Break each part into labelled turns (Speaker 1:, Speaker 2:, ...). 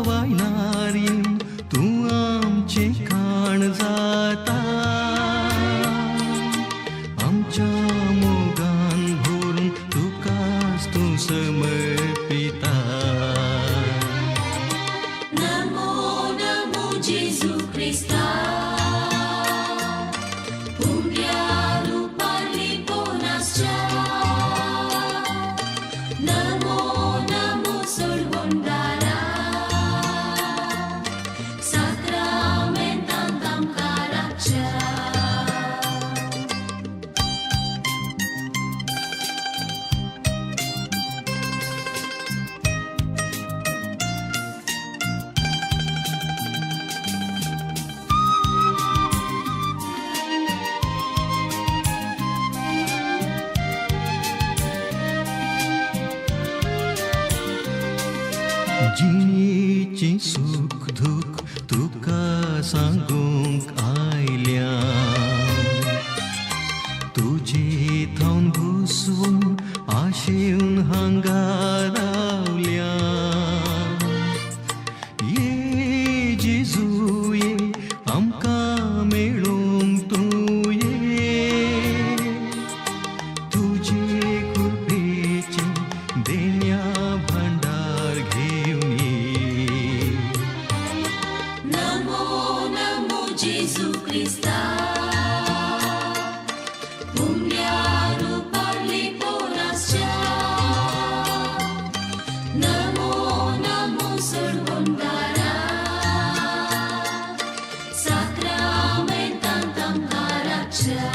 Speaker 1: वायनारीन तूं आमचे काण जाता आमच्या मोगान भरून तुकाच तूं समर्पिता
Speaker 2: नमो नमो जेजू ख्रिस्ता उमऱ्या रूपाली पोनासच्या नमो नमो सोडवणदारा
Speaker 1: जिणेची सुख दुख तुका सांगूंक आयल्या तुजे थावन घुसवून आशेन हांगा रावल्या ये जेजू ये आमकां मेळूंक तूं ये तुजे कृपेचे देण्या भांडार घेवन ये
Speaker 2: नमो नमो जेजू ख्रिस्ता उमऱ्या रूपाली पोनासच्या नमो नमो सोडवणदारा साक्रामेंतांत आमकां राखच्या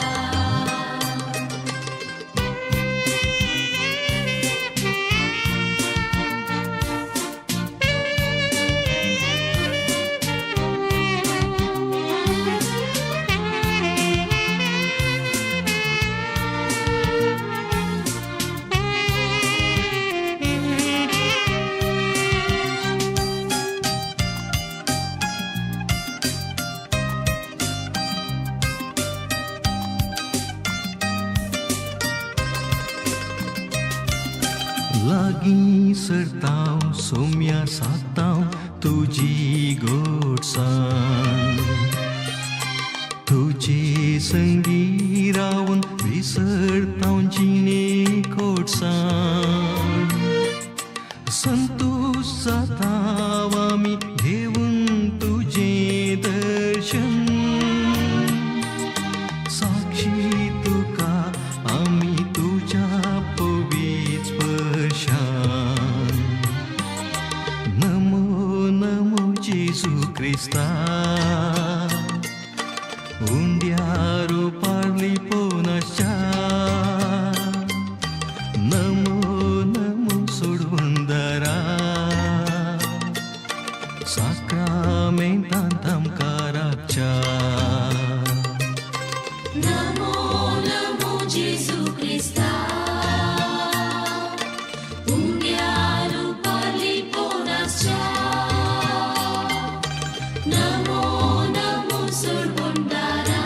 Speaker 1: लागीं सरतांव सोम्या सातांव तुजी गोडसाण तुजे संगी रावन विसरतांव जिणे कोडसाण संतोष जातांव आमी घेवन तुजें दर्शन साक्षी तुका आमी तुज्या पवित्र स्पर्शान नमो नमो जेजू ख्रिस्ता उंड्या रूपाली पोनासच्या नमो नमो सोडवणदारा साक्रामेंतांत आमकां राखच्या
Speaker 2: नमो नमो जेजू ख्रिस्ता उमऱ्या रूपाली पोनासच्या नमो नमो सोडवणदारा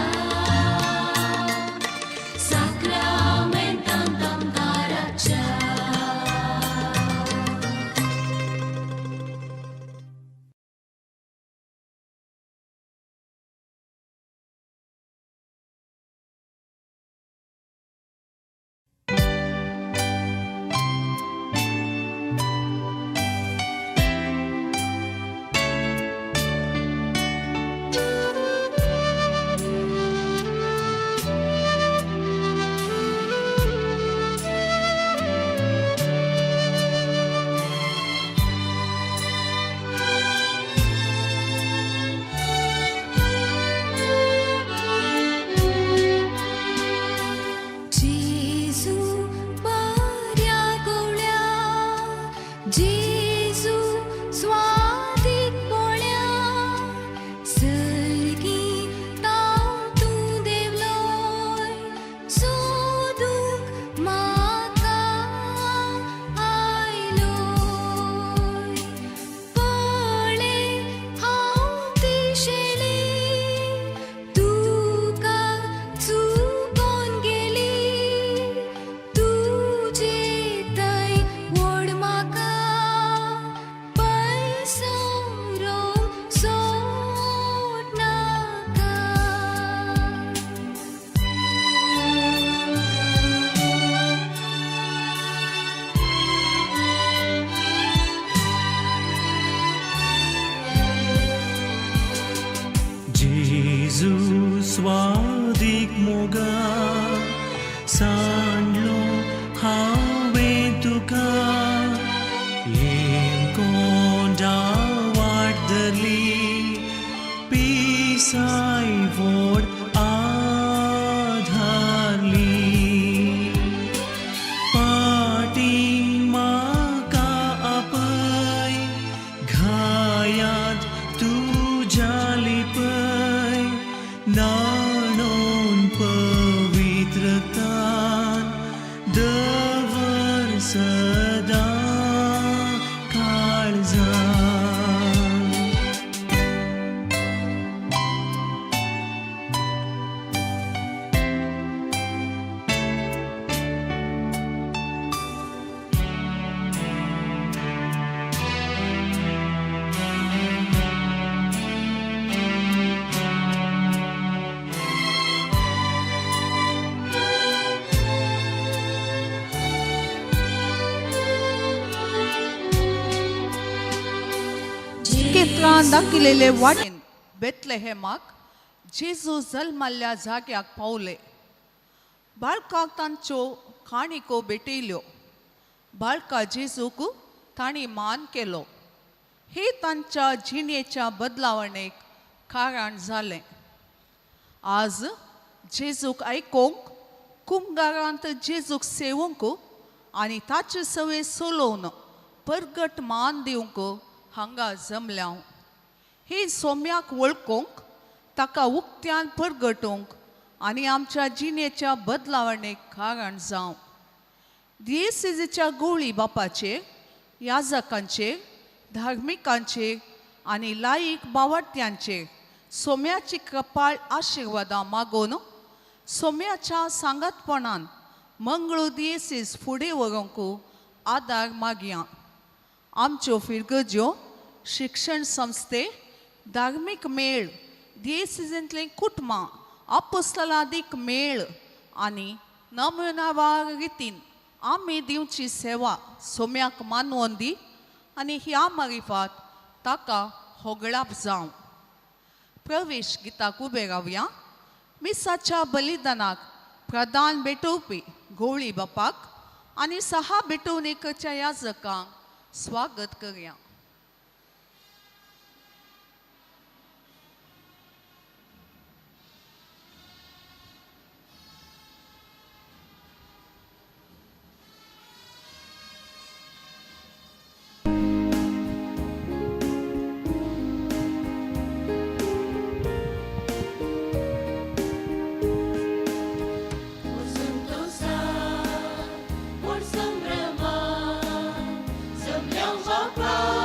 Speaker 1: मोगा सांडलो हांवें तुका येम कोंडा वाटदली पिसाय व्हड आधारली पाटी म्हाका आपय घायांत तुज्या लिपय नाणोन पवित्रतान दवर सदां काळजान.
Speaker 3: चित्रांत दाखिल्ले वाटेन बेतलेहेमाक जेजू जल्माल्ल्या जाग्याक पावले. बाळकाक तांच्यो काणिको भेटयल्यो. बाळका जेजूक तांणी मान केलो. हे तांच्या जिणेच्या बदलावणेक कारण जालें. आज जेजूक आयकोंक कुंगारांत जेजूक सेवूंक आनी ताचे सवे सोलोवन परगट मान दिवंक हांगा जमल्या. हे सोम्याक वळखूंक ताका उक्त्यान परगटूंक आनी आमच्या जिणेच्या बदलावणेक कारण जावं. दियेसीजेच्या गवळी बापाचेर याजकांचेर धार्मिकांचेर आनी लायक बावडट्यांचेर सोम्याची कृपाळ आशिर्वादां मागून सोम्याच्या सांगातपणान मंगळू दियेसीज फुडें व्हरूंक आदार मागया. आमच्यो फिरगज्यो शिक्षण संस्थे धार्मीक मेळ दियेसीजेंतले कुटुंबां अपोस्तलादीक मेळ आनी नमुनावार रितीन आमी दिवची सेवा सोम्याक मानवून दी आनी ह्या मारिफात ताका होगळाप जावं. प्रवेश गिताक उबे रावया. मिसाच्या बलिदानाक प्रदान भेटोवपी गवळी बापाक आनी सहा भेटोवणेकच्या याजकांक स्वागत करया.
Speaker 2: Por sombra mar, sombra um vapor.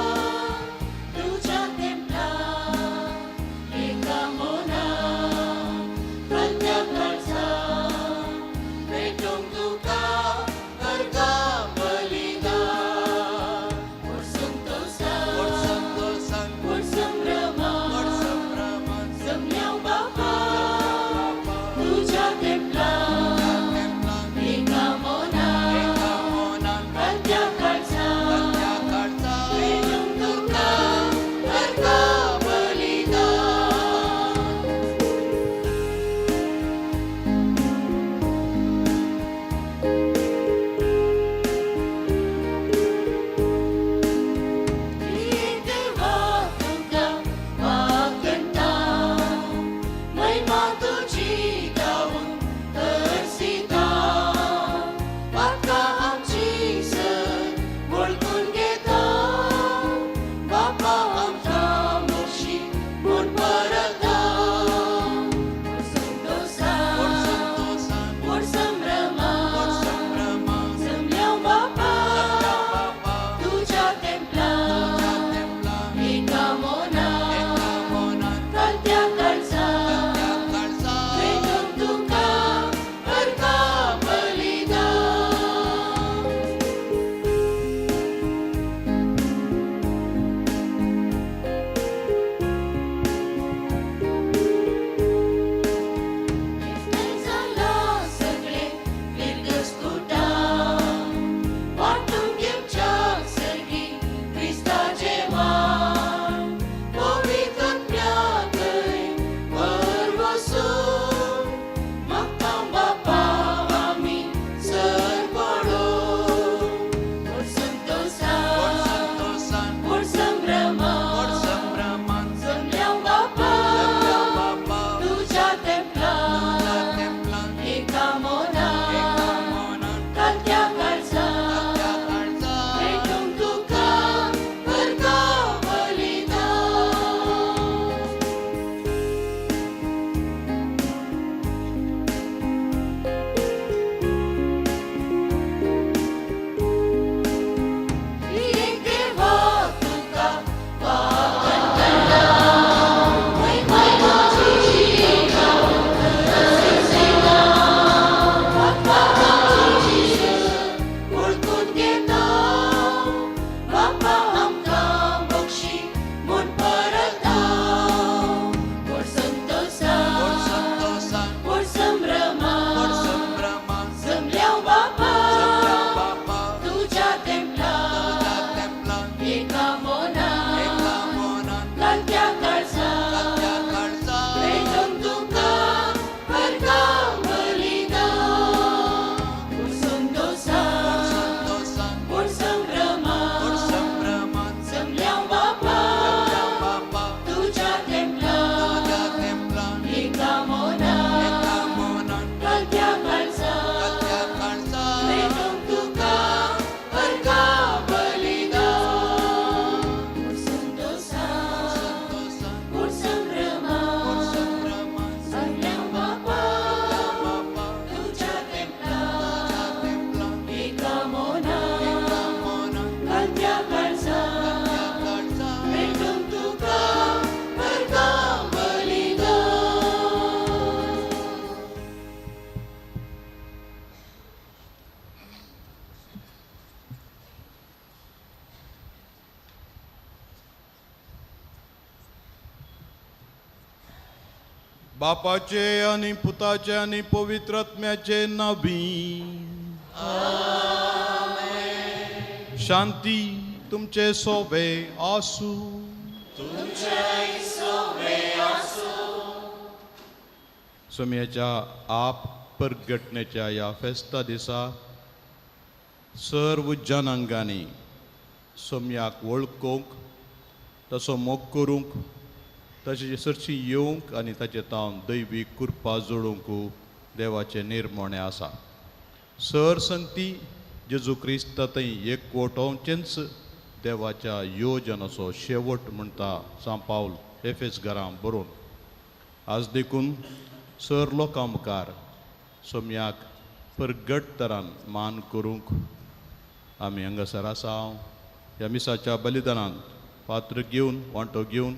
Speaker 4: बापाचे आणि पुताचे आणि पवित्रात्म्याचे नावी. शांती तुमचे सोबे आसू. सोम्याच्या आप परगटण्याच्या या फेस्ता दिसा सर्व जनांगांनी सोम्याक वळखूंक, तसो मोग करूंक, ताचे सरशी येवंक आनी ताचे तावन दैवी कृपा जोडूंक देवाचे निर्मणे आसा. सर संती जेजू क्रिस्त थंय एकवटोवचेंच देवाच्या योजनाचो शेवट म्हणटा सान पावल एफेस घरां बरोवन. आज देखून सर लोकां मुखार सोम्याक परगट तरान मान करूंक आमी हांगासर आसा. ह्या मिसाच्या बलिदानांत पात्र घेवन वांटो घेवन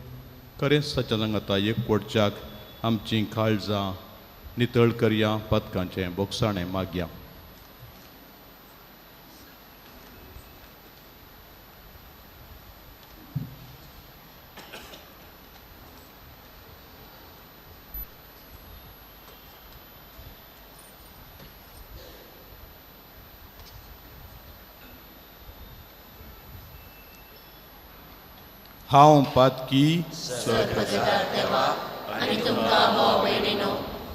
Speaker 4: खरेंच ताच्या सांगाता एकवटच्याक आमचीं काळजां नितळ करया. पदकांचें बोगसाणें मागया. हांव पातकी
Speaker 2: आणि तुमकां भाव भयणीनो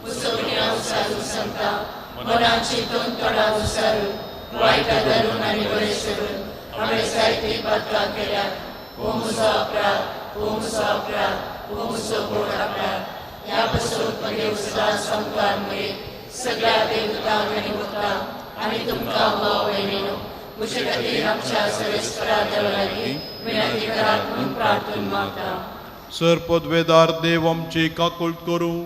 Speaker 2: उसवण्या उसारू सांगता मनाची दोन तोडा उसारू वायट धरून आनी बरें सरून हांवें जायती पदकां केल्यात. ओ म्हजो अपराध, ओ म्हजो अपराध, ओ म्हजो घोर अपराध. ह्या पासून म्हगे उसरा संकार मेरे सगळ्या देवतांक आनी भक्तांक आनी तुमकां भाव भयणीनो म्हजे खातीर आमच्या सर्वेस्परा देवा लागीं विनंती करात म्हणून प्रार्थना मागता.
Speaker 4: सर पदवेदार देव आमची काकुळट करूं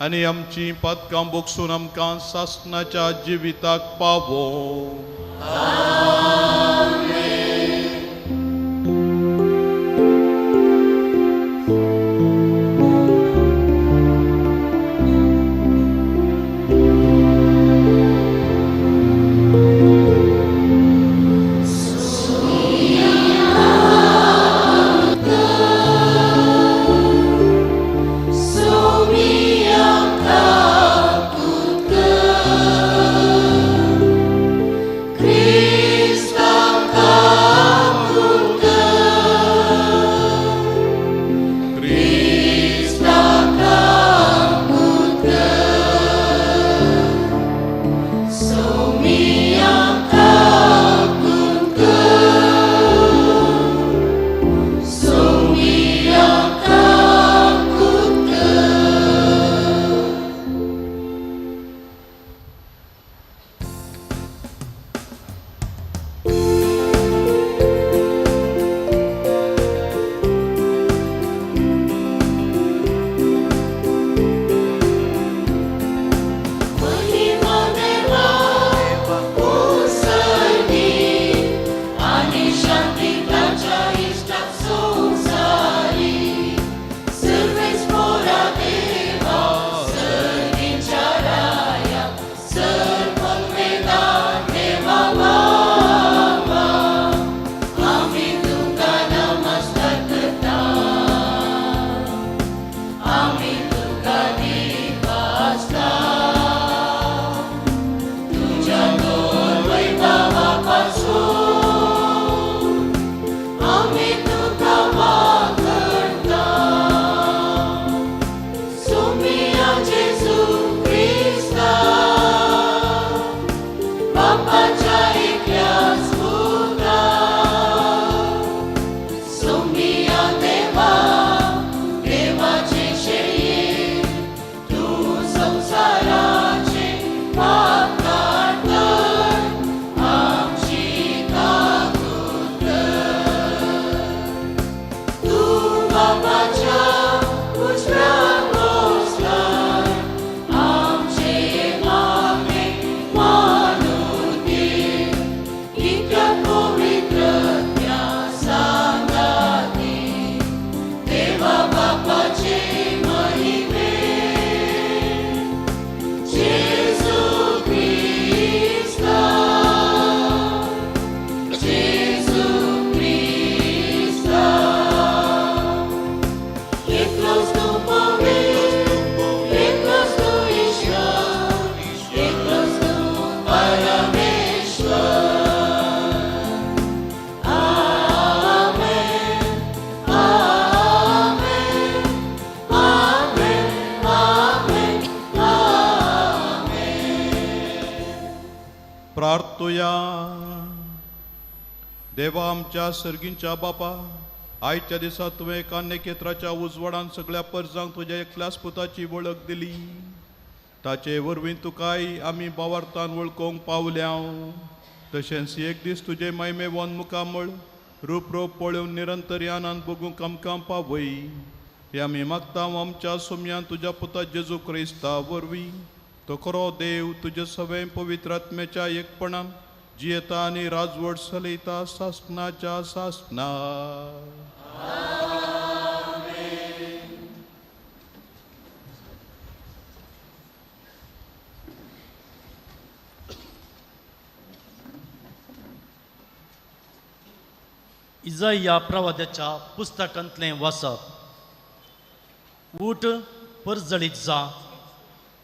Speaker 4: आनी आमची पदकां बोगसून आमकां सासणाच्या जिविताक पावो.
Speaker 2: Christ
Speaker 4: प्रार्थुया. देवा आमच्या सर्गींच्या बापा, आयच्या दिसा तुवें कान्यकेत्राच्या उजवाडान सगळ्या परजांक तुज्या एकल्याच पुताची वळख दिली. ताचे वरवीं तुकाय आमी भावार्थान वळखोंक पावल्या. तशेंच एक दीस तुजे महिमेवन मुखामळ रूप पळोवन निरंतर्यानान बगूंक आमकां पावय. हे आमी मागता आमच्या सोम्यान तुज्या पुता जेजू क्रिस्ता वरवीं. तो खरो देव तुजे सगळे पवित्र आत्म्याच्या एकपणान जियेता आनी राजवट चलयता सासणाच्या सासणा.
Speaker 5: इजाया प्रवाद्याच्या पुस्तकांतलें वाचप. उठ परजळीत जा,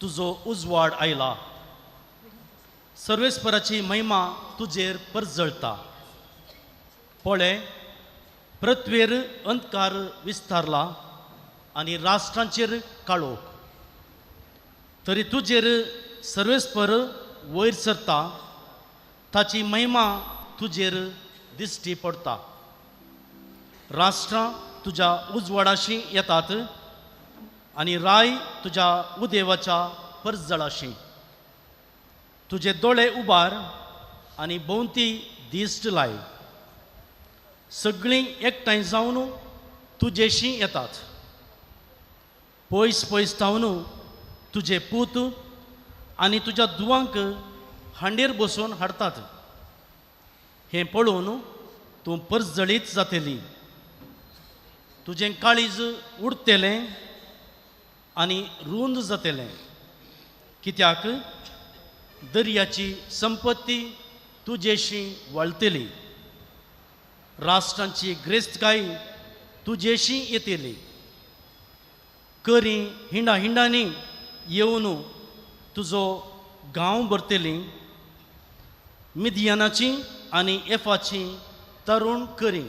Speaker 5: तुजो उजवाड आयला. सर्वेस्पराची महिमा तुजेर परजळता. पळय, पृथ्वीर अंधकार विस्तारला आनी राष्ट्रांचेर काळोख. तरी तुजेर सर्वेस्पर वयर सरता, ताची महिमा तुजेर दिश्टी पडटा. राष्ट्रां तुज्या उजवाडाशी येतात आनी राय तुज्या उदेवाच्या परजळाशी. तुजे दोळे उबार आनी भोंवती दिश्ट लाय. सगळीं एकठांय जावन तुजेशी येतात. पयस पयस थावन तुजे पूत आनी तुज्या दुवांक हांडेर बसोवन हाडटात. हें पळोवन तूं परजळीत जातली. तुजें काळीज उडतलें आनी रुंद जातलें, कित्याक दर्याची संपत्ती तुजेशी वळतली. राष्ट्रांची ग्रेस्तकाय तुजेशी येतली. करी हिंडा हिंडांनी येवन तुजो गांव भरतली. मिदियानाची आनी एफाची तरुण करी.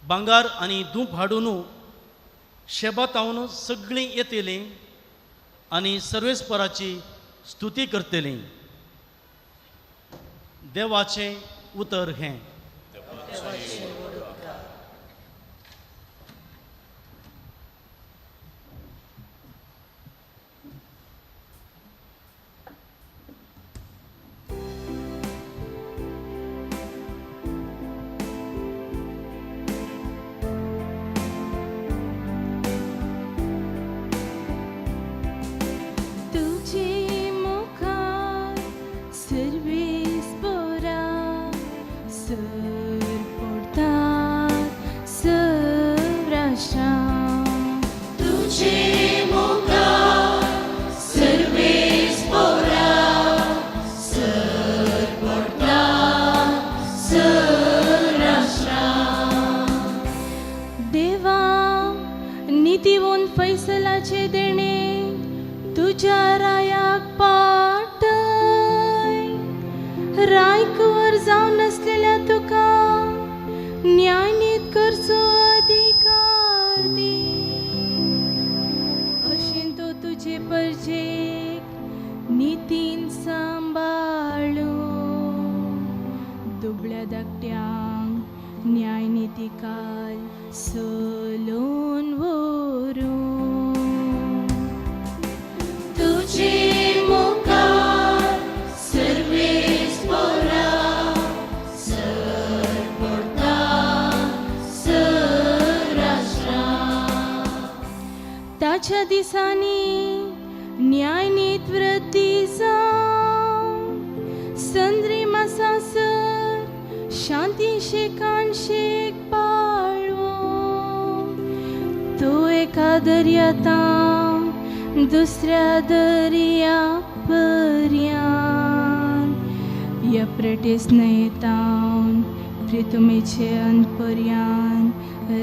Speaker 5: भांगार आनी दूप हाडून शेबातावन सगळीं येतलीं आनी सर्वेस्पराची स्तुती करतलीं. देवाचें उतर हें.
Speaker 6: नितीवून फैसलाचे देणे तुझ्या रायाक पाठय. रायक वर जावन असलेल्या तुका न्यायनीत करचो अधिकार दी. अशें तो तुजे परजेक नितीन सांबाळू. दुबळ्या धाकट्यांक न्यायनितिकाल सलोन व्हरून. तुझे मुखार सर्वेस्परा सर पडटा सराष्ट्रा. ताच्या दिसांनी न्यायनीत वृद्धी जावन संद्री मासासर शांती शेकान शेक पाळवो. तो एका दर्यातां दुसऱ्या दर्या पर्यान यफ्रेटीस न्हंयेतावन प्रितुमेचे अंत पर्यान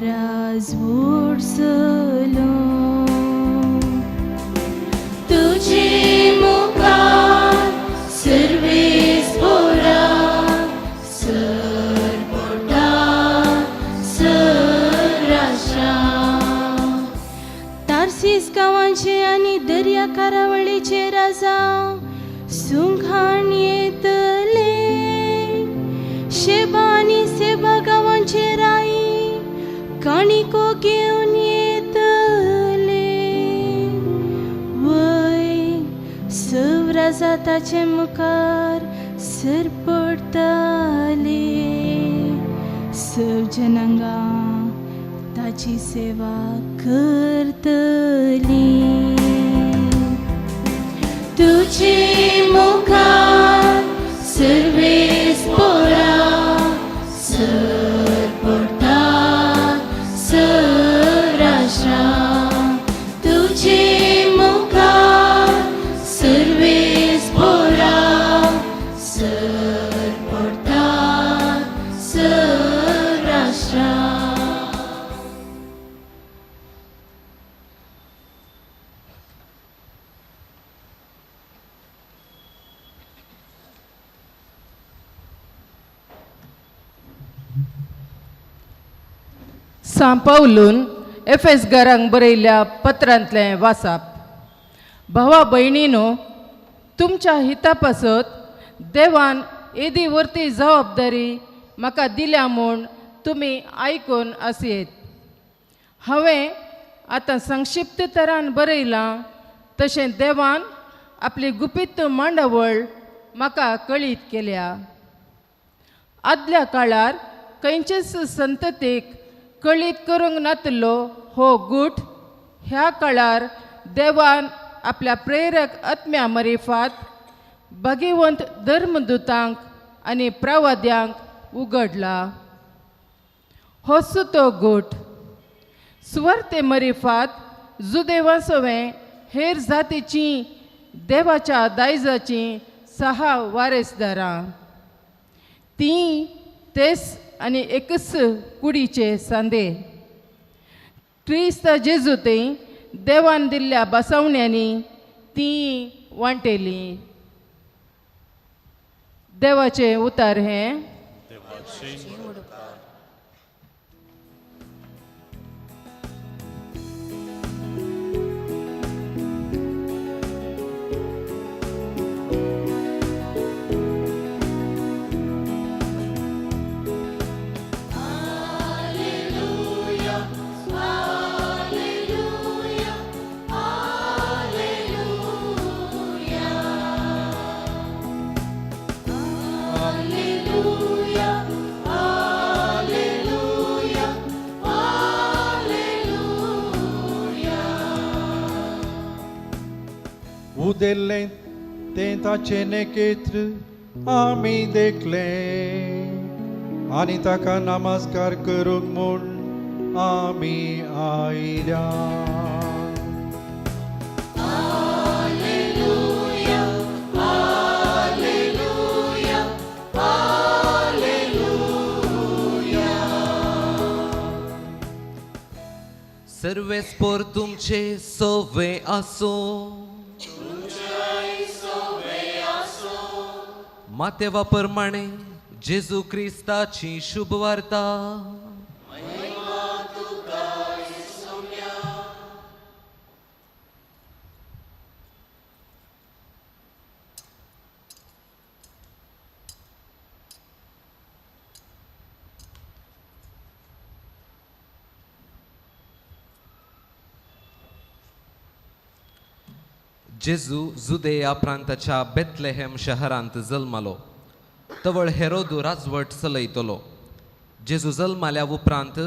Speaker 6: राजवट चलो. तुझे मुखार सर्वेस्परा सर पडटा सराष्ट्रा. तार्सीस गांवांचे आनी दर्या कारावळीचे राजा सुंखान येत शेबा आणि सेबा गावांचे राई काणिको घेऊन येतले वय सवराजाताचे मुखार सरपडताले सव जनांगा ताची सेवा करतली तुझे मुखार सर्वेस पोरा सरपडता सौराष्ट्रा तुझे मुखार सर्वेस पोरा सरपडता सौराष्ट्रा
Speaker 7: सांपावलून एफएस घरांक बरयल्ल्या पत्रांतलें वाचप. भावा भयणीनो, तुमच्या हिता पासत देवान येदी व्हरती जबाबदारी म्हाका दिल्या म्हूण तुमी आयकून आसयेत. हांवें आतां संक्षिप्त तरान बरयलां तशें देवान आपली गुपीत मांडावळ म्हाका कळीत केल्या. आदल्या काळार खंयचेच संततीक कळीत करूंक नातलो हो गूठ ह्या काळार देवान आपल्या प्रेरक आत्म्या मरिफात भगिवंत धर्मदुतांक आनी प्रवाद्यांक उगडला. होच तो गूठ सुवार्ते मरिफात जुदे वासोवें हेर जातीचीं देवाच्या दायजाचीं 6 वारेसदारां तीं तेस आनी एकच कुडीचे सांदे क्रिस्त जेजूते देवान दिल्ल्या बसवण्यांनी तीं वांटेलीं. देवाचें उतार हें.
Speaker 8: Udele tentace nechetru आमी देखले आणि ताका नमस्कार करूंक म्हूण आमी आयल्या.
Speaker 9: सर्वेस्पोर तुमचे सोवे आसो. मातेवा प्रमाणे जेजू क्रिस्ताची शुभ वार्ता. जेजू जुदेया प्रांताच्या बेथलेहेम शहरांत जल्मलो. तवळ हेरोदू राजवट चलयतलो. जेजू जल्माल्या उपरांत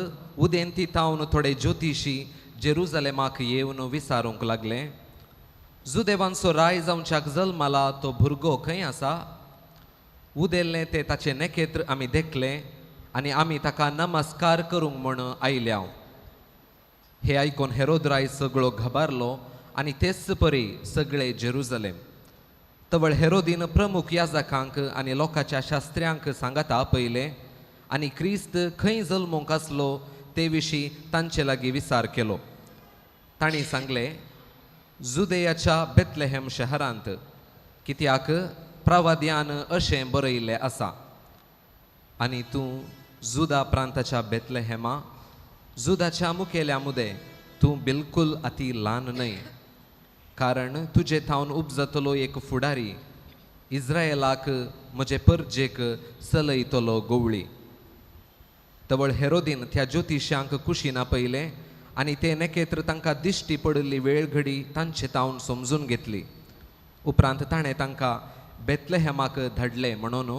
Speaker 9: उदेंती तावन थोडे ज्योतिशी जेरुजलेमाक येवन विचारूंक लागले, जुदेवांचो राय जावच्याक जल्माला तो भुरगो खंय आसा? उदेल्ले ते ताचे नेकेत्र आमी देखले आनी आमी ताका नमस्कार करूंक म्हण आयल्या. हे आयकून हेरोद राय सगळो घबारलो आनी तेच परी सगळे जेरुजलेम. तवळ हेरोदीन प्रमुख याजकांक आनी लोकांच्या शास्त्र्यांक सांगता पयले आनी क्रिस्त खंय जल्मूंक आसलो ते विशीं तांचे लागीं विचार केलो. तांणी सांगले, जुदेयाच्या बेथलेहेम शहरांत, कित्याक प्रवाद्यान अशें बरयल्लें आसा, आनी तूं जुदा प्रांताच्या बेथलेहेमा, जुदाच्या मुखेल्या मुदे तूं बिलकुल अती ल्हान न्हय, कारण तुजे थावन उपजतलो एक फुडारी, इस्रायेलाक म्हजे परजेक चलयतलो गोवळी. तवळ हेरोदीन त्या ज्योतिश्यांक कुशीना पयले आनी ते नकेत्र तांकां दिश्टी पडिल्ली वेळ घडी तांचे तावन समजून घेतली. उपरांत ताणें तांकां बेतलेहेमाक धाडले म्हणून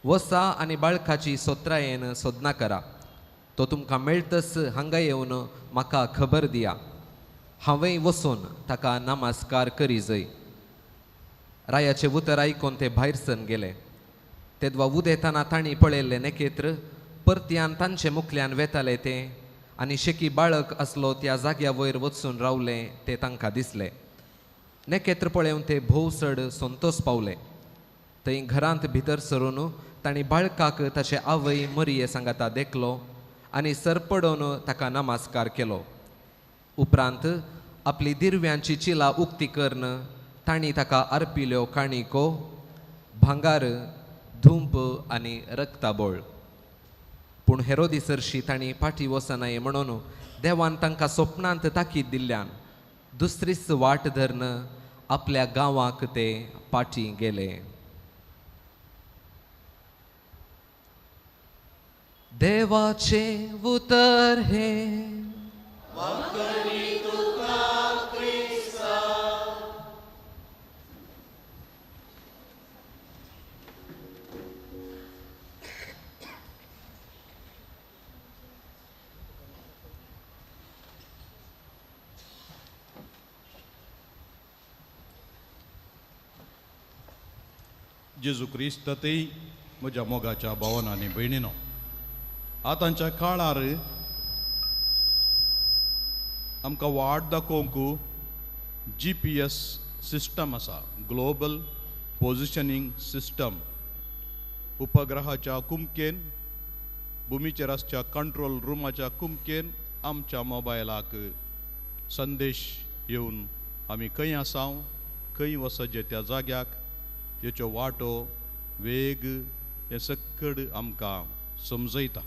Speaker 9: वसा आनी बाळकाची सोत्रायेन सोदना करा. तो तुमकां मेळटस हांगा येवन म्हाका खबर दिया. हांवें वचून ताका नमस्कार करी जय. रायाचे उतर आयकून ते भायर सर गेले. तेदवा उदेताना तांणी पळयल्ले नकेत्र परत्यान तांचे मुखल्यान वेताले ते आनी शेकी बाळक आसलो त्या जाग्या वयर वचून रावले ते तांकां दिसले. नकेत्र पळोवन ते भोवसड संतोष पावले. थंय घरांत भितर सरून तांणी बाळकाक ताचे आवय मरिये सांगाता देखलो आनी सरपडोवन ताका नमस्कार केलो. उपरांत आपली दिरव्यांची चिलां उक्ती करून तांणी ताका अर्पिल्यो काणिको, भांगार, धूंप आनी रक्ताबोळ. पूण हेरोदिसरशी तांणी फाटीं वचनाये म्हणून देवान तांकां स्वप्नांत ताकीद दिल्ल्यान दुसरीच वाट धरन आपल्या गांवाक ते फाटीं गेले. देवाचे उतर हे
Speaker 4: जेजू क्रिस्त ते म्हज्या मोगाच्या भावान आनी भयणीनो, आतांच्या काळार आमकां वाट दाखोवंक GPS सिस्टम आसा, ग्लोबल पोजिशनींग सिस्टम. उपग्रहाच्या कुमकेन, भुमीचेर आसच्या कंट्रोल रुमाच्या कुमकेन आमच्या मोबायलाक संदेश येवन आमी खंय आसा, खंय वचचे त्या जाग्याक, हेच्यो वाटो, वेग हे सकड आमकां समजयता.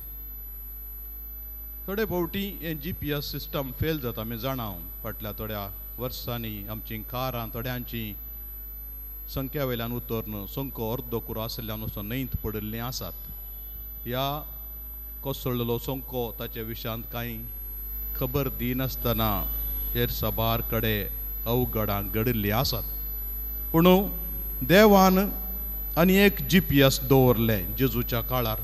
Speaker 4: थोडे फावटी हे GPS सिस्टम फेल जाता आमी जाणा. फाटल्या थोड्या वर्सांनी आमची कारां थोड्यांची संख्या वयल्यान उतरन संको अर्दो कुरो आसल्यान वचून न्हंयत पडिल्लीं आसात. ह्या कोसळ्ळलो संको ताचे विशयांत कांय खबर दिनासतना हेर साबार कडेन अवघडां घडिल्लीं आसात. पूण देवान आनी एक GPS दवरलें जेजूच्या काळार,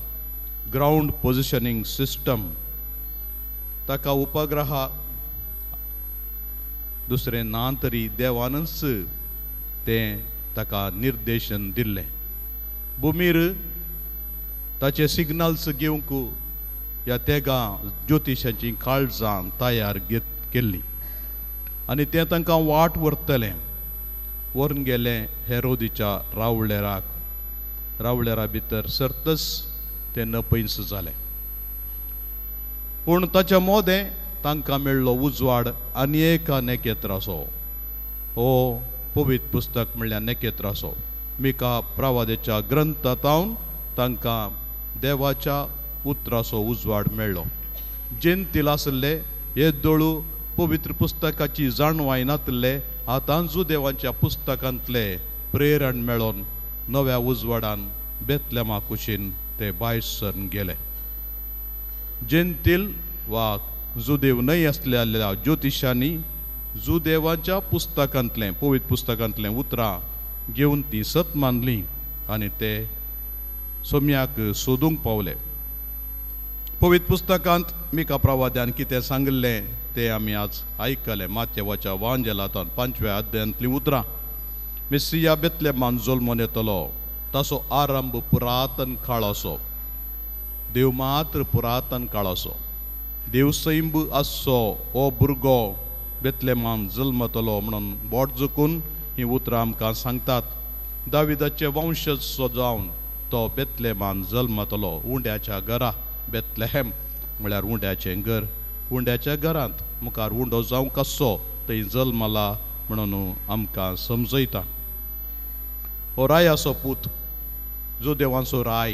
Speaker 4: ग्रावंड पोजिशनींग सिस्टम. ताका उपग्रहा दुसरें ना तरी देवानच तें ताका निर्देशन दिल्लें. भुमीर ताचे सिग्नल्स घेवंक ह्या तेगा ज्योतिशाची काळजां तयार केल्ली आनी तें तांकां वाट व्हरतलें. व्हरून गेलें हेरोदीच्या रावळेराक. रावळेरा भितर सरतच तें नपयस जालें. पूण ताच्या मोदें तांकां मेळ्ळो उजवाड आनी एका नकेत्राचो. हो पवित्र पुस्तक म्हणल्यार नकेत्राचो. मिका प्रवादेच्या ग्रंथांत तांकां देवाच्या उतराचो उजवाड मेळ्ळो. जेन्तील आसले हे दोळू पवित्र पुस्तकाची जाणवाय नातले आतांचू देवाच्या पुस्तकांतले प्रेरण मेळोन नव्या उजवाडान बेतलेमा कुशीन ते भायर सरून गेले. जेन्तील वा जुदेव न्हय आसलेल्या ज्योतिशांनी जुदेवाच्या पुस्तकांतलें पवित्र पुस्तकांतलें उतरां घेवन ती सत मानली आनी ते सोम्याक सोदूंक पावले. पवित्र पुस्तकांत मिका प्रवाद्यान कितें सांगलें ते आमी आज आयकलें. माथेवाच्या वांजेलांत 5व्या अध्यायांतलीं उतरां. मेस्सिया बेतलेमान जल्मोन येतलो ताचो आरंभ पुरातन काळाचो. देव मात्र पुरातन काळाचो. देव सैंब आसचो हो भुरगो बेतलेमान जल्मतलो म्हणून बोट जोकून ही उतरां आमकां सांगतात. दाविदाचे वंशज जावन तो बेतलेमान जल्मतलो. उंड्याच्या घरा बेतलेहेम म्हळ्यार उंड्याचें घर. उंड्याच्या घरांत मुखार उंडो जावं कसो थंय जल्मला म्हणून आमकां समजयता. हो रायाचो पूत जो देवाचो राय,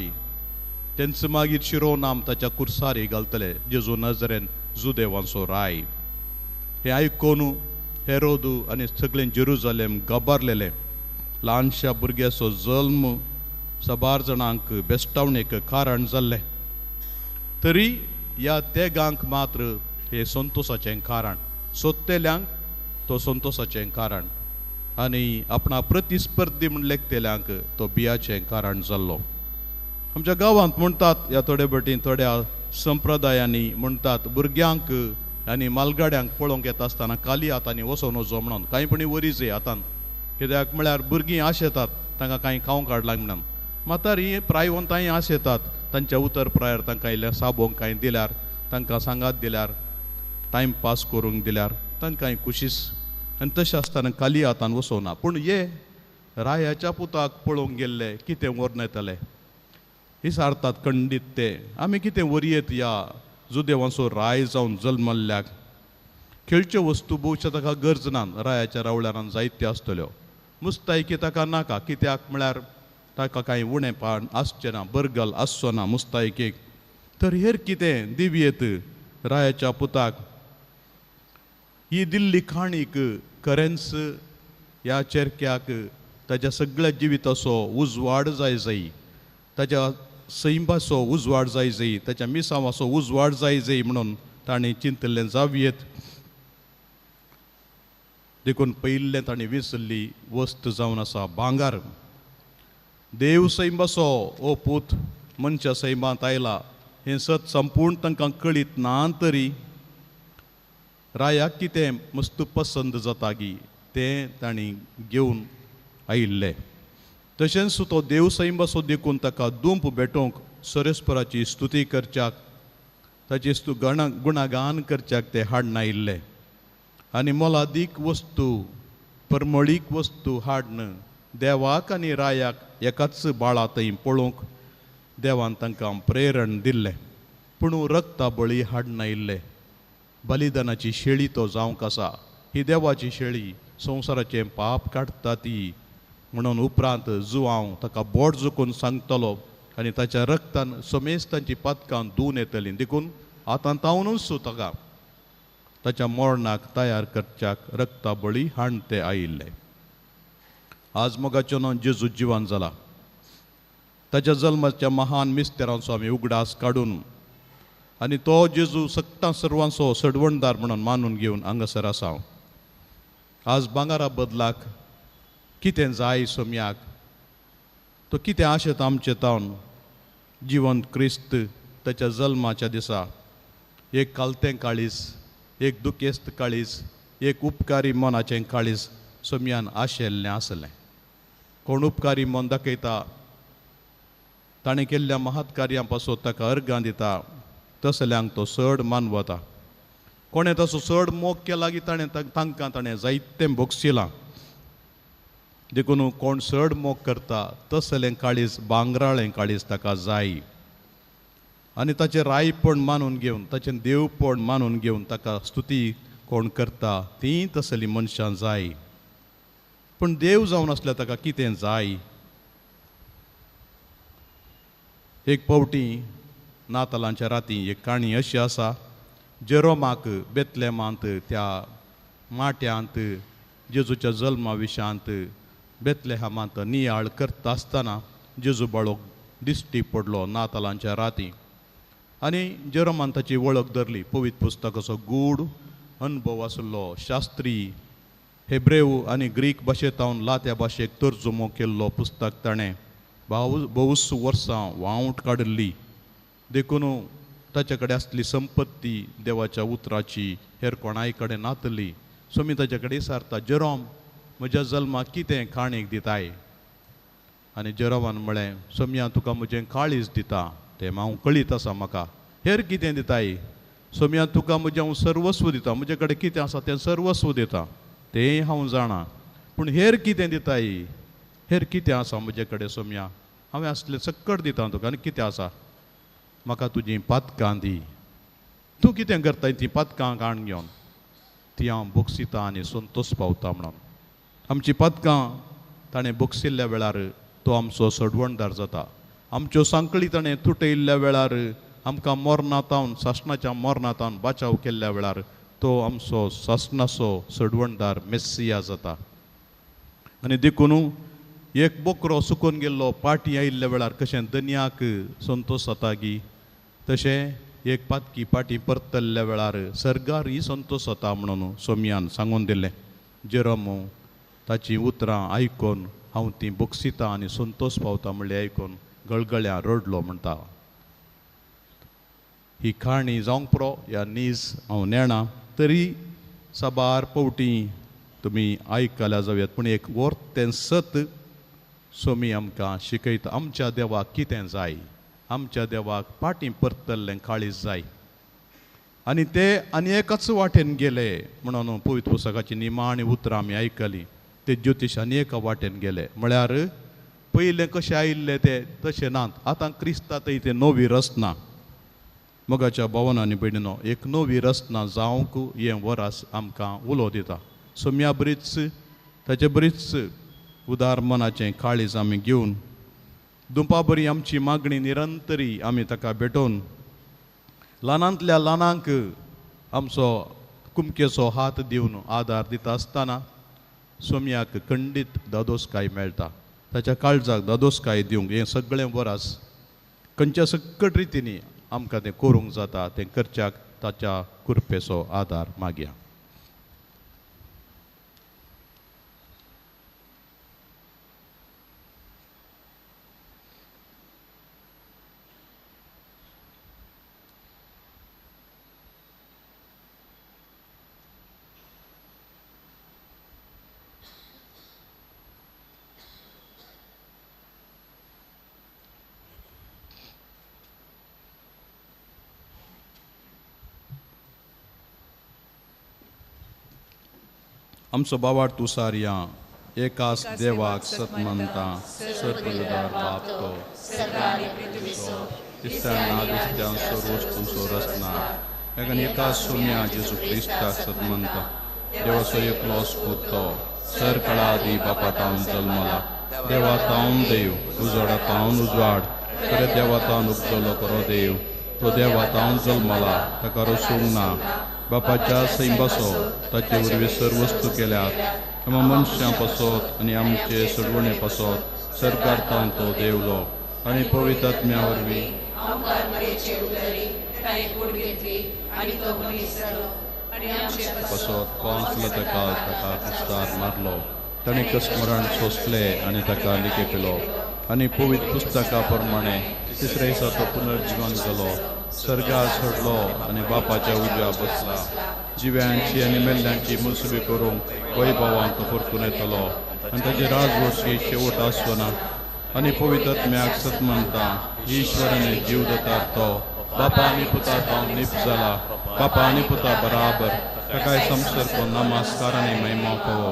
Speaker 4: तेंच मागीर शिरोनाम ताच्या कुर्सारी घालतले जेजू नजरेन जुदेवांचो राय. हें आयकून हेरोद आनी सगळें जेरुजालेम गबारलेलें. ल्हानशा भुरग्याचो जल्म साबार जाणांक बेस्टावणेक कारण जाल्लें तरी ह्या तेगांक मात्र हे संतोषाचें कारण, सोदतेल्यांक तो संतोषाचें कारण आनी आपणा प्रतिस्पर्धी म्हण लेखतेल्यांक तो बियाचें कारण जाल्लो. आमच्या गांवांत म्हणटात, ह्या थोडे बटेन थोड्या संप्रदायांनी म्हणटात, भुरग्यांक आनी मालगाड्यांक पळोवंक येता आसतना काली हातांनी वचोन वचो म्हणून, कांय पणी वरीचे हातान, कित्याक म्हळ्यार भुरगीं आशेतात तांकां कांय खावंक हाडलां म्हणून. म्हातारी प्रायवंतांय आशेतात, तांच्या उतर प्रायर तांकां इल्लें साबोंक कांय दिल्यार, तांकां सांगात दिल्यार, टायमपास करूंक दिल्यार तांकांय खुशीस. आनी तशें आसतना काली हातान वचोना. पूण हे रायाच्या पुताक पळोवंक गेल्ले कितें व्हरून येतले विचारतात खंडीत ते. आमी कितें वरयेत या जुदेवांचो राय जावन जल्मल्ल्याक? खेळच्यो वस्तू भोवच्यो ताका गरज ना, रायाच्या रावळ्यारान जायत्यो आसतल्यो. मुस्तायकी ताका नाका, कित्याक म्हळ्यार ताका कांय उणेंपण आसचें ना, बरगल आसचो ना मुस्तायकेक. तर हेर कितें दिव्येत रायाच्या पुताक? ही दिल्ली खाणीक खरेंच ह्या चेरक्याक ताच्या सगळ्या जिविताचो उजवाड जाय, ताच्या सैमाचो उजवाड जाय, ताच्या मिसावाचो उजवाड जाय म्हणून ताणें चिंतलें जावयेत. देखून पयिल्लें ताणें विसरली वस्त जावन आसा भांगार. देव सैमाचो ओ पूत मनशा सैमांत आयला हें सत संपूर्ण तांकां कळीत ना तरी रायाक कितें मस्त पसंद जाता गी तें तांणी घेवन आयिल्लें. तशेंच तो देव सैमाचो देखून ताका दूंप भेटोवंक सरेस्पराची स्तुती करच्याक, ताची गुणागान करच्याक ते हाडून आयिल्ले. आनी मोलादीक वस्तू, परमळीक वस्तू हाडून देवाक आनी रायाक एकाच बाळा थंय पळोवंक देवान तांकां प्रेरण दिल्लें. पूण रक्ता बळी हाडून आयिल्ले. बलिदानाची शेळी तो जावंक आसा. ही देवाची शेळी संवसाराचें पाप काडटा ती म्हणून उपरांत जुवांव ताका बोट जोखून सांगतलो आनी ताच्या रक्तान समेस्तांची पातकां धुवन येतलीं. देखून आतां तावनूच ताका ताच्या मरणाक तयार करच्याक रक्ता बळी हाडून ते आयिल्ले. आज मोगाचो न्हू जेजू जिवान जाला. ताच्या जल्माच्या महान मिस्तेरांचो आमी उगडास काडून आनी तो जेजू सक्ता सर्वांचो सडवणदार म्हणून मानून घेवन हांगासर आसा. आज भांगारा बदलाक कितें जाय सोम्याक? तो कितें आशेता आमचे तावन जिवंत क्रिस्त ताच्या जल्माच्या दिसा एक कालतें काळीज, एक दुखेस्त काळीज, एक उपकारी मनाचें काळीज सोम्यान आशेल्लें आसलें. कोण उपकारी मन दाखयता, ताणें केल्ल्या महत् कार्यां पासून ताका अर्गां दिता, तसल्यांक तो चड मानवता. कोणें तसो चड मोग केला की तांकां ताणें जायतें भोगसिलां. देखून कोण चड मोग करता तसलें काळीज, भांगराळें काळीज ताका जाय. आनी ताचें रायपण मानून घेवन, ताचें देवपण मानून घेवन ताका स्तुती कोण करता तीं तसलीं मनशां जाय. पूण देव जावन आसल्यार ताका कितें जाय? एक फावटी नातालांच्या राती एक काणी अशी आसा. जेरोमाक बेतलेमांत त्या माट्यांत जेजूच्या जल्मा विशांत बेतलेहमांत नियाळ करता आसतना जेजू बाळो दिश्टी पडलो नातालांच्या राती. आनी जेरोमान ताची वळख धरली. पवित्र पुस्तकाचो गूढ अनुभव आसलो. शास्त्री हेब्रेव आनी ग्रीक भाशेंतावन लात्या भाशेक तर्जुमो केल्लो पुस्तक ताणें भोवूस वर्सां वावूट काडिल्ली. देखून ताचे कडेन आसली संपत्ती देवाच्या उतराची हेर कोणाय कडेन नातली. सोमी ताचे कडेन विचारता, जेरोम म्हज्या जल्माक कितें काणीक दिताय? आनी जेरोमान म्हळें, सोम्या तुका म्हजें काळीज दिता, तें हांव कळीत आसा म्हाका. हेर कितें दिताय? सोम्या तुका म्हजें हांव सर्वस्व दिता, म्हजे कडेन कितें आसा तें सर्वस्व दिता, तें हांव जाणा. पूण हेर कितें दिताय? हेर कितें आसा म्हजे कडेन सोम्या? हांवें असलें सक्कट दिता तुका. आनी कितें आसा? म्हाका तुजीं पातकां दी. तूं कितें करताय तीं पातकां काण घेवन? तीं हांव बोगसिता आनी संतोश पावता म्हणून. आमचीं पातकां ताणें बोगसिल्ल्या वेळार तो आमचो सडवणदार जाता. आमच्यो सांकळी ताणें तुटयल्ल्या वेळार, आमकां मरणांतावन, सासणाच्या मरणांतावन बाचाव केल्ल्या वेळार तो आमचो सासणाचो सडवणदार मेस्सिया जाता. आनी देखून एक बोकरो सुकून गेल्लो पाटी आयिल्ल्या वेळार कशें दनयाक संतोश जाता गी तशें एक पातकी पाटी परतल्ल्या वेळार सर्गार ही संतोश जाता म्हणून सोमयान सांगून दिलें. जेरोमो ताची उतरां आयकून हांव ती बक्षितां आनी संतोश पावता म्हणलें आयकून गळगळ्यां रडलो म्हणटा. ही काणी जावंक पुरो ह्या नीज हांव नेणा तरी साबार पावटी तुमी आयकल्या जावयात. पूण एक वर्त तें सत सोमी आमकां शिकयता. आमच्या देवाक कितें जाय, आमच्या देवाक पाटी परतल्लें काळीज जाय. आनी ते आनी एकाच वाटेन गेले म्हणून पवित्र पुस्तकाची निमाणी उतरां आमी आयकली. ते ज्योतीश आनी एका वाटेन गेले म्हळ्यार पयलें कशें आयिल्ले ते तशें नात. आतां क्रिस्तांतय ते नवी रचना. मोगाच्या भावांनी भयणीनो एक नवी रचना जावंक हें वरास आमकां उलो दिता. सोम्या बरीच ताचे बरीच उदार मनाचें काळीज आमी घेवन दुंपा बरी आमची मागणी निरंतरी आमी ताका भेटोवन ल्हानांतल्या ल्हानांक आमचो कुमकेचो हात दिवन आदार दिता आसतना सोम्याक खंडीत दादोसकाय मेळटा. ताच्या काळजाक दादोसकाय दिवंक हें सगळें वरास खंयच्या सकट रितीनी आमकां तें करूंक जाता तें करच्याक ताच्या कृपेचो आदार मागया. आमचो बावाड तुसार या एकाच देवाक सत म्हणटा सर्वदार बाप तो दिसत्यान ना दिसत्यान सर्व वस्तूंचो रचना एकाच सोम्या जेजू क्रिस्ताक सत म्हणटा. देवाचो एकलो स्पूत तो सर कळा आदी बापा तावन जल्मला. देवा तावन देव उजवाडा तावन उजवाड खरें देवा तावन उपजलो करो देव. तो देवा तावन जल्मला ताका रसूंक ना. बापाच्या सैम बसो ताचे वरवीं सर्व वस्तू केल्यात. आमी मनशां पासत आनी आमचे सडवणे पासत सरकार तावन तो देवलो आनी पवित्र आत्म्या वरवीं पासत कॉन्सला ताका पुस्तार मारलो. ताणें कसमरण सोंसले आनी ताका लिखेपिलो आनी पवित्र पुस्तका प्रमाणे तिसऱ्या दिसा तो पुनर्जीवन जालो. सर्गार सोडलो आनी बापाच्या उजव्या बसला. जिव्यांची आनी मेल्ल्यांची मुसबी करूंक वैभवान तो परतून येतलो आनी ताचे राजवटी शेवट आसना. आनी पवित्र आत्म्याक सत म्हणटा ईश्वराने जीव दितात तो बापा आनी पुता तावन नीप जाला. बापा आनी पुता बराबर ताकाय संसर करून नमस्कार आनी महिमा कवो.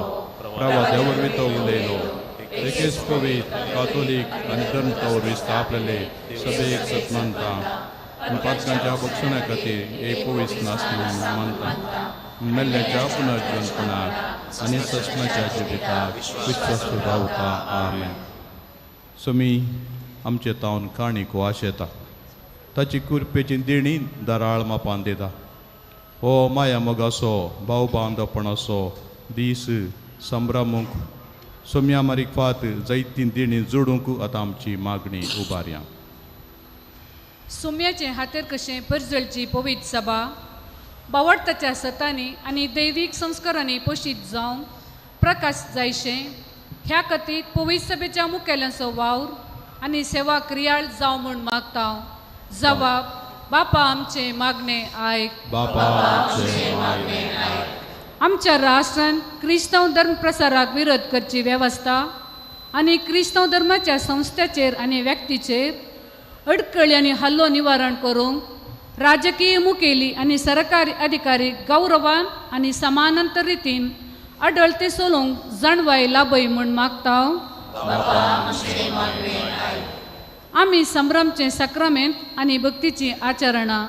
Speaker 4: प्रभा देवरवी तो उलयलो. एकेच पवित्र कातोलीक आनी धर्म वरवीं स्थापलेले सभेक सत म्हणटा. पातकांच्या बक्षणा खातीर एक पवित्र नासना मानता. मेल्ल्याच्या पुनर्जीवनपणाक आनी ससनाच्या जिविताक विश्वास रावता. आमेन. सोमी आमचे तावन काणीक वास येता. ताची कुरपेची देणी दराळ मापान दिता. हो माया मोगाचो भाव बांदपणाचो दीस संभ्रमूंक सोम्या मारीक फात जायती देणी जोडूंक आतां आमची मागणी उबारया.
Speaker 10: सोम्याचे हातेर कशें परजळची पवित्र सभा बावडताच्या सतांनी आनी दैवीक संस्कारांनी पोशीत जावंक प्रकाश जायशें ह्या खातीर पवित्र सभेच्या मुखेल्यांचो वावर आनी सेवा क्रियाळ जावं म्हूण मागता. जबाब बापा आमचे मागणे आयक. आमच्या राष्ट्रांत क्रिस्तांव धर्म प्रसाराक विरोध करची वेवस्था आनी क्रिस्तांव धर्माच्या संस्थाचेर आनी व्यक्तीचेर अडकळी आनी हल्लो निवारण करूंक राजकीय मुखेली आनी सरकारी अधिकारी गौरवान आनी समानांतर रितीन आढळते चलोवंक जाणवाय लाभय म्हूण मागता. आमी संभ्रमचे सक्रामेंत आनी भक्तीची आचरणां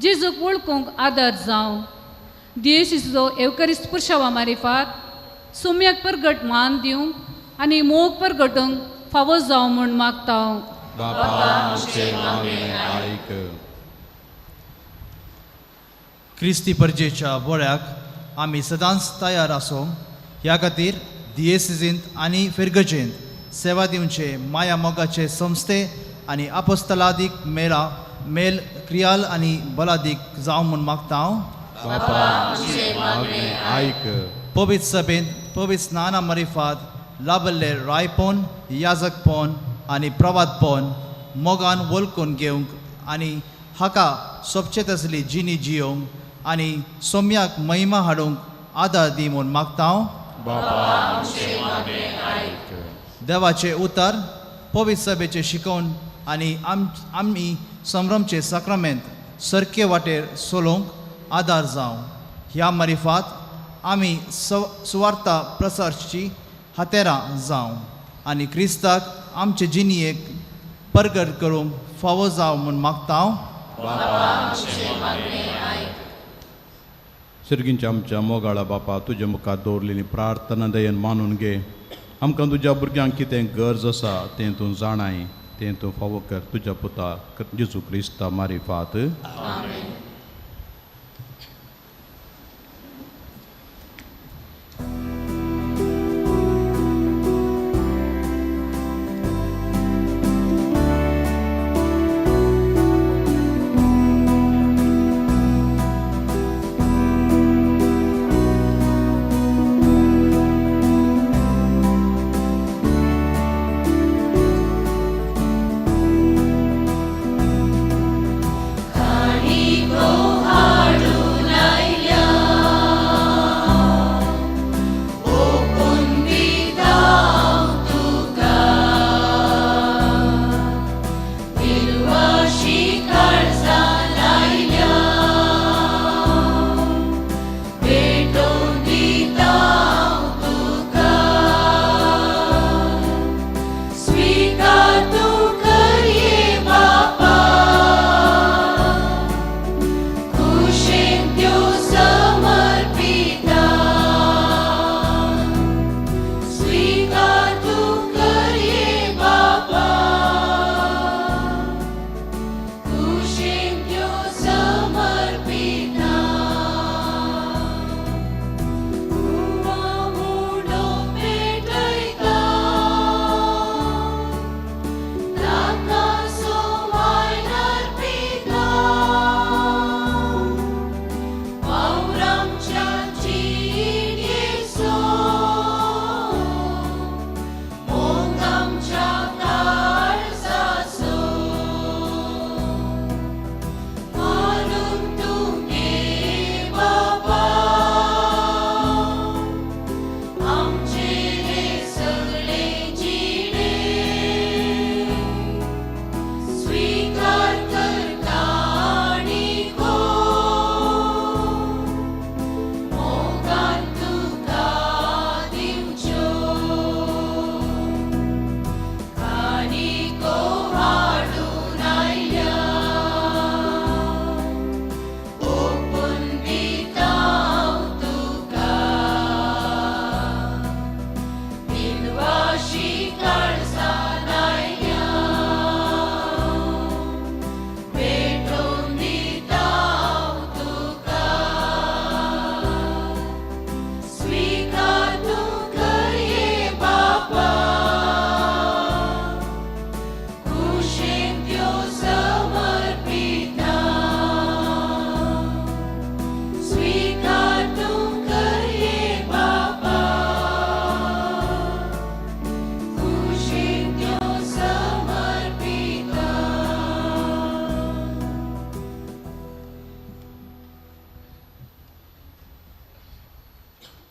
Speaker 10: जेजूक वळखूंक आदार जावं. दियेशूचो एवकरिस्त पुरशावा मारिफात सोम्याक परगट मान दिवंक आनी मोग परगटूंक फावो जावं म्हूण मागता.
Speaker 11: क्रिस्ती परजेच्या बोळ्याक आमी सदांच तयार आसूं ह्या खातीर दियेसिजींत आनी फिरगजेंत सेवा दिवचे माया मोगाचे संस्थे आनी अपोस्तलादीक मेल क्रियाल आनी बलादीक जावं म्हूण मागता हांव.
Speaker 4: बापा आमचे मागणे आयक.
Speaker 11: पवित्र सभेन पवित्र स्नाना मरिफात लाभल्ले रायपोन याजकपोन आनी प्रवादपोन मोगान वळखून घेवंक आनी हाका सोबचेत असली जिणी जियोंक आनी सोम्याक महिमा हाडूंक आदार दी म्हूण मागता हांव. देवाचे उतर पवित्र सभेचे शिकोवन आनी आमी संभ्रमचे सक्रामेंत सारके वाटेर चलोवंक आदार जावं. ह्या मरिफात आमी सुवार्ता प्रसारची हातेरां जावं आनी क्रिस्ताक आमचे जिणयेक परगट करूंक फावो जावं म्हूण मागता हांव.
Speaker 4: सर्गींच्या आमच्या मोगाळा बापा तुज्या मुखार दवरलेली प्रार्थना दयेन मानून घे. आमकां तुज्या भुरग्यांक कितें गरज आसा तें तूं जाणाय, तें तूं फावो कर तुज्या पुता जेजू क्रिस्ता मारिफात.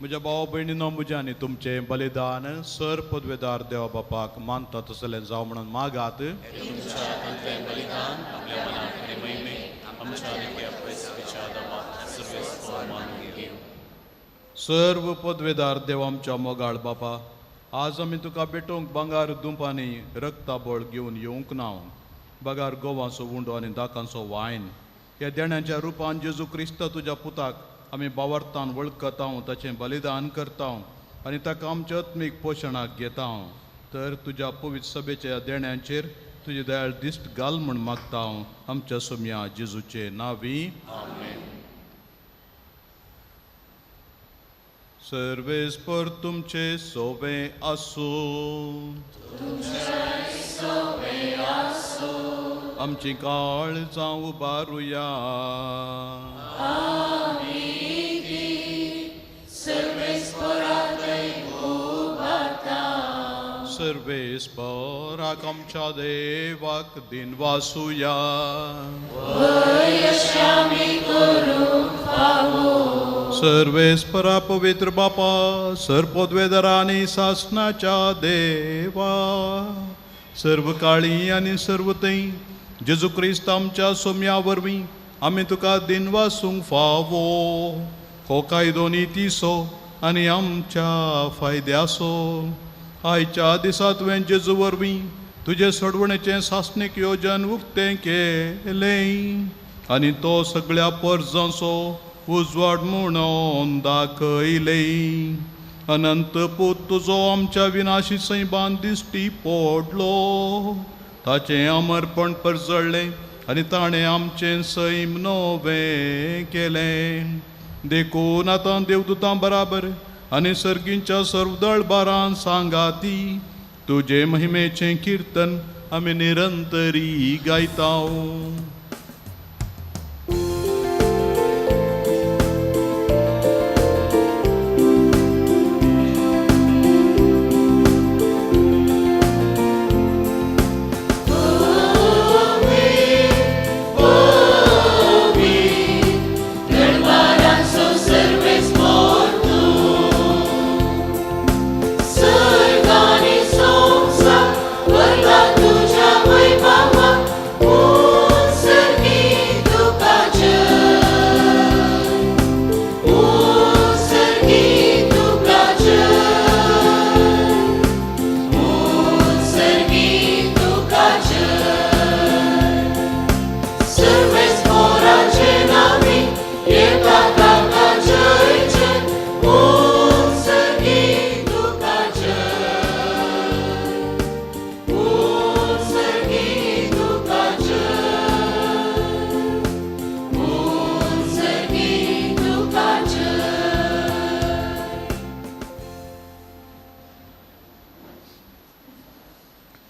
Speaker 4: म्हज्या भाव भयणीनो म्हज्या आनी तुमचें बलिदान सर पदवेदार देवा बापाक मानता तसलें जावं म्हणून मागात. सर्व पदवेदार देव आमच्या मोगाळ बापा, आज आमी तुका भेटोवंक भांगार दुंपांनी रक्ताबळ घेवन येवंक ना. बगार गोवांचो उंडो आनी दाकांचो वायन ह्या देण्याच्या रुपान जेजू क्रिस्त तुज्या पुताक आमी बावर्तान वळखता, ताचें बलिदान करता आनी ताका आमच्या आत्मीक पोशणाक घेता. तर तुज्या पवित्र सभेच्या देण्यांचेर तुजी दयाळ दिश्ट घाल म्हूण मागता आमच्या सोम्या जेजूचे नांवी. सर्वेस्पर तुमचे सोबे आसूं. आमची काळ जावं उबारुया. सर्वेस्पराक आमच्या देवाक दिन वासुया. सर्वेस्परा पवित्र बापा, सरपदवेदरा आनी सासनाच्या देवा, सर्व काळी आनी सर्व तै जेजू क्रिस्त आमच्या सोम्या वरवीं आमी तुका दिन वासूंक फावो. हो कायदो नितीसो आनी आमच्या फायद्यासो. आयच्या दिसा तुवें जेजू वरवीं तुजे सोडवणेचें सासणीक येवजन उक्तें केलें आनी तो सगळ्या परजांचो उजवाड म्हणून दाखयलें. अनंत पूत तुजो आमच्या विनाशी सैबान दिश्टी पडलो. ताचें अमरपण परजळ्ळें आनी ताणें आमचें सैम नवें केलें. देखून आतां देवदूतां बराबर आनी सर्गींच्या सर्व दळबारां सांगाती तुजे महिमेचें किर्तन आमी निरंतरी गायतां.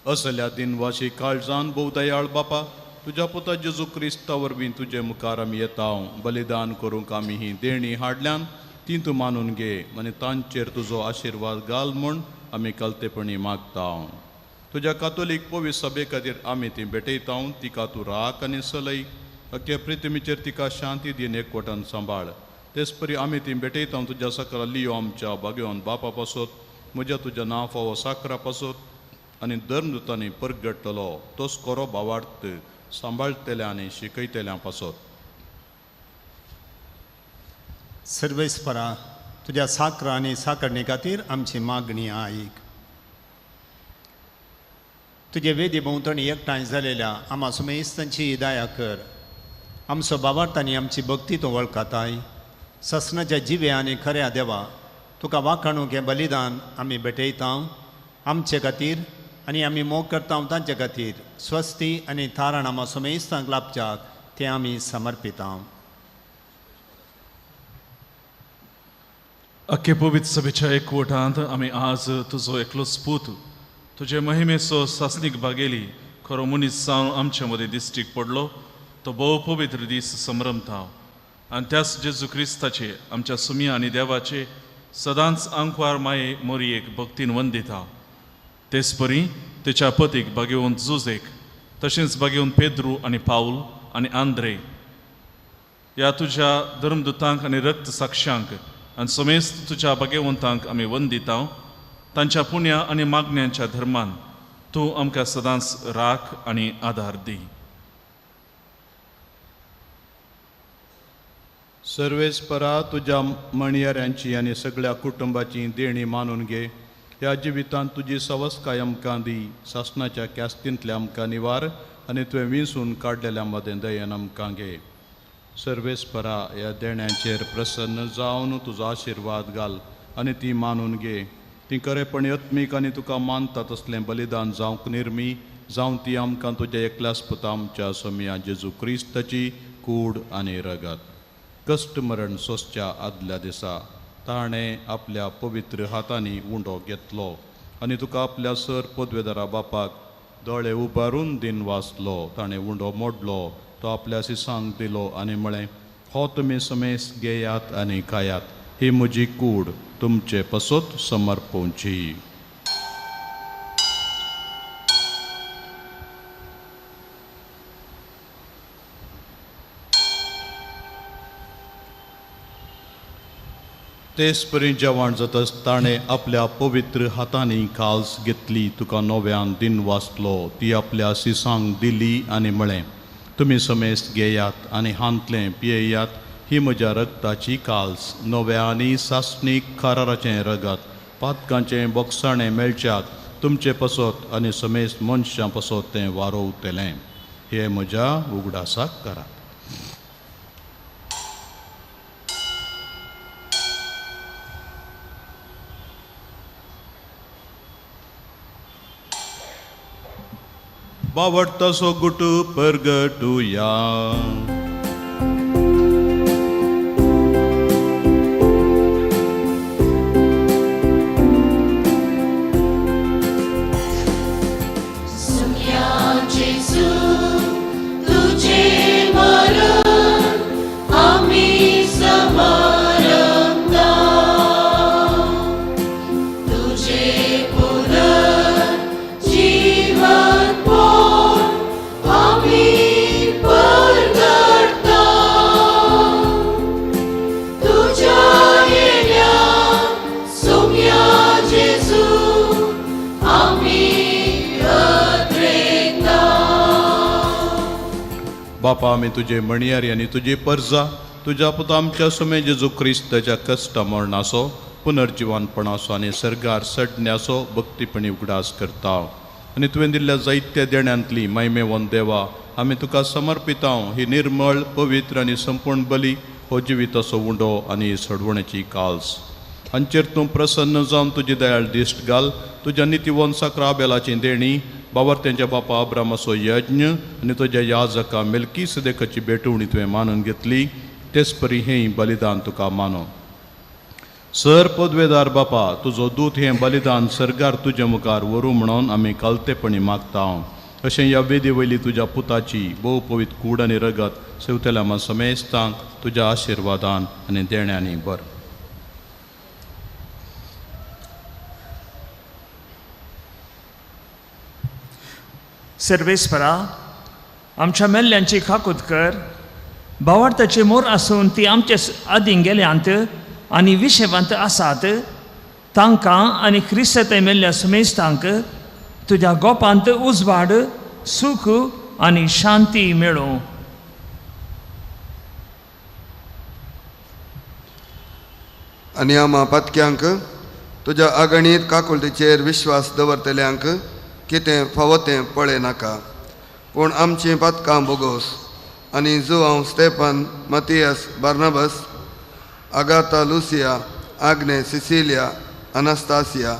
Speaker 4: असल्या दिनवाशी काळजान भोव दयाळ बापा, तुज्या पुता जेजू क्रिस्ता वरवीं तुजे मुखार आमी येता. बलिदान करूंक आमी ही देणी हाडल्यान ती तूं मानून घे आनी तांचेर तुजो आशिर्वाद घाल म्हूण आमी कलतेपणी मागता. तुज्या कातोलीक पवित्र सभे खातीर आमी ती भेटयता. तिका तूं राख आनी सलय. अख्ख्या प्रिथ्वीचेर तिका शांती दिन एकवटान सांबाळ. तेच परी आमी ती भेटयता तुज्या सकरा लियो आमच्या भगवान बापा पासत, म्हज्या तुज्या नांव फावो साकरा पासत आनी धर्मदुतांनी परगडटलो तोच कोरो भावार्थ सांबाळटल्या आनी शिकयतल्या पासत.
Speaker 12: सर्वेस्परा, तुज्या साकरा आनी साकरणे खातीर आमची मागणी आयक. तुजे वेदी भोंवतणी एकठांय जालेल्या आम्हा सुमेस्तांची दया कर. आमचो भावार्थ आनी आमची भक्ती तूं वळखताय. ससनाच्या जिवे आनी खऱ्या देवा, तुका वाखाणूक हें बलिदान आमी भेटयता. आमचे खातीर आनी आमी मोग करता तांचे खातीर स्वस्ती आनी थारण आम्हा सुमेस्तांक लाभच्याक तें आमी समर्पिता.
Speaker 13: अख्खे पवित्र सभेच्या एकवटांत आमी आज तुजो एकलोच पूत तुजे महिमेचो सासणीक भागेली खरो मनीस जावन आमचे मदीं दिश्टीक पडलो. तो भोव पवित्र दीस संभ्रमता आनी त्याच जेजू क्रिस्ताचे आमच्या सुम्या आनी देवाचे सदांच आंकवार माये मोरयेक भक्तीन वंदिता. तेच परी तेच्या पतीक भाग्यवंत जुजेक, तशेंच भाग्यवंत पेद्रू आनी पाऊल आनी आंद्रे ह्या तुज्या धर्मदुतांक आनी रक्त साक्षांक आनी समेस्त तुज्या भाग्यवंतांक आमी वंदिता. तांच्या पुण्या आनी मागण्यांच्या धर्मान तूं आमकां सदांच राख आनी आदार दी.
Speaker 4: सर्वेस्परा, तुज्या मणयाऱ्यांची आनी सगळ्या कुटुंबाची देणी मानून घे. ह्या जिवितांत तुजी सवस्काय आमकां दी. सासणाच्या क्यास्तींतले आमकां निवार आनी तुवें विंसून काडलेल्या मदें दयेन आमकां घे. सर्वेस्परा, ह्या देण्यांचेर प्रसन्न जावन तुजो आशिर्वाद घाल आनी ती मानून घे. ती खरेपणी आत्मीक आनी तुका मानता तसलें बलिदान जावंक निर्मी जावन ती आमकां तुज्या एकल्याच पुता आमच्या सोम्या जेजू क्रिस्ताची कूड आनी रगत कश्ट मरण सोंसच्या आदल्या दिसा ताणें आपल्या पवित्र हातांनी उंडो घेतलो आनी तुका आपल्या सर पदवेदारा बापाक दोळे उबारून दिन वाचलो. ताणें उंडो मोडलो, तो आपल्या सिसांक दिलो आनी म्हळें, हो तुमी समेस घेयात आनी खायात, ही म्हजी कूड तुमचे पसत समर्पोवची. तेच परी जेवण जाताच ताणें आपल्या पवित्र हातांनी काल्स घेतली, तुका नव्यान दिन वाचलो, ती आपल्या सिसांक दिली आनी म्हळें, तुमी समेस घेयात आनी हांतलें पियेयात, ही म्हज्या रगताची काल्स, नव्या आनी सासणीक कराराचें रगत, पातकांचें बोगसाणें मेळच्याक तुमचे पसत आनी समेस मनशां पसत तें वारोवतलें. हे म्हज्या उगडासाक करात. बावडतासो गुटू परगटुया. बापा, आमी तुजे मणयारी आनी तुजी परजा तुज्या पुता आमच्या सुमे जेजू क्रिस्ताच्या कश्ट मरणाचो, पुनर्जिवानपणाचो आनी सर्गार सडण्याचो भक्तीपणी उगडास करता. आनी तुवें दिल्ल्या जायत्या देण्यांतली महिमेवन देवा आमी तुका समर्पिता. ही निर्मळ, पवित्र आनी संपूर्ण बली हो जिविताचो उंडो आनी सडवण्याची काल्स, हांचेर तूं प्रसन्न जावन तुजी दयाळ दिश्ट घाल. तुज्या नितीवन साकराबेलाची देणी, बावर्त्यांच्या बापा अब्रामाचो यज्ञ आनी तुज्या याजका मेल्की सदेकाची भेटवणी तुवें मानून घेतली, तेच परी हें बलिदान तुका मानो. सर पदवेदार बापा, तुजो दूत हें बलिदान सर्गार तुज्या मुखार व्हरूं म्हणून आमी कालतेपणी मागता. अशें ह्या वेदी वयली तुज्या पुताची भोव पवित्र कूड आनी रगत सेवतल्या समेस्तांक तुज्या आशिर्वादान आनी देण्यांनी बर.
Speaker 14: सर्वेस्परा, आमच्या मेल्ल्यांची खाकूत कर. भावार्थाचे मोर आसून ती आमचे आदीं गेल्यांत आनी विशेवंत आसात, तांकां आनी क्रिस्तांत मेल्ल्या समेस्तांक तुज्या गोपांत उजवाड, सूख आनी शांती मेळो.
Speaker 15: आनी आम्हा पतक्यांक तुज्या अगणीत काकुलतेचेर विश्वास दवरतल्यांक कितें फावो तें पळय नाका, पूण आमचीं पतकां बोगोस आनी जुआंव Stephen, Matthias, Barnabas, Agatha, Lucia, Agnes, Cecilia, Anastasia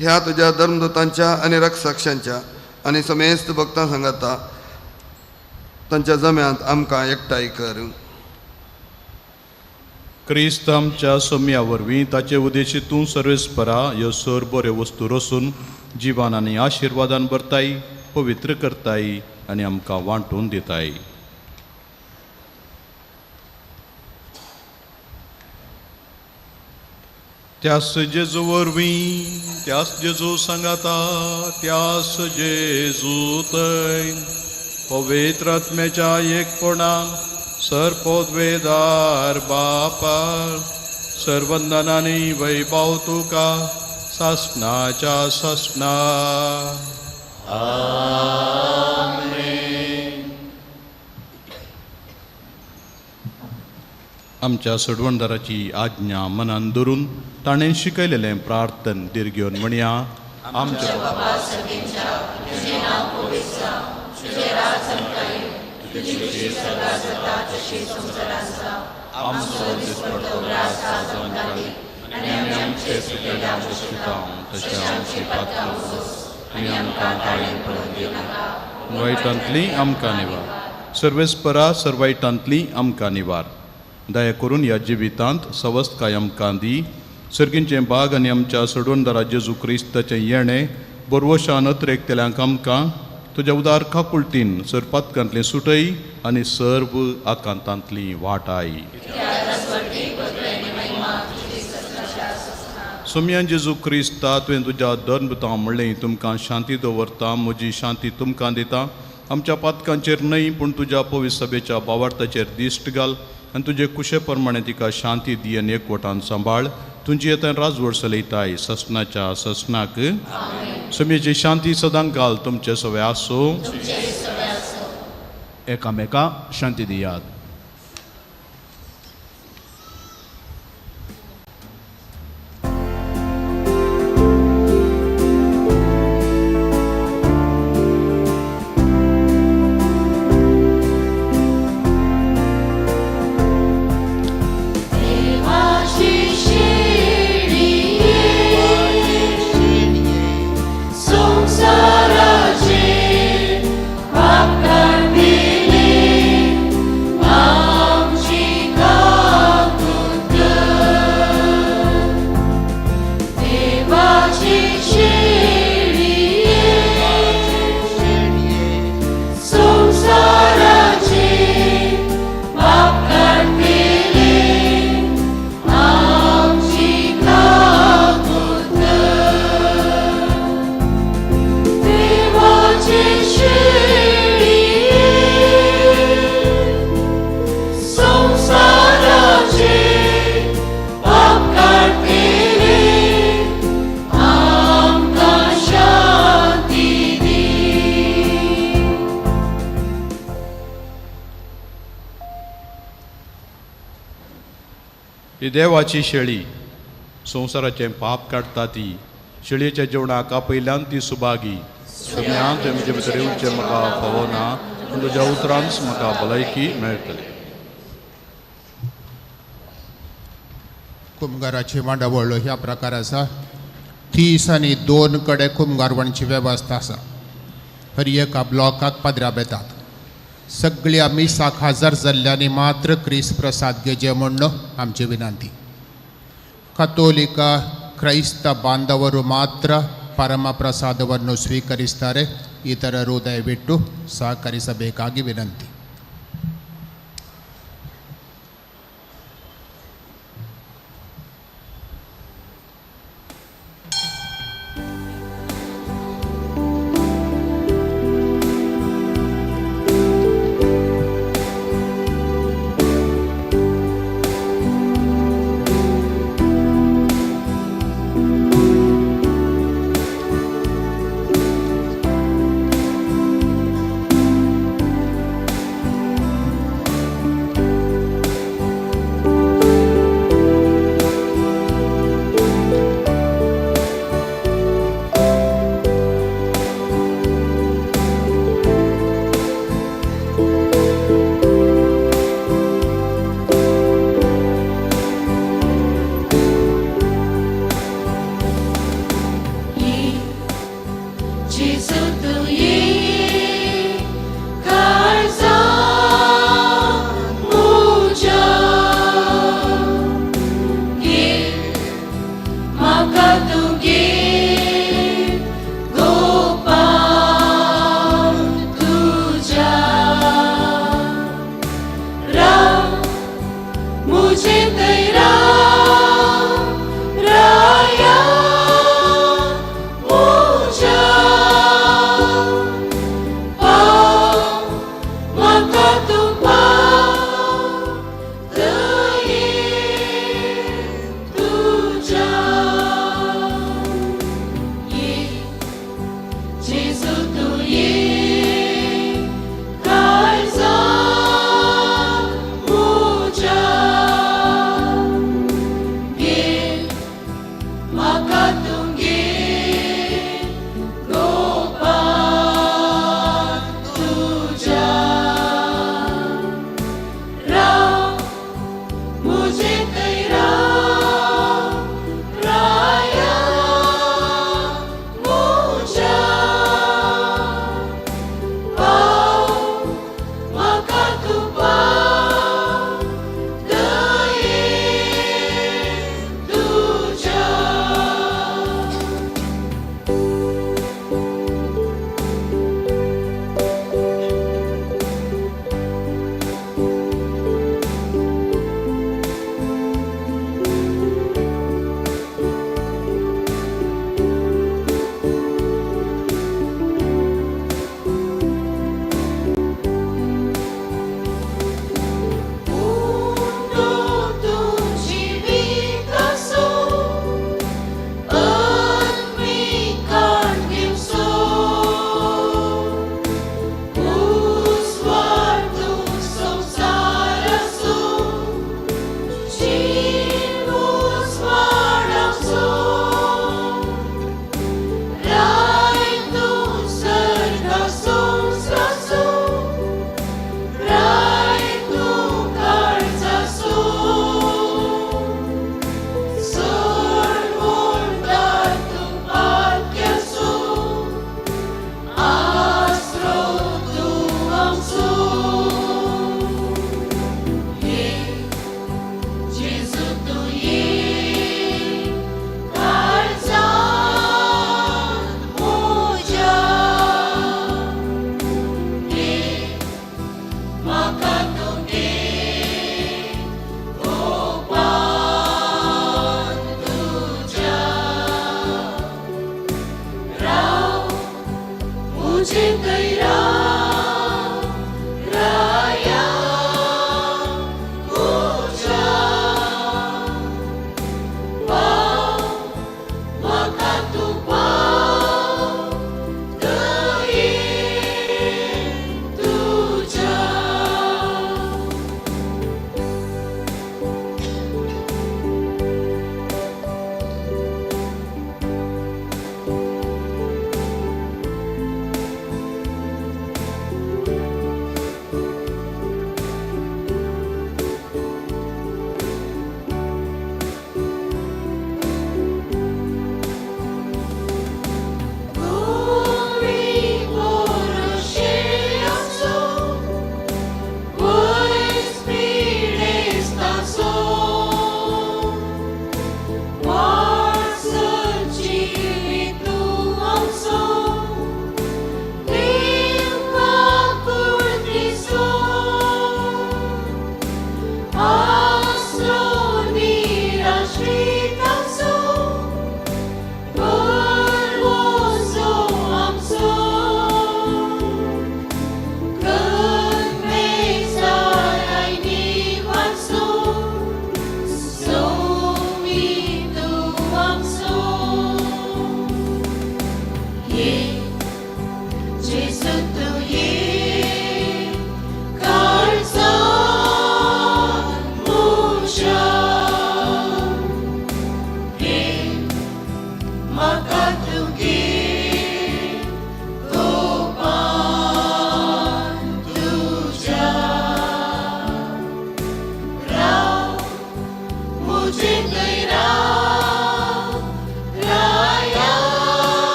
Speaker 15: ह्या तुज्या धर्मदूतांच्या आनी रक्षसाक्षांच्या आनी समेस्त भक्तां सांगाता तांच्या जम्यांत आमकां एकठांय कर.
Speaker 4: क्रिस्त आमच्या सोम्या वरवीं ताचे उदेशी तूं सर्वेस्परा ह्यो सर बऱ्यो वस्तू रचून जिवान आनी आशिर्वादान भरताय, पवित्र करताय आनी आमकां वांटून दिताय. त्यास जेजू वरवीं, त्यास जेजू सांगाता, त्यास जेजू थंय पवित्र आत्म्याच्या एकपणान सरपोदवेदार बापा सर्वंदनांनी वैभव तुका सासणाच्या सासणा. आमच्या सडवणदाराची आज्ञा मनान धरून ताणें शिकयलेलें प्रार्थन दिर्घेवन म्हणया. आमच्या वायटांतली आमकां निवार. सर्वेस्परा, सर्वायटांतली आमकां निवार. दया करून ह्या जिवितांत सवस्त कायम कांदी सर्गींचे बाग आनी आमच्या सोडवणदारा जेजू क्रिस्ताचें येणें बरवशान अत्रेकतेल्यांक आमकां तुज्या उदार काकुळटीन सरपातकांतली सुटय आनी सर्व आकांतांतली वाटाय. सोम्यान जेजू क्रिस्ता तुवें तुज्या धर्मतां म्हणलें तुमकां शांती दवरता, म्हजी शांती तुमकां दिता. आमच्या पातकांचेर न्हय पूण तुज्या पवित्र सभेच्या भावार्थाचेर दिश्ट घाल आनी तुजे कुशे प्रमाणे तिका शांती दी आनी एकवटान सांबाळ. तुमची येता राजवड चलयताय ससनाच्या ससनाक. सोम्याची शांती सदां घाल तुमचे सवे आसो.
Speaker 16: एकामेका शांती दियात.
Speaker 4: ही देवाची शेळी संवसाराचें पाप काडटा ती. शेळयेच्या जेवणाक आपयल्यान ती सुभागी. सोम्यांत म्हजे भितर येवचें म्हाका फावो ना पूण तुज्या उतरांच म्हाका भलायकी मेळटली.
Speaker 17: कुमगाराची मांडावळ ह्या प्रकार आसा. 30 आनी 2 कडे कुमगारवणची वेवस्था आसा. हर एका ब्लॉकाक पाद्र्या येतात. सगळ्या मिसाक हजर जाल्ल्यांनी मात्र क्रिस्त प्रसाद घेजे म्हणून आमची विनंती. ಕಥೋಲಿಕ ಕ್ರೈಸ್ತ ಬಾಂಧವರು ಮಾತ್ರ ಪರಮ ಪ್ರಸಾದವನ್ನು ಸ್ವೀಕರಿಸ್ತಾರೆ. ಇತರರು ದಯವಿಟ್ಟು ಸಹಕರಿಸಬೇಕಾಗಿ ವಿನಂತಿ.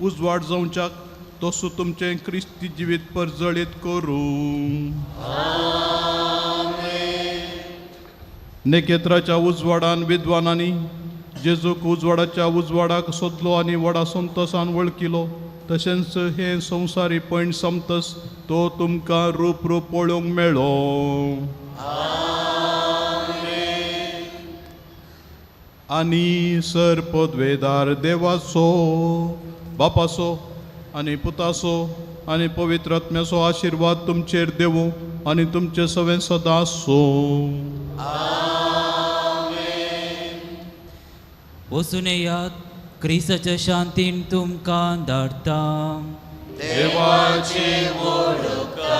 Speaker 4: उजवाड जावच्याक तसो तुमचें क्रिस्ती जिवीत परजळीत करूं. नेकेत्राच्या उजवाडान विद्वानांनी जेजूक उजवाडाच्या उजवाडाक सोदलो आनी व्हडा संतोशान वळखिलो, तशेंच हे संवसारी पैण समतस तो तुमकां रूप रूप पळोवंक मेळ्ळो. आनी सर पदवेदार देवाचो, बापाचो आनी पुताचो आनी पवित्र आत्म्याचो आशिर्वाद तुमचेर देवूं आनी तुमचे सवें सदां आसूं.
Speaker 18: वचून येयात, क्रिस्ताच्या शांतीन तुमकां धाडटा.
Speaker 2: देवाची मोडुका.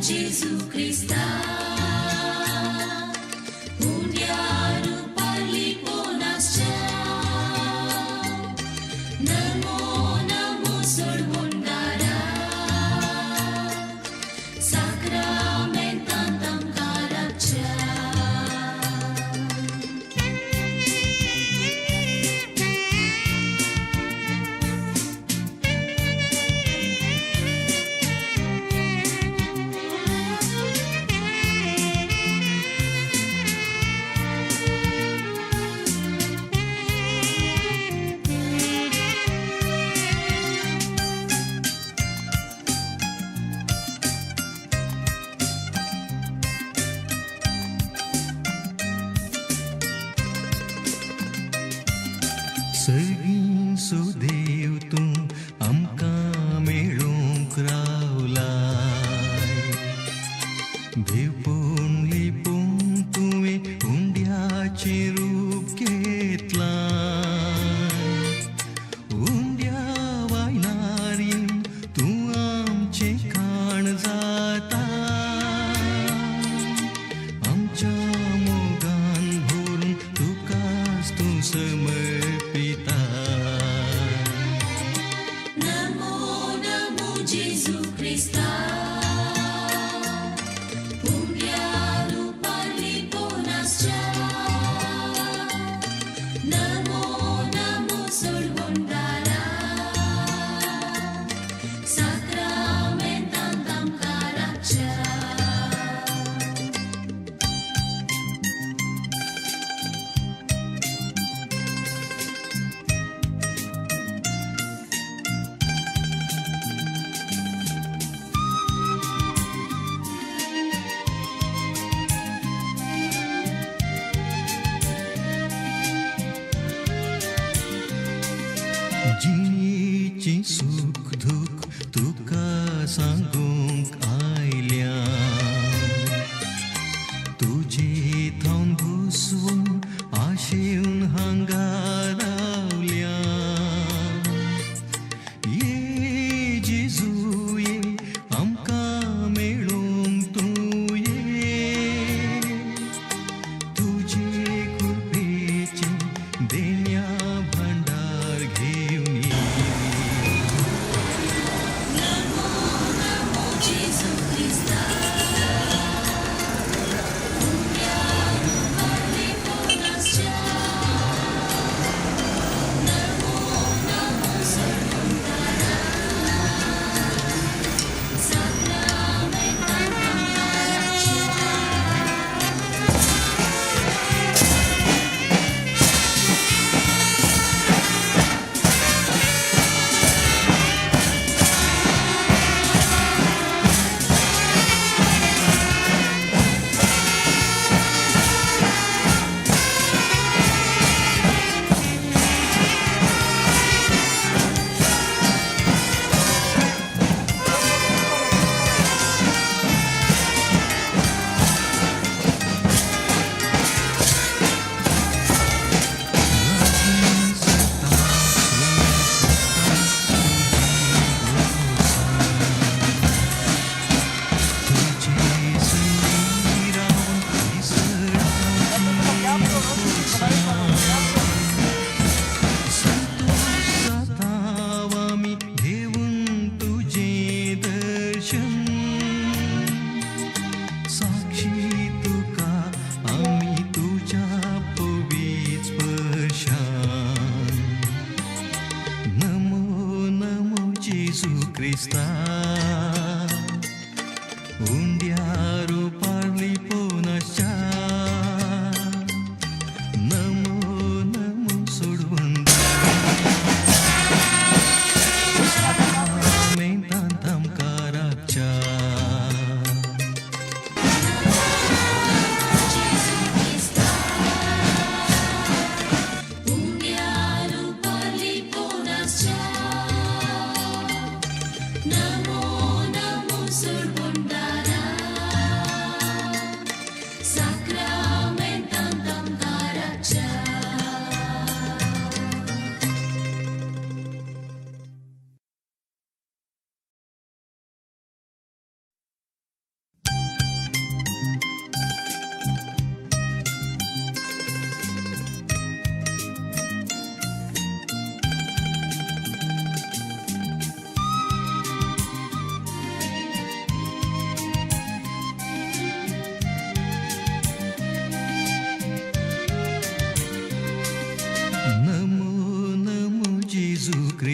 Speaker 2: Gesù Cristo, undiaru parli ponascha, namo namo sormondara, sacramentantam caraccia.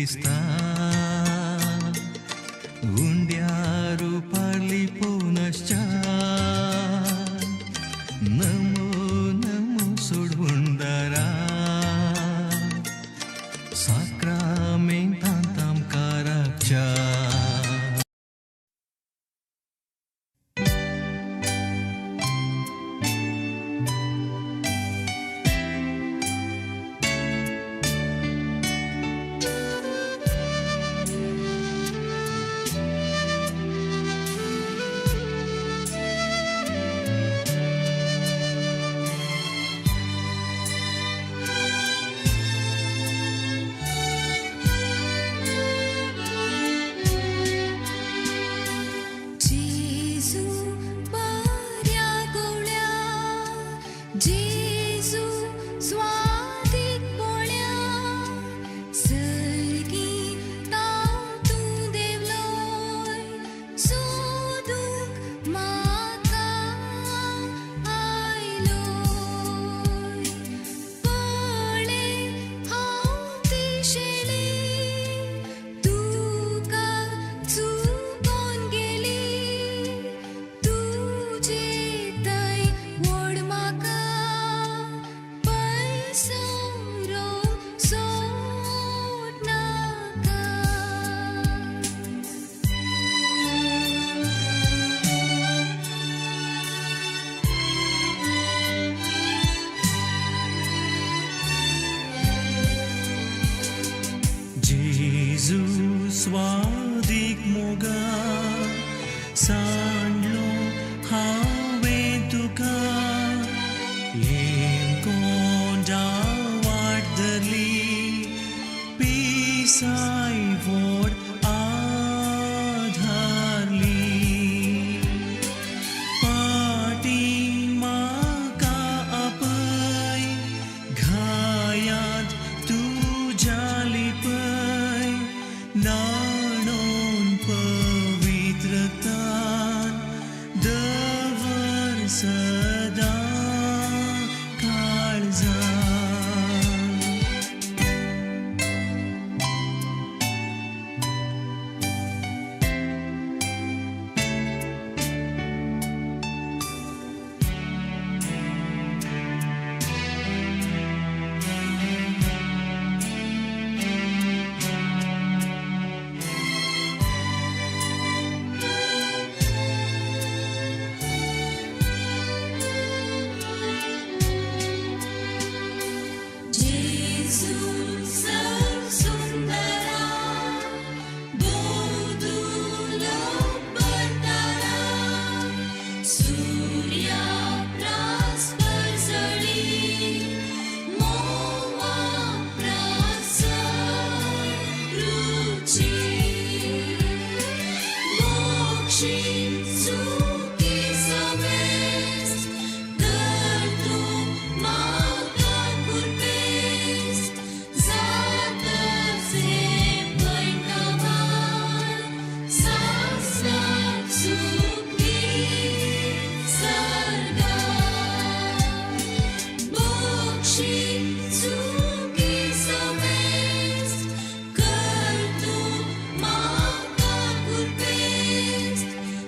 Speaker 1: क्रिस्ता हुंड्यारू पारली पुनश्चा नमो नमो सोडुंडारा साक्रामेंतांताम काराच्या स्वादिक मोगा सांडलो हांवें तुका कोंडा वाट धरली पिसाय व्हड आधारली पाटी म्हाका आपय घायांत तुज्या लिपय नाणोन पवित्रतान दवर सदां काळजांत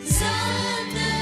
Speaker 2: Zada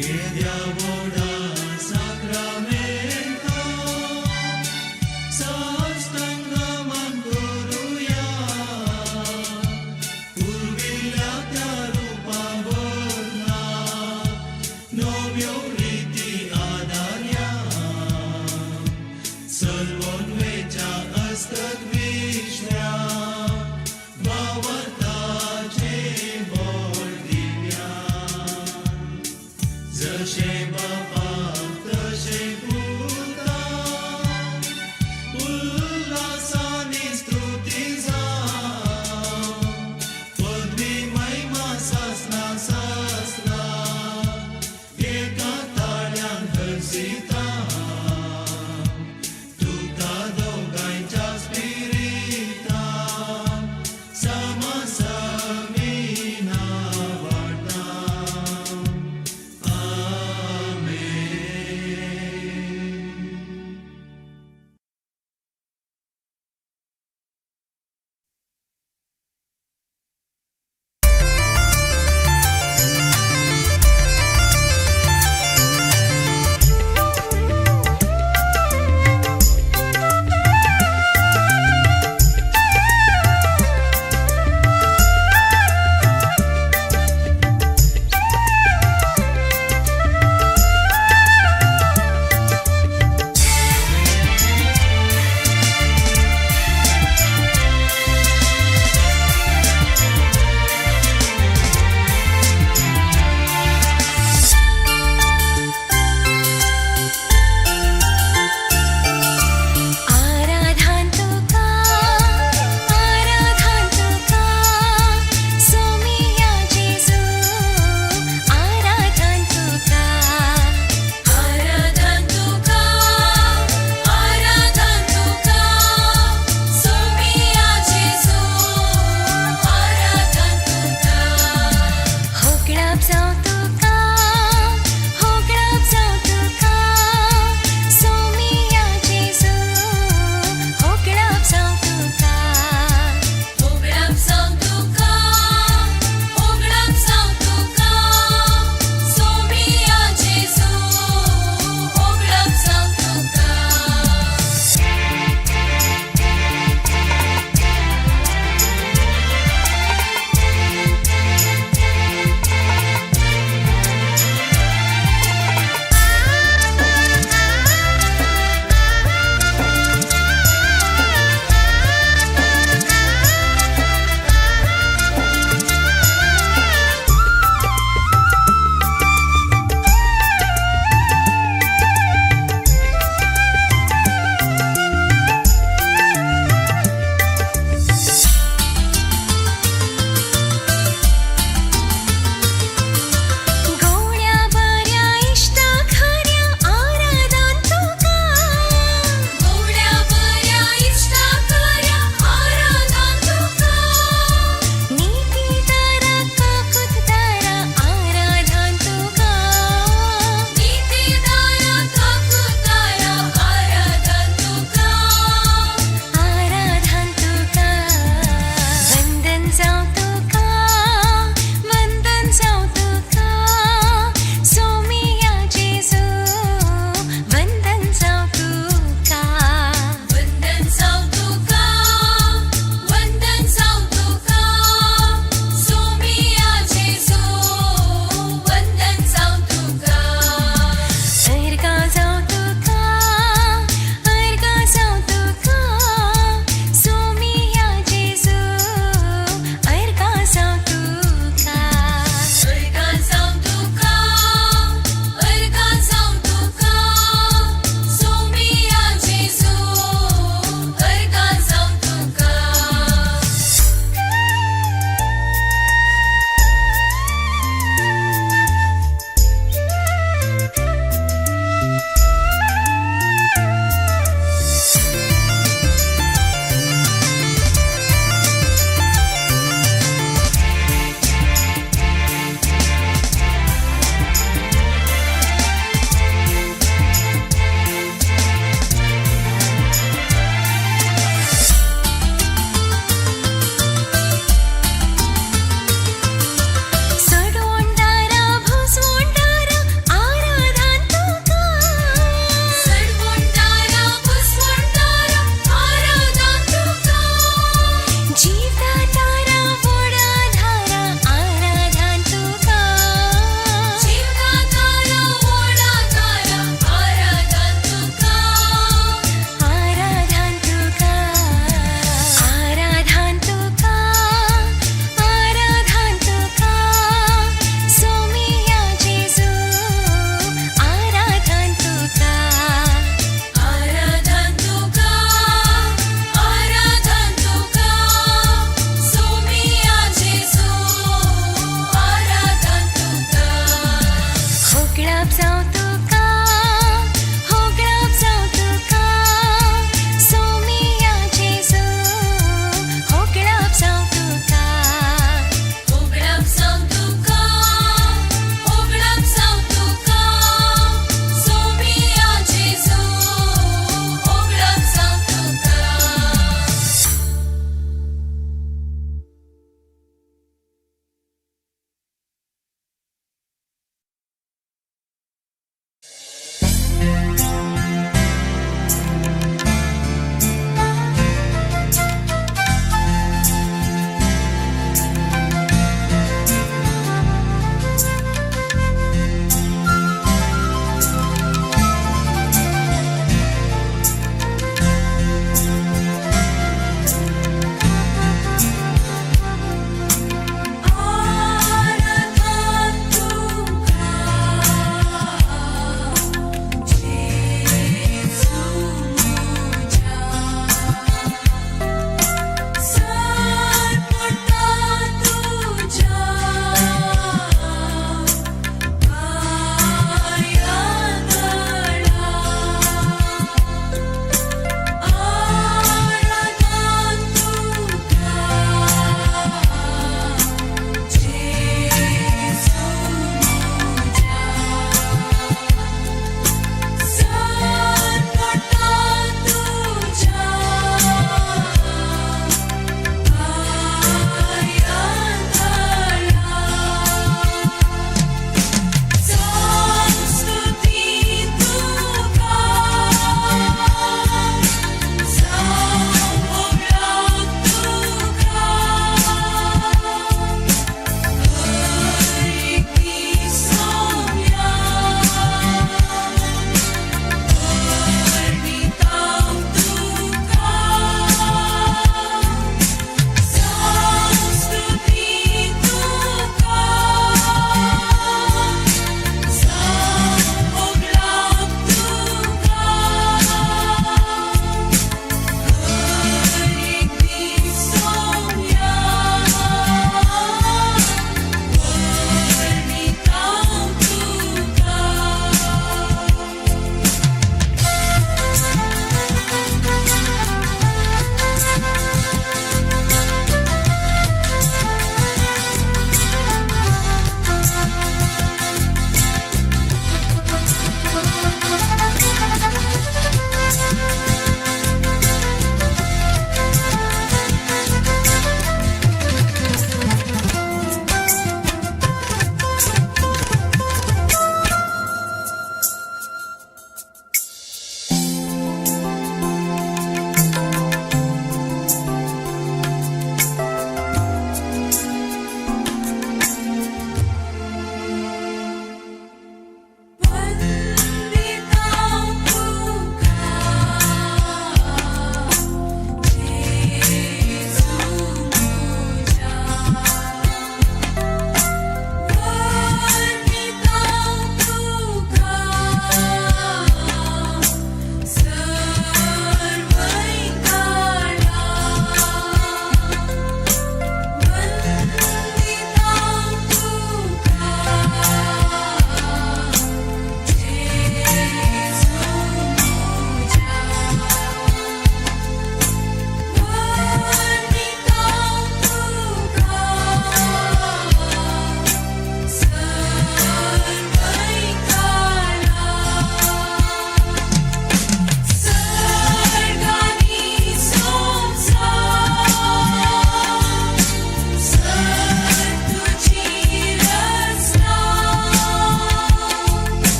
Speaker 1: Chiediamo da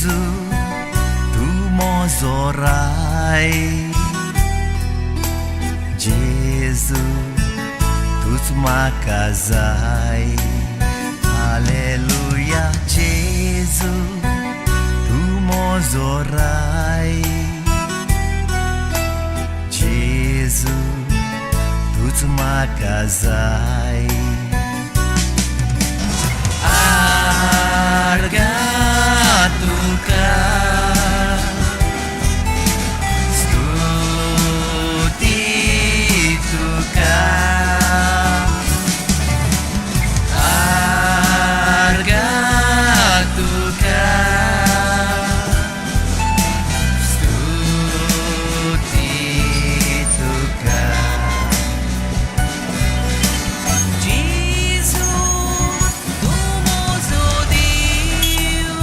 Speaker 1: Jezu, tu mozo rai. Jezu, tuच म्हाका जाय. Alleluia, Jezu, tu mozo rai. Jezu, tuच म्हाका जाय. Arga tuka, stuti tuka. Arga tuka, stuti tuka. Jesus, tu mozo Dio,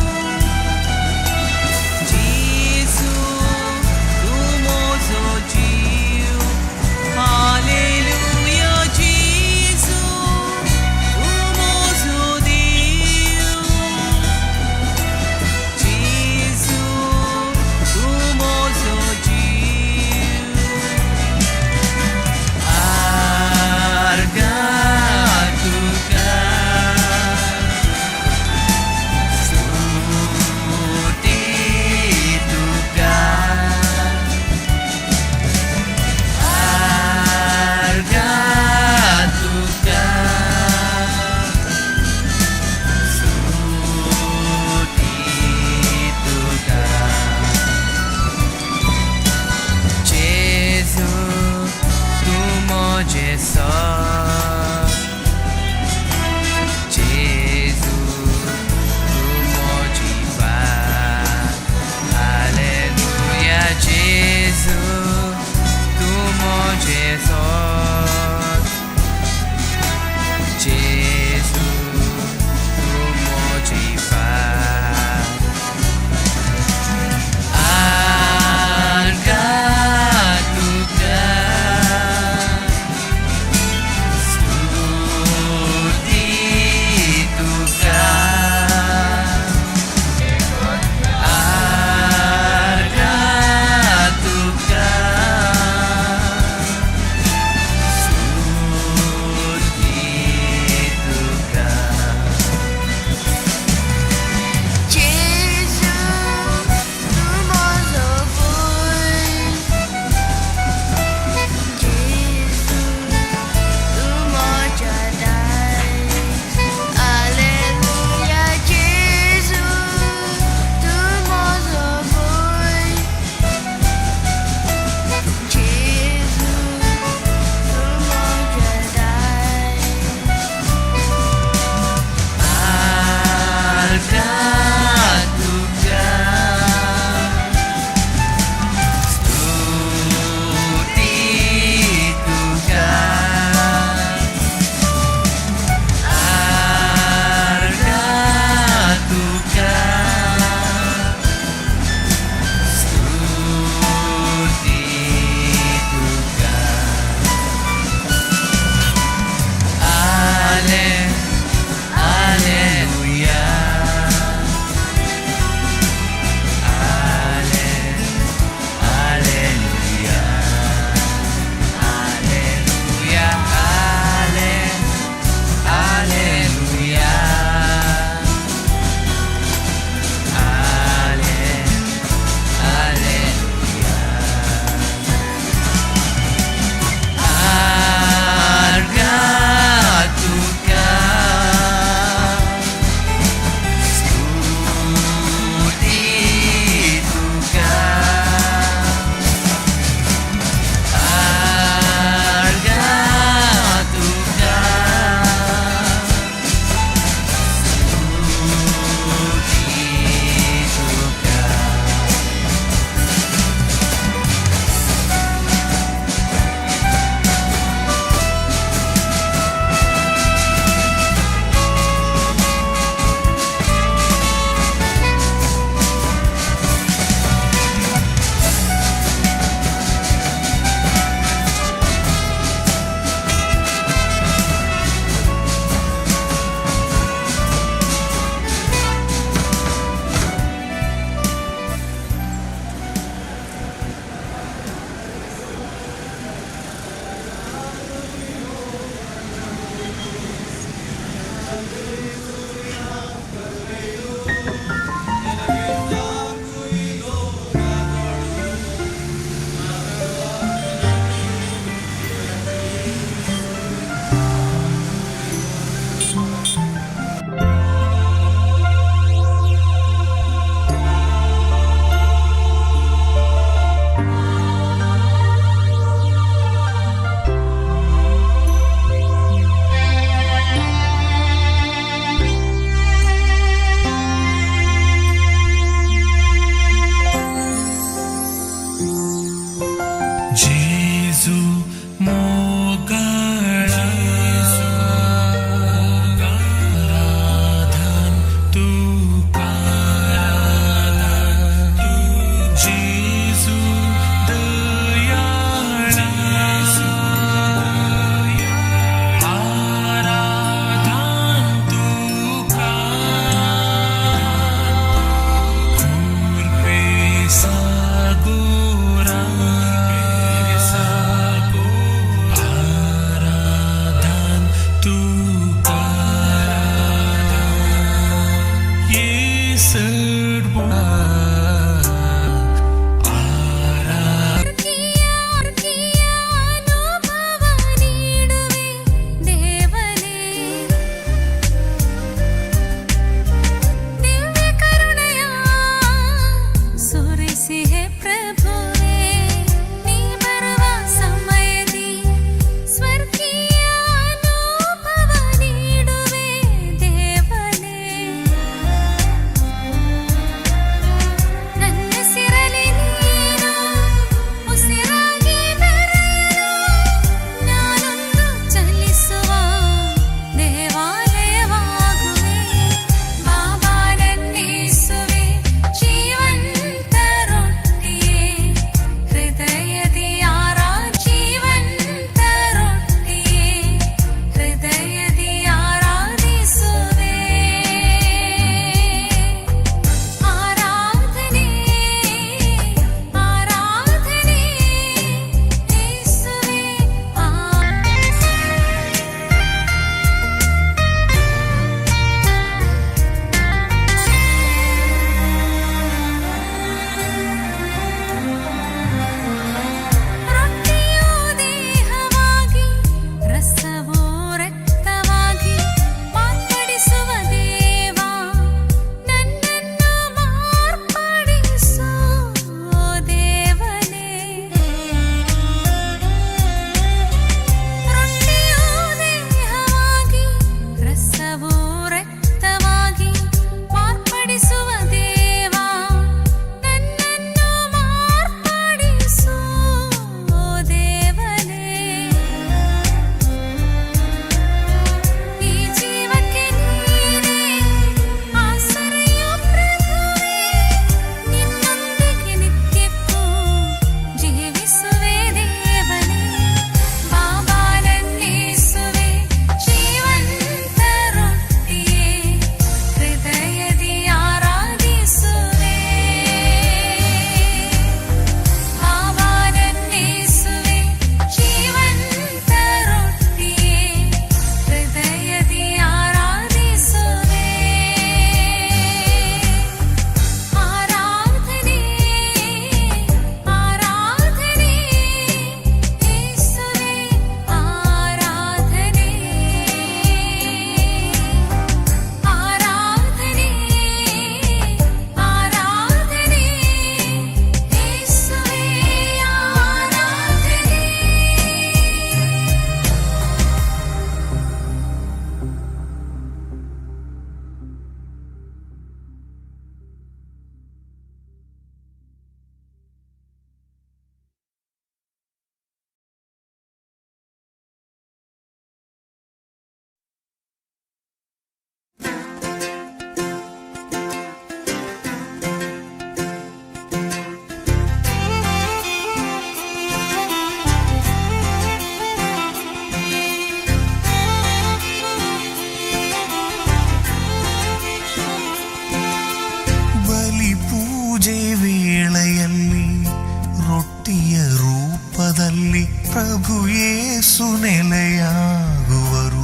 Speaker 19: ಯೇಸು ನೆಲೆಯಾಗುವರು,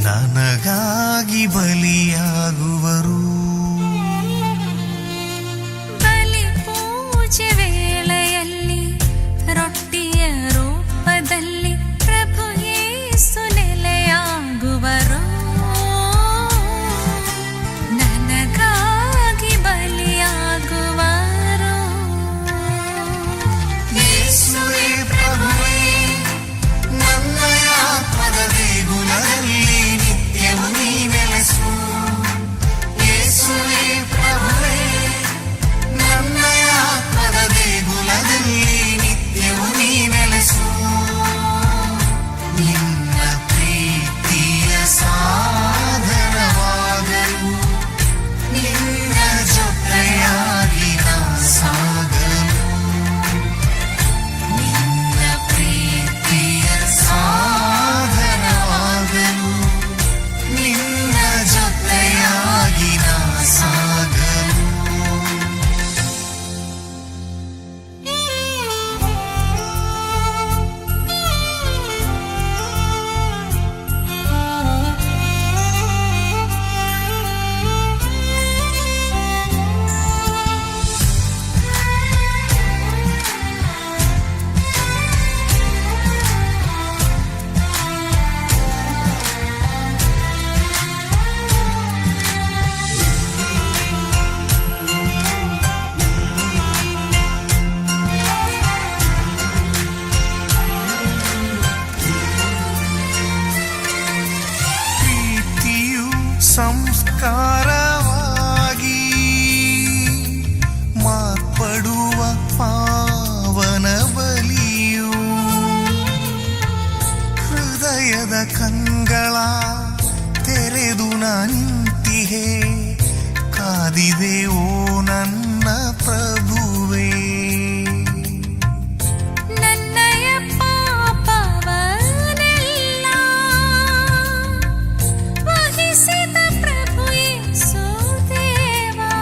Speaker 19: ನನಗಾಗಿ ಬಲಿಯಾಗುವರು.
Speaker 20: ಬಲಿ ಪೂಜೆ ವೇಳೆಯಲ್ಲಿ ರೊಟ್ಟಿಯ ರೂಪದಲ್ಲಿ ಪ್ರಭು ಯೇಸು ನೆಲೆಯಾಗುವರು, ನನಗಾಗಿ ಬಲಿಯಾಗುವರು.
Speaker 19: ಯೇಸುವೇ ಪ್ರಭುವೇ, ನನ್ನಯ ಆತ್ಮದ ದೇಗುಲದಲ್ಲಿ ನಿತ್ಯವೂ ನೀ ನೆಲೆಸು. ಯೇಸುವೇ ಪ್ರಭುವೇ, ನನ್ನಯ ಆತ್ಮದ ದೇಗುಲದಲ್ಲಿ ನಿತ್ಯವೂ ನೀ ನೆಲೆಸು. ನಿನ್ನ ಪ್ರೀತಿಯ ಸಾಧನವಾಗಲು, ನಿನ್ನ ಜೊತೆಯಾಗಿ ನಾ ಸಾಗಲು. ನಿನ್ನ ಪ್ರೀತಿಯ ಸಾಧನವಾಗಲು, ನಿನ್ನ ಜೊತೆಯಾಗಿ ನಾ ಸಾಗಲು. ಪ್ರೀತಿಯು ಸಂಸ್ಕಾರವಾಗಿ ಮಾರ್ಪಡುವ ಪಾವನ ಬಲಿಯು, ಹೃದಯದ ಕಂಗಳ ತೆರೆದು ನಿಂತಿಹೆ, ಕಾದಿದೆ ಓ ನನ್ನ ಪ್ರಭುವೇ.
Speaker 20: ನನ್ನಯ ಪಾಪವನ್ನೆಲ್ಲ ವಹಿಸಿದ ಪ್ರಭು ಯೇಸು ದೇವಾ,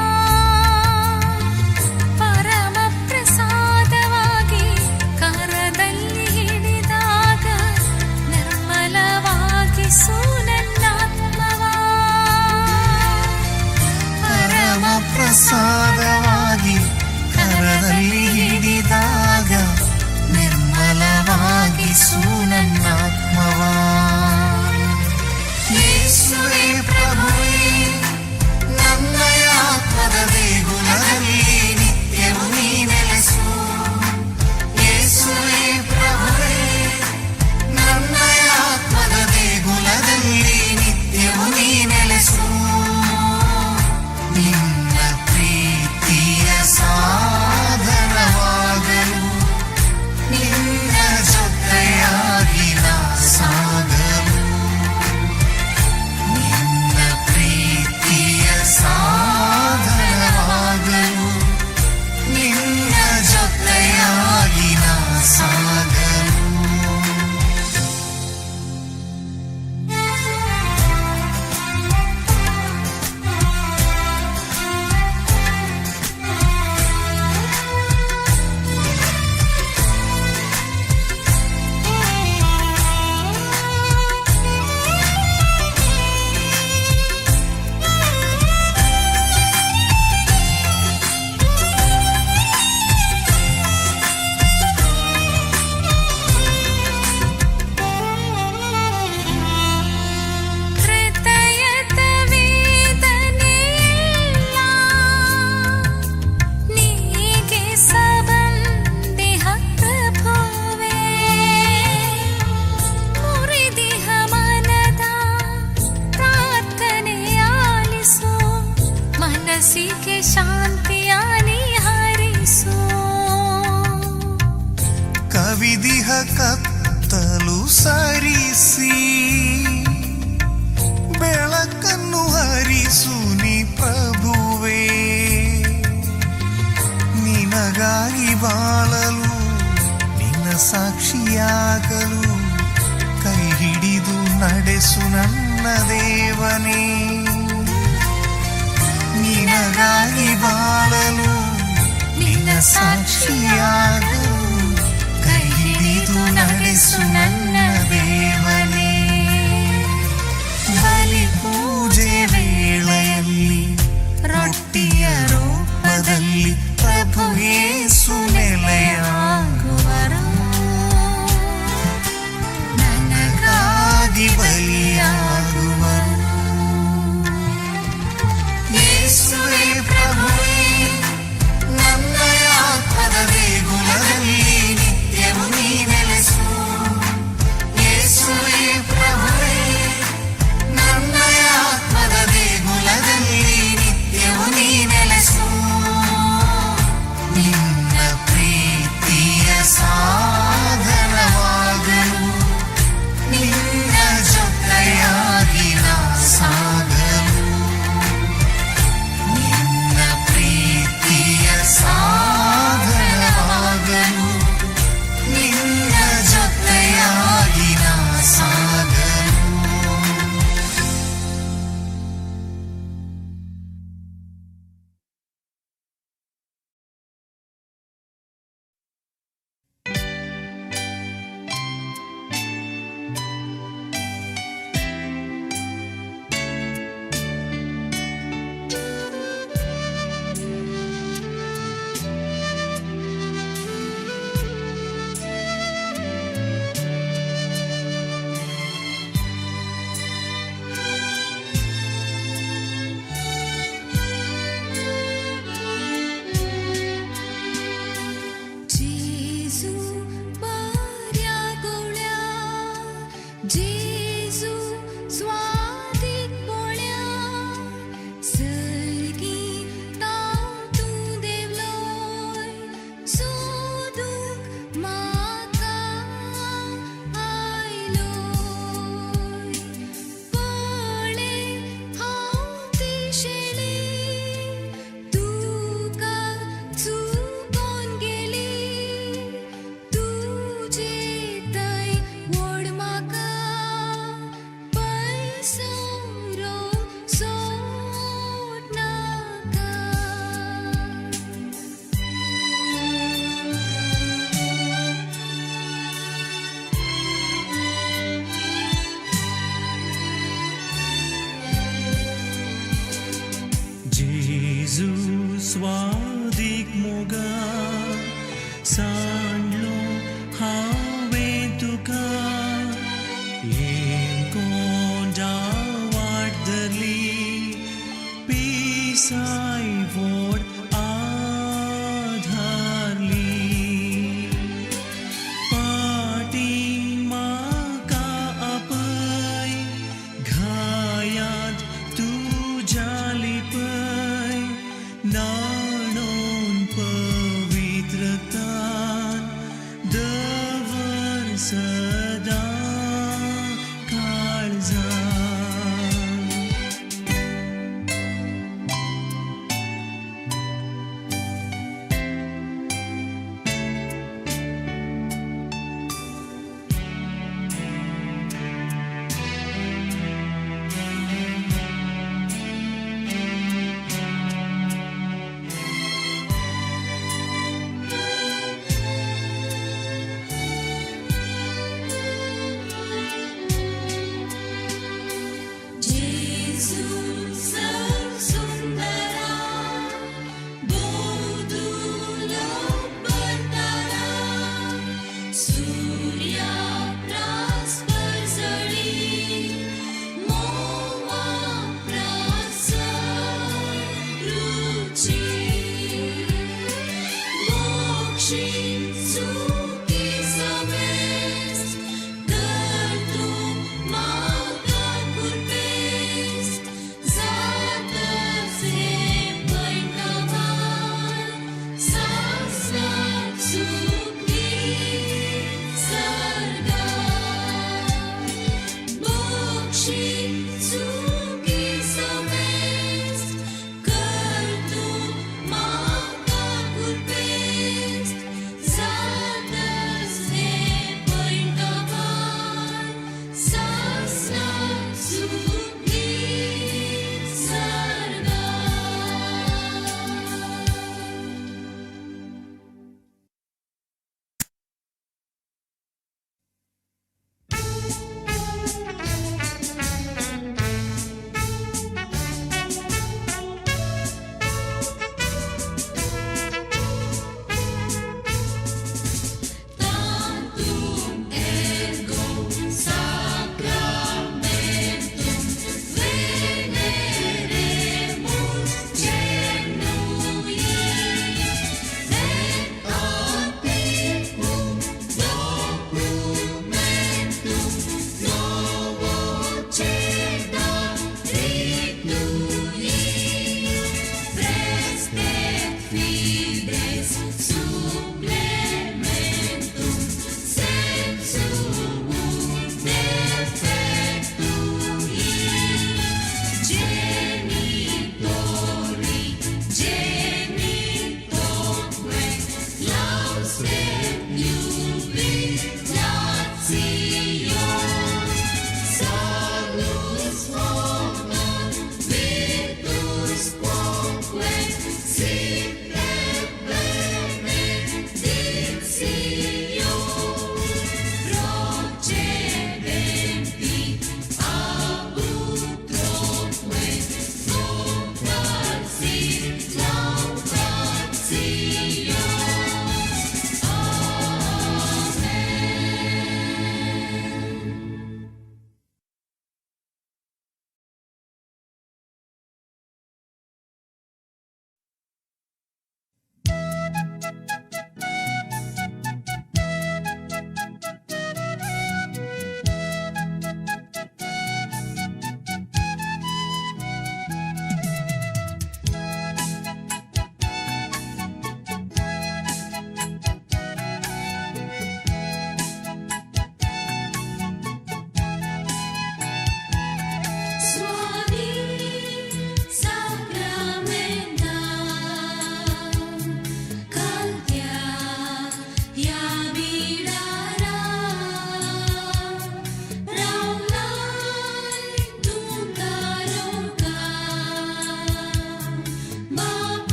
Speaker 20: ಪರಮ ಪ್ರಸಾದವಾಗಿ ಕರದಲ್ಲಿ ಹಿಡಿದಾಗ ನಿರ್ಮಲವಾಗಿಸು ನನ್ನಾತ್ಮವ.
Speaker 19: ಪರಮ ಪ್ರಸಾದವಾಗಿ ಕರದಲ್ಲಿ ಹಿಡಿದಾಗ ನಿರ್ಮಲವಾಗಿಸು ನನ್ನಾತ್ಮವ. ಯೇಸುವೇ ಪ್ರಭುವೇ, ನನ್ನಯ ಆತ್ಮದ ದೇಗುಲದಲ್ಲಿ ನಿತ್ಯವೂ ನೀ ನೆಲೆಸು. ಯೇಸುವೇ ಪ್ರಭುವೇ, ನನ್ನಯ ಆತ್ಮದ ದೇಗುಲದಲ್ಲಿ ನಿತ್ಯವೂ ನೀ ನೆಲೆಸು. ನಿನ್ನ ಪ್ರೀತಿಯ ಸಾಧನವಾಗಲು, ನಿನ್ನ ಜೊತೆಯಾಗಿ ನಾ ಸಾಗಲು. ನಿನ್ನ ಪ್ರೀತಿಯ ಸಾಧನವಾಗಲು, ನಿನ್ನ ಜೊತೆಯಾಗಿ ನಾ ಸಾಗಲು.
Speaker 20: ಹೃದಯದ ವೇದನೆಯೆಲ್ಲ ನೀಗಿಸಬಂದಿಹ ಪ್ರಭುವೇ, ಮುರಿದಿಹ ಮನದ ಪ್ರಾರ್ಥನೆಯಾಲಿಸು, ಮನಸ್ಸಿಗೆ ಶಾಂತಿಯಾನಿ ಹರಿಸು.
Speaker 19: ಕವಿದಿಹ ಕತ್ತಲು ಸರಿಸಿ, ಬೆಳಕನ್ನು ಹರಿಸು ನೀ ಪ್ರಭುವೇ. ನಿನಗಾಗಿ ಬಾಳಲು, ನಿನ್ನ ಸಾಕ್ಷಿಯಾಗಲು, ಕೈ ಹಿಡಿದು ನಡೆಸು ನನ್ನ ದೇವನೇ. ನಿನಗಾಗಿ ಬಾಳಲು, ನಿನ್ನ ಸಾಕ್ಷಿಯಾಗಲು, ಕೈ ಹಿಡಿದು ನಡೆಸು ನನ್ನ ದೇವನೇ. ಬಲಿ ಪೂಜೆ ವೇಳೆಯಲ್ಲಿ ರೊಟ್ಟಿಯ ರೂಪದಲ್ಲಿ ಪ್ರಭು ಯೇಸು ನೆಲೆಯಾಗುವರು. ನನಗಾಗಿ ಬಲಿಯಾಗುವರು. ಯೇಸುವೇ ಪ್ರಭುವೇ, ನನ್ನ ಆತ್ಮದ ದೇಗುಲದಲ್ಲಿ ನಿತ್ಯವೂ ನೀ ನೆಲೆಸು. ಯೇಸುವೇ ಪ್ರಭುವೇ, ನನ್ನ ಆತ್ಮದ ದೇಗುಲದಲ್ಲಿ ನಿತ್ಯವೂ ನೀ ನೆಲೆಸು. ನಿನ್ನ ಪ್ರೀತಿಯ ಸಾಧನವಾಗಲು, ನಿನ್ನ ಜೊತೆಯಾಗಿ ನಾ ಸಾಗಲು. ನಿನ್ನ ಪ್ರೀತಿಯ ಸಾಧನವಾಗಲು, ನಿನ್ನ ಜೊತೆಯಾಗಿ ನಾ ಸಾಗಲು.
Speaker 20: जेजू बऱ्या गोळ्या, जेजू स्वादीक पोळ्या, सर्गी नाव तूं देवलोय, सोदूंक म्हाका आयलोय. पळय हांव दिशेली, तुका चुकोन गेली. तुजे थंय व्हड म्हाका पयसुरो सोडनाका.
Speaker 19: जेजू स्वादीक मोगा, सांडलो हांवें तुका. कोंडा वाट धरली, पिसाय व्हड आधारली. पाटी म्हाका आपय, घायांत तुज्या लिपय. नाणोन पवित्रता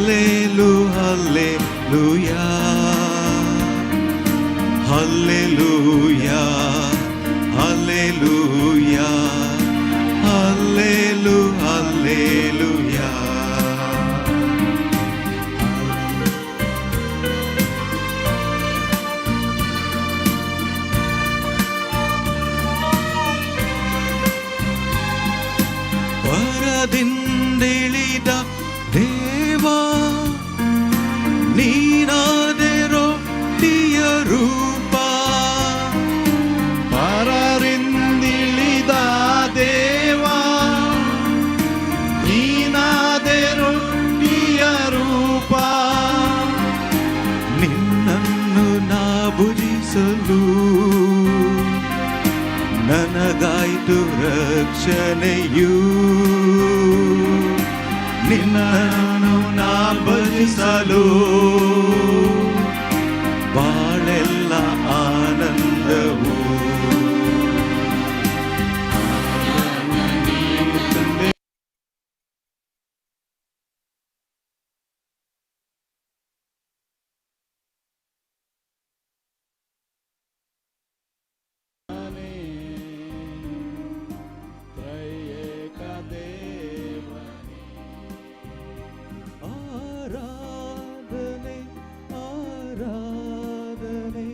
Speaker 4: Hallelujah, Hallelujah, Hallelujah, Hallelujah, Hallelujah. ಪರದಿಂದಿಳಿದ ದೇವ ನೀನಾದೆ ರೊಟ್ಟಿಯ ರೂಪ.
Speaker 8: ಪರರಿಂದಿಳಿದ ದೇವ ನೀನಾದೆ ರೊಟ್ಟಿಯ ರೂಪ.
Speaker 4: ನಿನ್ನನ್ನು ನಾ ಭುಜಿಸಲು ನನಗಾಯ್ತು ರಕ್ಷಣೆಯು. ನಿನ್ನನ್ನು ನಾ ಭಜಿಸಲು ಬಾಳೆಲ್ಲ ಆನಂದವು. ಆರಾಧನೆ ಆರಾಧನೆ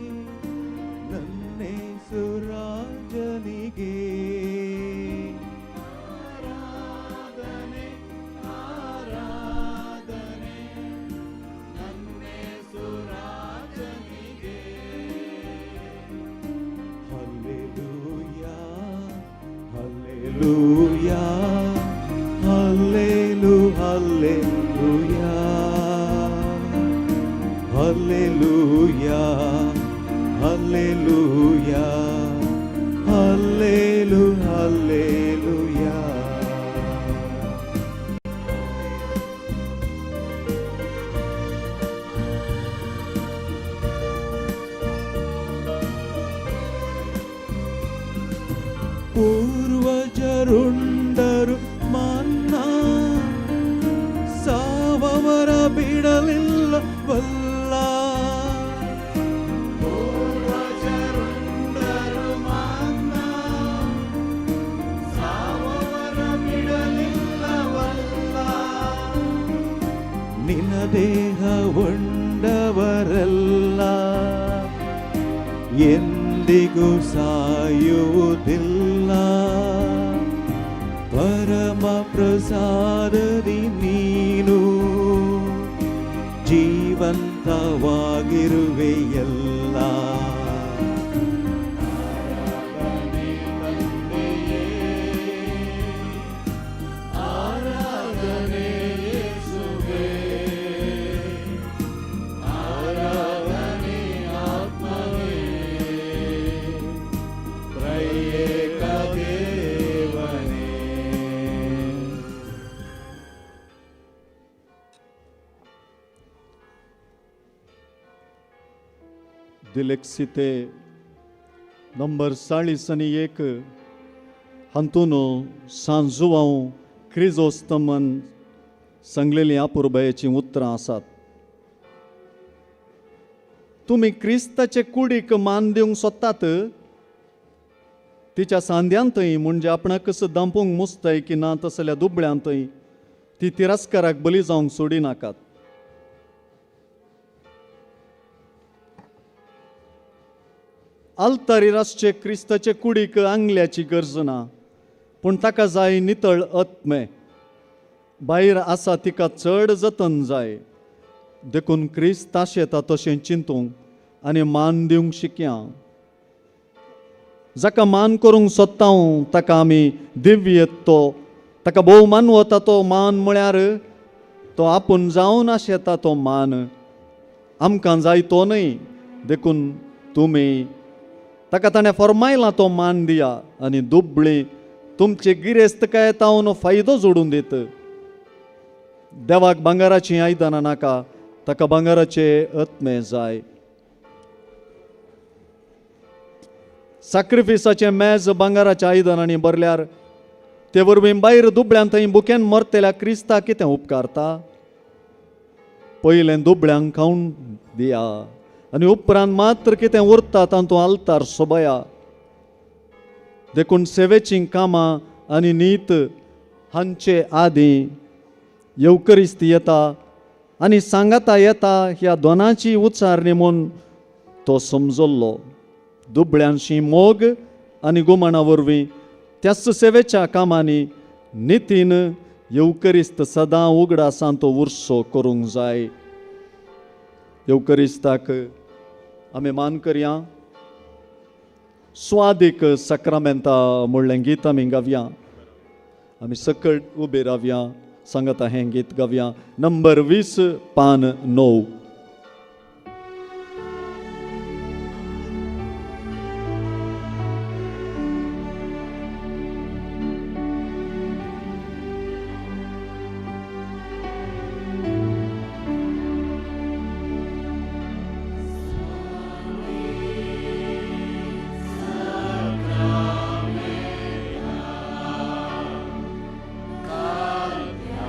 Speaker 4: ನನ್ನೇಸು ರಾಜನಿಗೆ. ಆರಾಧನೆ ಆರಾಧನೆ ನನ್ನೇಸು ರಾಜನಿಗೆ. Hallelujah hallelujah hallelujah hallelujah hallelujah hallelujah. ಪೂರ್ವಜರುಂಡರು ಮನ್ನ ಸಾವವರ ಬಿಡಲಿಲ್ಲವಲ್ಲ. ಪೂರ್ವಜರುಂಡರು ಮನ್ನ ಸಾವವರ ಬಿಡಲಿಲ್ಲವಲ್ಲ. ನಿನ್ನ ದೇಹ ಉಂಡವರಲ್ಲ ಎಂದಿಗೂ ಸಾಯುವುದಿಲ್ಲ. ಪರಮ ಪ್ರಸಾದದಿ ನೀನು ಜೀವಂತವಾಗಿರುವೆಯಲ್ಲ. ಆರಾಧನೆ ಯೇಸುವೇ, ಆರಾಧನೆ ಆತ್ಮವೇ, ತ್ರೈಯೇಕ ದೇವನೇ.
Speaker 8: दिलेक्सिते नंबर 41 हातून सांजुवांव क्रिजोस्तमन सांगलेली आपुरबायेची उतरां आसात. तुमी क्रिस्ताचे कुडीक मान दिवंक सोदतात, तिच्या सांद्यांतय म्हणजे आपणाक दांपूंक मुस्तय की ना तसल्या दुबळ्यांतय ती तिरस्काराक बली जावंक सोडिनाकात. अल्तारिरासचे क्रिस्ताचे कुडीक आंगल्याची गरज ना, पूण ताका जाय नितळ आत्मे. भायर आसा तिका चड जतन जाय. देखून क्रिस्त आशेता तशें चिंतूंक आनी मान दिवंक शिकया. जाका मान करूंक सोदता ताका आमी दिव्य तो ताका भोवमान वता तो मान म्हळ्यार तो आपूण जावन आशेता तो मान. आमकां जाय तो न्हय. देखून तुमी ताका ताणें फरमायला तो मान दिया आनी दुबळी तुमचे गिरेस्तकाय तावन फायदो जोडून दित. देवाक भांगाराची आयदनां नाका, ताका भांगाराचे आत्मे जाय. सॅक्रिफिसाचे मेज भांगाराच्या आयदनांनी भरल्यार ते वरवीं भायर दुबळ्यांत बुक्यान मरतल्या क्रिस्ताक कितें उपकारता? पयलें दुबळ्यांक खावन दिया आनी उपरांत मात्र कितें उरता तातूंत आल्तार सोबया. देखून सेवेचीं कामां आनी नीत हांचे आदीं येवकरिस्त येता आनी सांगाता येता ह्या दोनांची उचारणी म्हूण तो समजल्लो. दुबळ्यांशी मोग आनी गुमणा वरवीं त्याच सेवेच्या कामांनी नितीन येवकरिस्त सदां उगडासां तो उर्सो करूंक जाय. येवकरिस्ताक आमी मान करया. स्वादीक सक्रामेंता म्हणलें गीत आमी गावया. आमी सकट उबे रावया. सांगता हें गीत गावया. नंबर 20 पान 9.
Speaker 2: Calvia,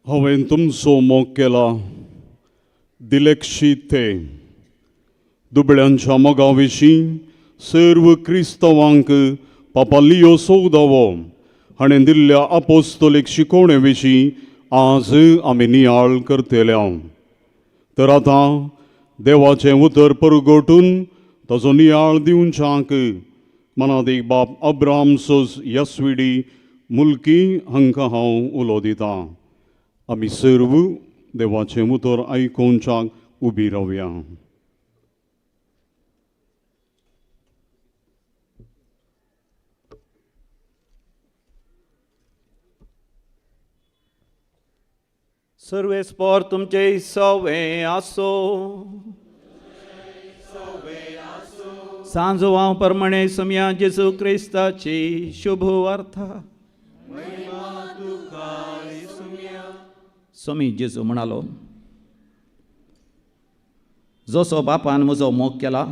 Speaker 21: हांवें तुमचो मोग केला दिलेक्षी ते दुबळ्यांच्या मोगा विशीं सर्व क्रिस्तवांक पापा लियो सौदावो हाणें दिल्ल्या आपोस्तोलीक शिकोवणे विशीं आज आमी नियाळ करतले. तर आतां देवाचें उतर परगटून ताचो नियाळ दिवच्याक मनादीक बाप अब्राहम सोज यस्विडी मुल्की हांकां हांव उलो दितां. आमी सर्व देवाचें उतर आयकोवच्याक उबी रावया.
Speaker 22: सर्वेस्पर तुमचे सवे आसो. सांजोवा प्रमाणे समया जेजू क्रिस्ताची शुभ वार्ता. स्वामी जेजू म्हणालो, जसो बापान म्हजो मोग केला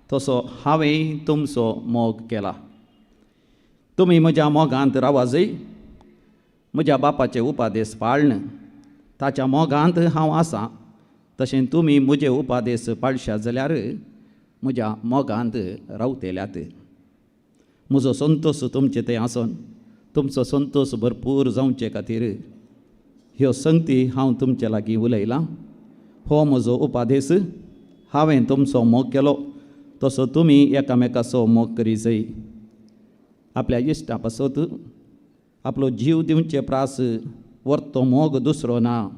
Speaker 22: तसो हांवें तुमचो मोग केला. तुमी म्हज्या मोगांत रावा जय. म्हज्या बापाचे उपादेश पाळन ताच्या मोगांत हांव आसां तशें तुमी म्हजे उपादेश पाळश्या जाल्यार म्हज्या मोगांत रावतल्यात. म्हजो संतोश तुमचे थंय आसून तुमचो संतोश भरपूर जावचे खातीर ह्यो संगती हांव तुमचे लागीं उलयलां. हो म्हजो उपादेश. हांवें तुमचो मोग केलो तसो तुमी एकामेकाचो मोग करी जय. आपल्या इश्टा पासत आपलो जीव दिवचे प्रास वर्तो मोग दुसरो ना.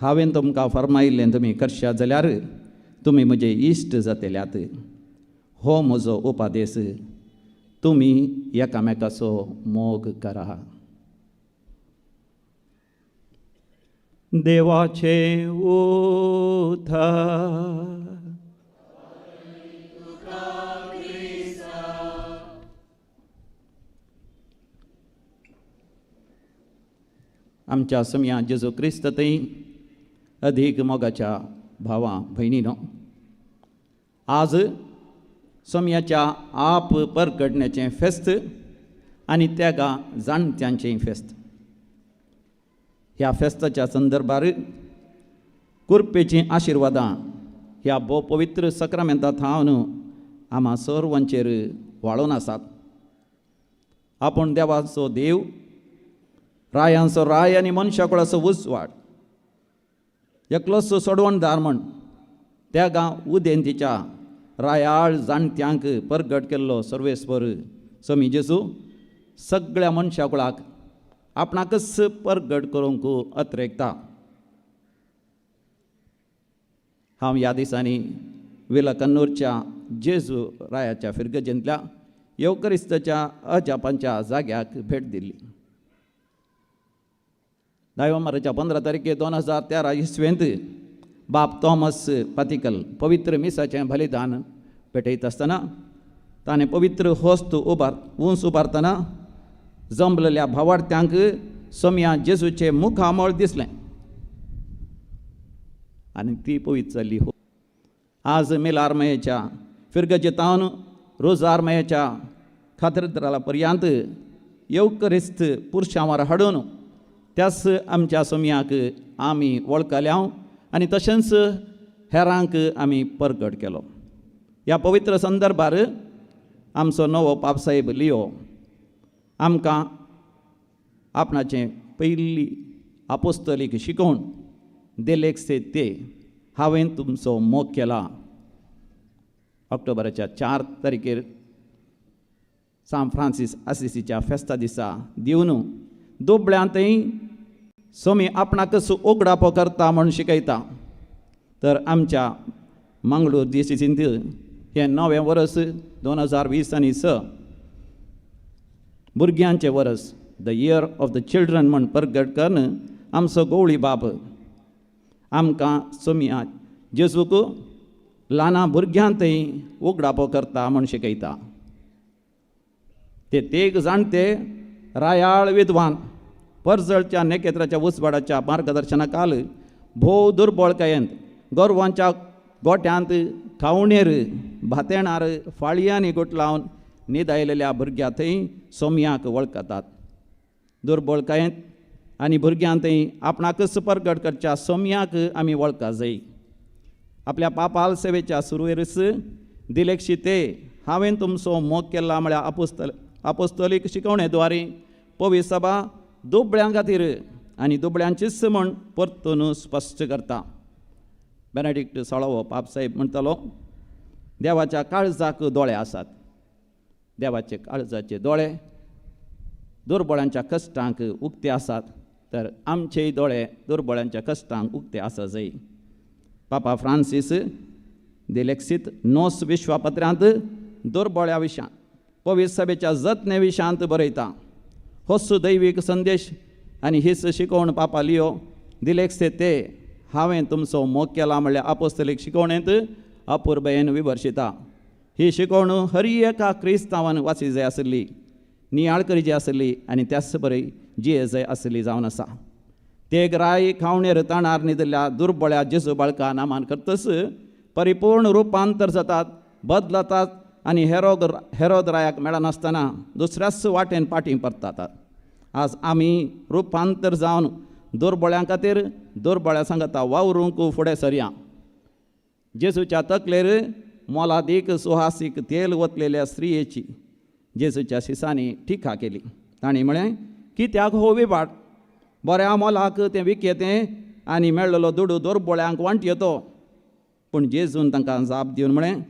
Speaker 22: हांवें तुमकां फरमायिल्लें तुमी करश्या जाल्यार तुमी म्हजे इश्ट जातल्यात. हो म्हजो उपादेश. तुमी एकामेकाचो मोग करा. देवाचे उतर. आमच्या समया जेजू क्रिस्त थंय अधीक मोगाच्या भावां भयणीनो, आज समयाच्या आप परगटण्याचें फेस्त आनी त्यागा जाणट्यांचें फेस्त. ह्या फेस्ताच्या संदर्भार कुरपेचीं आशिर्वादां ह्या भोव पवित्र सक्रामेंतांत हांव आम्हा सर्वांचेर वाळून आसात. आपूण देवाचो देव, रायांचो राय आनी मनशा कुळाचो उजवाड, एकलोच सोडवणदार म्हण त्या उदेंतीच्या रायाळ जाणट्यांक परगट केल्लो सर्वेस्वर स्वामी जेजू सगळ्या मनशा कुळाक आपणाकच परगट करूंक अत्रेकता. हांव ह्या दिसांनी विलकन्नूरच्या जेजू रायाच्या फिरगजेंतल्या येवकरिस्ताच्या अजापांच्या जाग्याक भेट दिल्ली. नोव्हेंबराच्या 15 तारखे 2013 इसवेंत बाप थॉमस पातिकल पवित्र मिसाचें बलिदान पेटयत आसतना ताणें पवित्र होस्त उंच उबारतना जमलेल्या भावार्थ्यांक समया जेजूचें मुखामळ दिसलें आनी ती पवित्र जाल्ली. आज मेलारमयेच्या फिरगजेतावन रोजारमयेच्या खात्रीद्राला पर्यंत येवकरिस्त पुरुशांवर हाडून त्याच आमच्या समयाक आमी वळखल्या आनी तशेंच हेरांक आमी परगट केलो. ह्या पवित्र संदर्भार आमचो नवो पापसाहेब लियो आमकां आपणाचें पयली आपोस्तलीक शिकोवन देलेक्से ते हांवें तुमचो मोग केला ऑक्टोबराच्या 4 तारखेर सान फ्रांसीस आसिसीच्या फेस्ता दिसा दिवन दुबळ्यांतय सोमी आपणाकच ओगडापो करता म्हूण शिकयता. तर आमच्या मंगळूर डिसिसींत हें नवें वर्स 2020 भुरग्यांचें वर्स the year of the children म्हूण परगट करून आमचो गवळी बाब आमकां सोमिया जेजूक ल्हाना भुरग्यांतय उगडापो करता म्हूण शिकयता. ते तेग जाणटे रायाळ विद्वान परजळच्या नेकेत्राच्या उसवाडाच्या मार्गदर्शनाखाल भोव दुर्बळकायेंत गोरवांच्या गोठ्यांत खावणेर भातेणार फाळयांनी गोट लावन न्हिद आयलेल्या भुरग्यां थंय सोमयाक वळखतात. दुर्बळकायेंत आनी भुरग्यां थंय आपणाकच परगट करच्या सोम्याक आमी वळखा जाय. आपल्या पापाल सेवेच्या सुरवेरस दिलेक्षी ते हांवें तुमचो मोग केला म्हळ्यार आपोस्तोलीक शिकवणेद्वारे पवित्र सभा दुबळ्यां खातीर आनी दुबळ्यांचीच म्हण परतून स्पश्ट करता. बेनेडिक्ट 16 पाप साहेब म्हणटालो, देवाच्या काळजाक दोळे आसात. देवाचे काळजाचे दोळे दुर्बळांच्या कश्टांक उक्ते आसात, तर आमचेय दोळे दुर्बळांच्या कश्टांक उक्ते आसा जाय. पापा फ्रांसीस दिलेक्सीत नोस विश्वापत्रांत दुर्बळ्या विशयांत पवित्र सभेच्या जतने विशयांत बरयता. होच दैवीक संदेश आनी हीच शिकवण पापा लियो दिलेक्से ते हांवें तुमचो मोग केला म्हणल्यार आपोस्तलीक शिकवणेंत अपुर्बेन विवर्शिता. ही शिकवण हर एका क्रिस्तांवान वाची जाय आसली, नियाळ करी जाय आसली आनी त्याच बरी जिये जाय आसली जावन आसा. ते राय खावणेर ताणार न्हिदल्या दुर्बळ्या जेजू बाळका नामान करतस परिपूर्ण रुपांतर जातात, बदलतात आनी हेरोद रायाक मेळनासतना दुसऱ्याच वाटेन फाटीं परतात. आज आमी रुपांतर जावन दुर्बळ्यां खातीर दुर्बळ्या सांगता वावरूंक फुडें सरया. जेजूच्या तकलेर मोलादीक सुहासीक तेल वतलेल्या स्त्रियेची जेजूच्या शिसांनी टिका केली. तांणी म्हळें, कित्याक हो विबाट? बऱ्या मोलाक तें विकेतें आनी मेळ्ळलो दुडू दुर्बळ्यांक वांट येतो. पूण जेजून तांकां जाप दिवन म्हळें,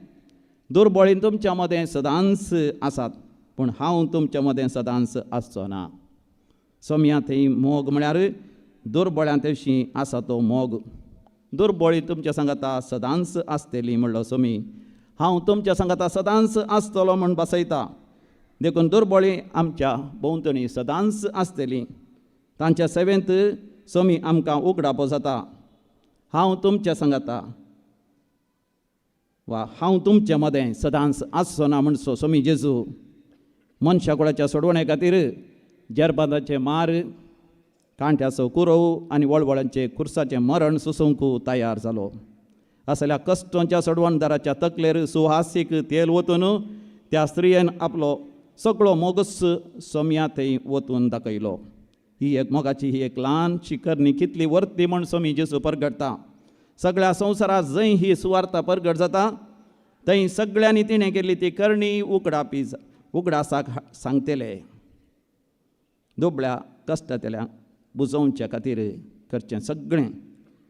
Speaker 22: दुर्बळीं तुमच्या मदें सदांच आसात, पूण हांव तुमच्या मदें सदांच आसचो ना. सोम्या थंय मोग म्हळ्यार दुर्बळ्यां तवशीं आसा तो मोग. दुर्बळी तुमच्या सांगाता सदांच आसतली म्हणलो सोमी. हांव तुमच्या सांगाता सदांच आसतलो म्हूण बसयता. देखून दुर्बळी आमच्या भोंवतणी सदांच आसतली. तांच्या सेवेंत सोमी आमकां उगडापो जाता. हांव तुमच्या सांगाता वा हांव तुमच्या मदें सदांच आसचो ना म्हणसो सोमी जेजू मनशा कुळाच्या सोडवणे खातीर जरबादाचे मार, कांट्याचो कुरव आनी वळवळांचे खुर्साचें मरण सुसोवंक तयार जालो. असल्या कश्टांच्या सोडवणदाराच्या तकलेर सुहासीक तेल वतून त्या स्त्रियेन आपलो सगळो मोगस सोम्या थंय वतून दाखयलो. ही एक मोगाची ही एक ल्हानशी करणी कितली वर्ती म्हूण सोमी जेजू परगडटा. सगळ्या संवसारांत जंय ही सुवार्ता परगट जाता थंय सगळ्यांनी तिणें केल्ली ती करणी उगडासाक सांगतले. दुबळ्या कश्टांतल्यांक बुजोवच्या खातीर करचें सगळें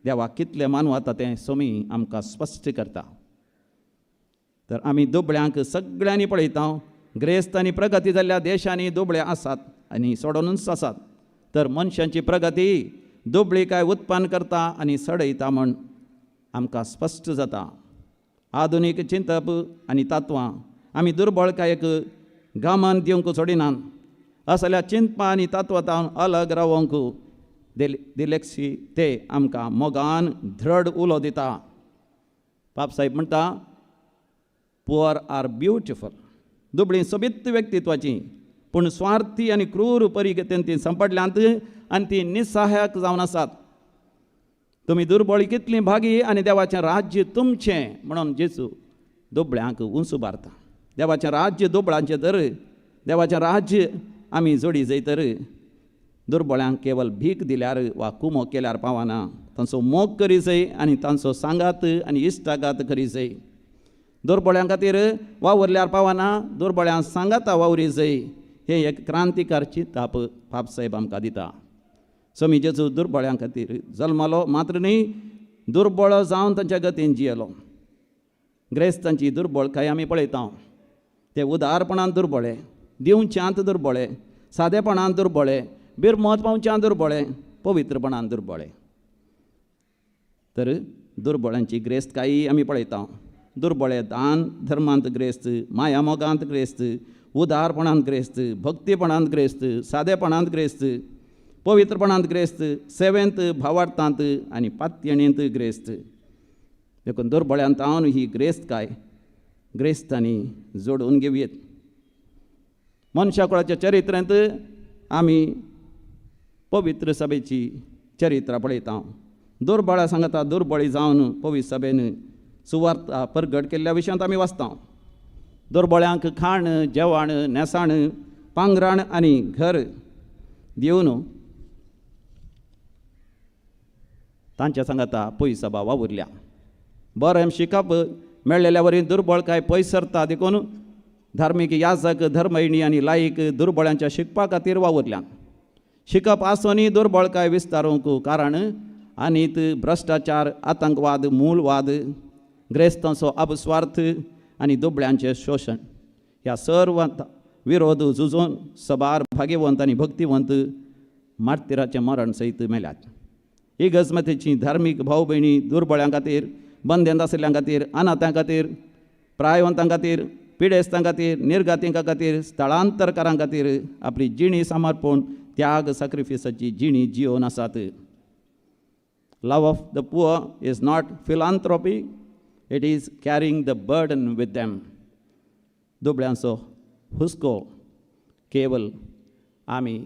Speaker 22: देवाक कितलें मानू आतां तें सोमी आमकां स्पश्ट करता. तर आमी दुबळ्यांक सगळ्यांनी पळयता. ग्रेस्त आनी प्रगती जाल्ल्या देशांनी दुबळे आसात आनी सोडूनच आसात. तर मनशांची प्रगती दुबळीकाय उत्पन्न करता आनी सडयता म्हूण आमकां स्पश्ट जाता. आधुनीक चिंतप आनी तात्वां आमी दुर्बळकायेक गामान दिवंक सोडिनात. असल्या चिंतपां आनी तात्वांतावन अलग रावंक दिलेक्सी ते आमकां मोगान दृढ उलो दिता. पापसाहेब म्हणटा, पुअर आर ब्युटिफूल. दुबळीं सोबीत व्यक्तित्वाची पूण स्वार्थी आनी क्रूर परिगतीन ती संपडल्यांत आनी ती निसहायक जावन आसात. तुमी दुर्बळी कितलीं भागी आनी देवाचें राज्य तुमचें म्हणून जेजू दुबळ्यांक उंच उबारता. देवाचें राज्य दुबळांचें तर देवाचें राज्य आमी जोडी जैतर दुर्बळ्यांक केवळ भीक दिल्यार वा कुमो केल्यार पावना. तांचो मोग करी जाय आनी तांचो सांगात आनी इश्टागात करी जाय. दुर्बळ्यां खातीर वावरल्यार पावना, दुर्बळ्यां सांगाता वावरी जाय. हे एक क्रांतिकारची ताप पापसाहेब आमकां दिता. सोमी जेजू दुर्बळ्यां खातीर जल्मलो, मात्र न्ही दुर्बळ जावन तांच्या गतीन जियेलो. ग्रेस्तांची दुर्बळकाय आमी पळयता. ते उदारपणान दुर्बळे, दिवच्यांत दुर्बळे, सादेपणान दुर्बळे, बिरमत पावच्यान दुर्बळे, पवित्रपणान दुर्बळे. तर दुर्बळांची ग्रेस्तकायी आमी पळयता. दुर्बळे दान धर्मांत ग्रेस्त, माया मोगांत ग्रेस्त, उदारपणांत ग्रेस्त, भक्तीपणांत ग्रेस्त, सादेपणांत ग्रेस्त, पवित्रपणांत ग्रेस्त, सेवेंत, भावार्थांत आनी पातयणेंत ग्रेस्त. देखून दुर्बळ्यांत हांव ही ग्रेस्तकाय ग्रेस्तांनी जोडून घेवयेत. मनशा कुळाच्या चरित्रांत आमी पवित्र सभेची चरित्रां पळयता. दुर्बळां सांगता दुर्बळी जावन पवित्र सभेन सुवार्ता परगट केल्ल्या विशयांत आमी वाचता. दुर्बळ्यांक खाण, जेवण, नेसाण, पांगराण आनी घर दिवन तांच्या सांगाता पयस सभा वावुरल्या बरें शिकप मेळलेल्या वरी दुर्बळ काय पयस सरता देखून धार्मीक याजक धर्मयणी आनी लायक दुर्बळांच्या शिकपा खातीर वावुरल्या शिकप आसोनी दुर्बळ काय विस्तारूंक कारण आनीत भ्रश्टाचार आतंकवाद मूलवाद ग्रेस्तांचो अपस्वार्थ आनी दुबळ्यांचें शोशण ह्या सर्व विरोध झुजून सबार भाग्यवंत आनी भक्तिवंत मार्तिराचें मरण सयत मेल्यात इगजमतीची धार्मीक भाव भयणी दुर्बळ्यां खातीर बंदेंत आशिल्ल्यां खातीर अनाथां खातीर प्रायवंतां खातीर पिडेस्तां खातीर निर्गातींका खातीर स्थळांतरकारां खातीर आपली जिणी समर्पण त्याग सॅक्रिफिसाची जिणी जिवन आसात love of the poor is not philanthropy it is caring the burden with them दुबळ्यांचो हुस्को केवल आमी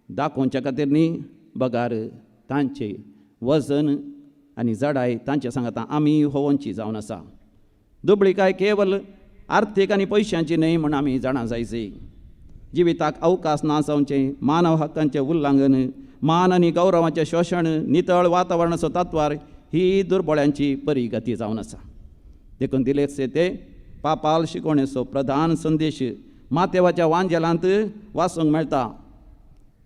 Speaker 22: दाखोवच्या खातीर न्ही बगार तांचे वजन आनी जडाय तांच्या सांगाता आमी होवनची जावन आसा दुबळी काय केवल आर्थीक आनी पयशांची न्हय म्हण आमी जाणा जायची जिविताक अवकाश ना जावचें मानव हक्कांचें उल्लंघन मान आनी गौरवाचें शोशण नितळ वातावरणाचो तत्वार ही दुर्बळ्यांची बरी गती जावन आसा देखून दिलेसे ते पापाल शिकवणेचो प्रधान संदेश मातेवाच्या वांजेलांत वाचूंक मेळटा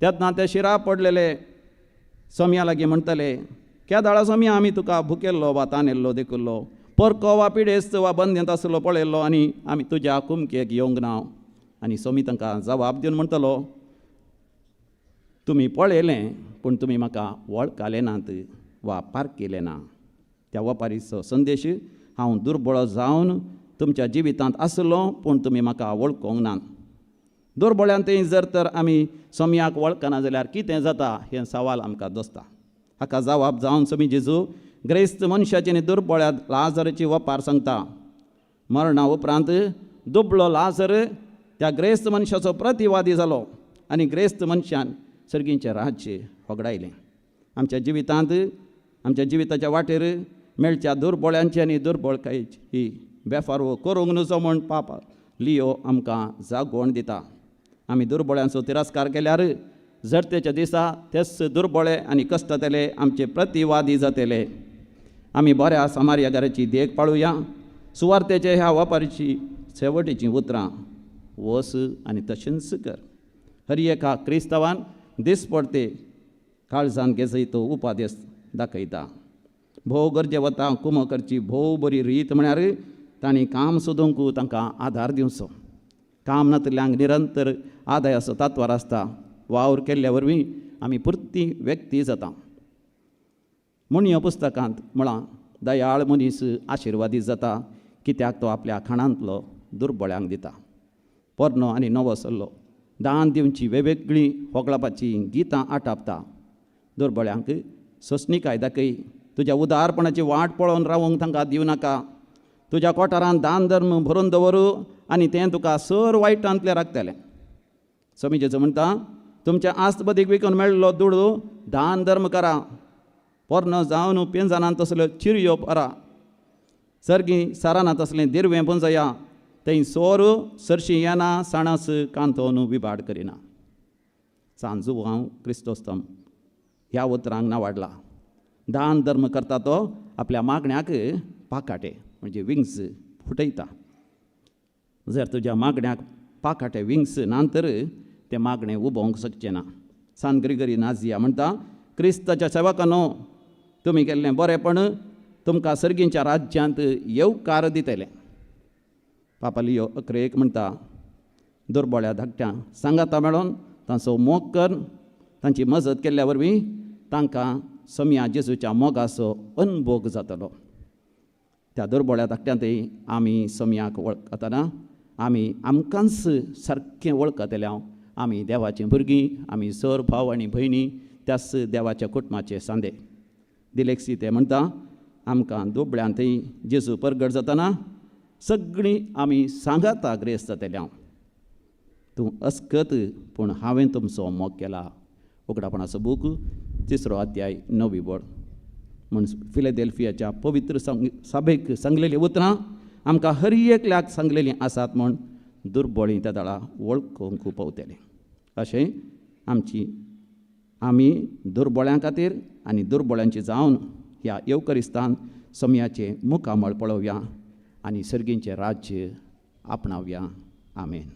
Speaker 22: तेन्ना ते शिरा पडलेले सोम्या लागीं म्हणटले केदाळा सोम्या आमी तुका भुकेल्लो वा तानेल्लो देखुल्लो परको वा पिडेस्त वा बंदेंत आसलो पळयल्लो आनी आमी तुज्या कुमकेक येवंक ना आनी सोमी तांकां जवाब दिवन म्हणटलो तुमी पळयलें पूण तुमी म्हाका वळखले नात वा पारकिले ना त्या वपारीचो संदेश हांव दुर्बळो जावन तुमच्या जिवितांत आसलो पूण तुमी म्हाका वळखोंक नात दुर्बळ्यांतय जर तर आमी सोम्याक वळखना जाल्यार कितें जाता हें सवाल आमकां दोसता हाका जवाब जावन सोमी जेजू ग्रेस्त मनशाची आनी दुर्बळ्या लाजराची वपार सांगता मरणा उपरांत दुबळो लाजर त्या ग्रेस्त मनशाचो प्रतिवादी जालो आनी ग्रेस्त मनशान सर्गींचें राज्य होगडायलें आमच्या जिवितांत आमच्या जिविताच्या वाटेर मेळच्या दुर्बळ्यांची आनी दुर्बळकायेची ही बेफारवो करूंक नजो म्हण पाप लियो आमकां जागोण दिता आमी दुर्बळ्यांचो तिरस्कार केल्यार जरतेच्या दिसा तेच दुर्बळे आनी कश्टतले आमचे प्रतिवादी जातले आमी बऱ्या समार्यागाराची देख पाळुया सुवार्तेचे ह्या वापारीची शेवटीची उतरां वस आनी तशेंच कर हर एका क्रिस्तावान दिसपडते काळजान घेजयतो उपादेश दाखयता भोव गरजे वता कुमो करची भोव बरी रीत म्हळ्यार तांणी काम सोदूंक तांकां आधार दिवचो काम नातल्यांक निरंतर आदायाचो तत्वार आसता वावर केल्ल्या वरवीं आमी पुर्ती व्यक्ती जाता म्हूण ह्या पुस्तकांत म्हळां दयाळ मनीस आशिर्वादीत जाता कित्याक तो आपल्या खाणांतलो दुर्बळ्यांक दिता पोरनो आनी नवो सल्लो दान दिवची वेगवेगळी होगळपाची गितां आटापता दुर्बळ्यांक सोंसणीकाय दाखय तुज्या उदारपणाची वाट पळोवन रावूंक तांकां दिवं नाका तुज्या कोठारांत दान धर्म भरून दवरू आनी तें तुका सर वायटांतलें राखतलें स्वामी जेजू म्हणटा तुमच्या आस्तबदीक विकून मेळिल्लो दुडू दान धर्म करा पोरनो जावन पेंजानांत तसल्यो चिरयो परा सर्गी सारानांत तसलें दिरवें पुंजया थंय सोर सरशी येना साणस कांतोन विभाड करिना सांजू हांव क्रिस्तोस्तम ह्या उतरांक नावाडला दान धर्म करता तो आपल्या मागण्याक पाकाटे म्हणजे विंग्स फुटयता जर तुज्या मागण्याक पाकाटे विंग्स नांतर तें मागणें उबोवंक शकचें ना सान ग्रिगरी नाजिया म्हणटा क्रिस्ताच्या सेवकांनो तुमी केल्लें बरेंपण तुमकां सर्गींच्या राज्यांत येवकार दितलें पापालियो 11 म्हणटा दुर्बळ्या धाकट्यांक सांगाता मेळोन तांचो मोग कर तांची मजत केल्ल्या वरवीं तांकां सोम्या जेजूच्या मोगाचो अनुभोग जातलो त्या दुर्बळ्या धाकट्यांतय आमी सोम्याक वळखतना आमी आमकांच सारकें वळखतल्या आमी देवाचीं भुरगीं आमी सर भाव आनी भयणी त्याच देवाच्या कुटुंबाचे सांदे दिलेक्सी ते म्हणटा आमकां दुबळ्यांतय जेजू परगट जातना सगळीं आमी सांगाता ग्रेस्त जातल्या तूं अस्कत पूण हांवें तुमचो मोग केला उगडापणाचो बूक 3 अध्याय 9 बोड म्हूण फिलेडेल्फियाच्या पवित्र सभेक सांगलेलीं उतरां आमकां हर एकल्याक सांगलेलीं आसात म्हूण दुर्बळीं त्या दळा वळखूंक पावतलें अशें आमी दुर्बळ्यां खातीर आनी दुर्बळ्यांची जावन ह्या येवकरिस्तान समयाचे मुखामळ पळोवया आनी सर्गींचे राज्य आपणावया. आमेन.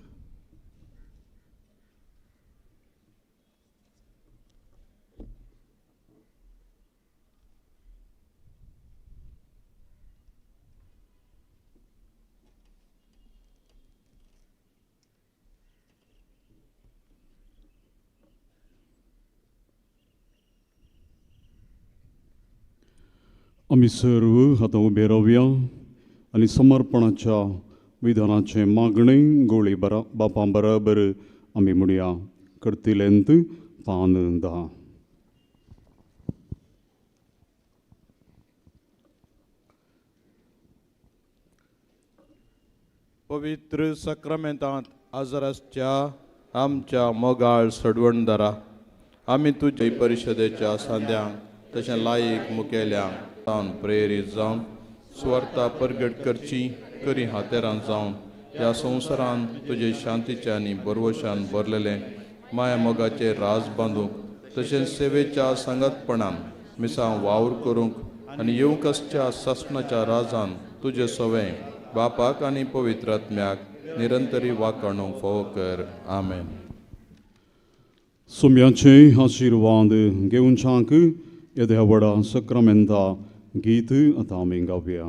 Speaker 21: आमी सर्व आतां उबे रावया आनी समर्पणाच्या विधानाचे मागणे गोळी बापा बराबर आमी म्हणया. करतिलेंत पान 10.
Speaker 4: पवित्र सक्रामेंतांत आजाराच्या आमच्या मोगाळ सडवणदारा आमी तुजे परिशदेच्या सांद्यांक तशें लायक मुखेल्यांक जावन प्रेरीत जावन स्वार्था परगट करची करी हातेरां जावन ह्या संवसारांत तुजे शांतीच्या आनी बरवशान भरलेले माया मोगाचे राज बांदूंक तशेंच सेवेच्या सांगतपणान मिसां वावर करूंक आनी येवकसच्या सासणाच्या राजान तुजे सवे बापाक आनी पवित्र आत्म्याक निरंतरी वाकणूक फोव कर. आमेन.
Speaker 21: सोम्याचे आशिर्वाद घेवनशांक येद्या व्हडा सक्रामेंता गीत आतां आमी गावया.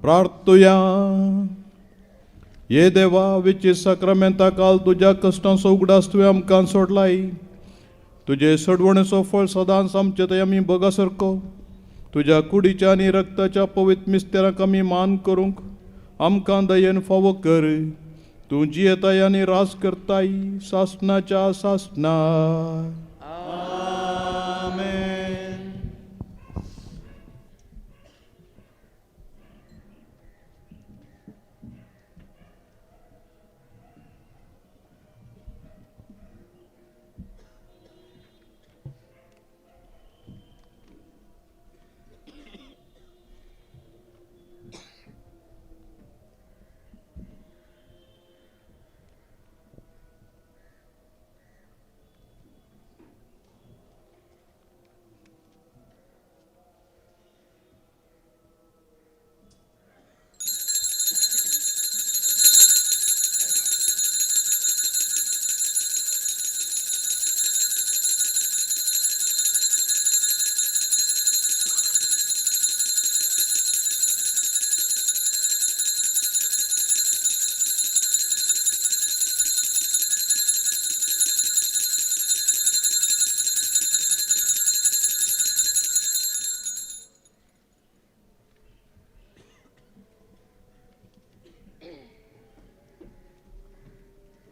Speaker 4: प्रार्थुया. ये देवा विचे सक्रामेंता काल तुज्या कश्टांचो उगडास तुवें आमकां सोडलाय. तुजे सडवणेचो फळ सदांच आमचे थंय आमी बगा सारको तुज्या कुडीच्या आनी रक्ताच्या पवित्र मिस्तेराक आमी मान करूंक आमकां दयेन फावो कर. तूं जियेताय आनी रास करताय सासणाच्या सासणा.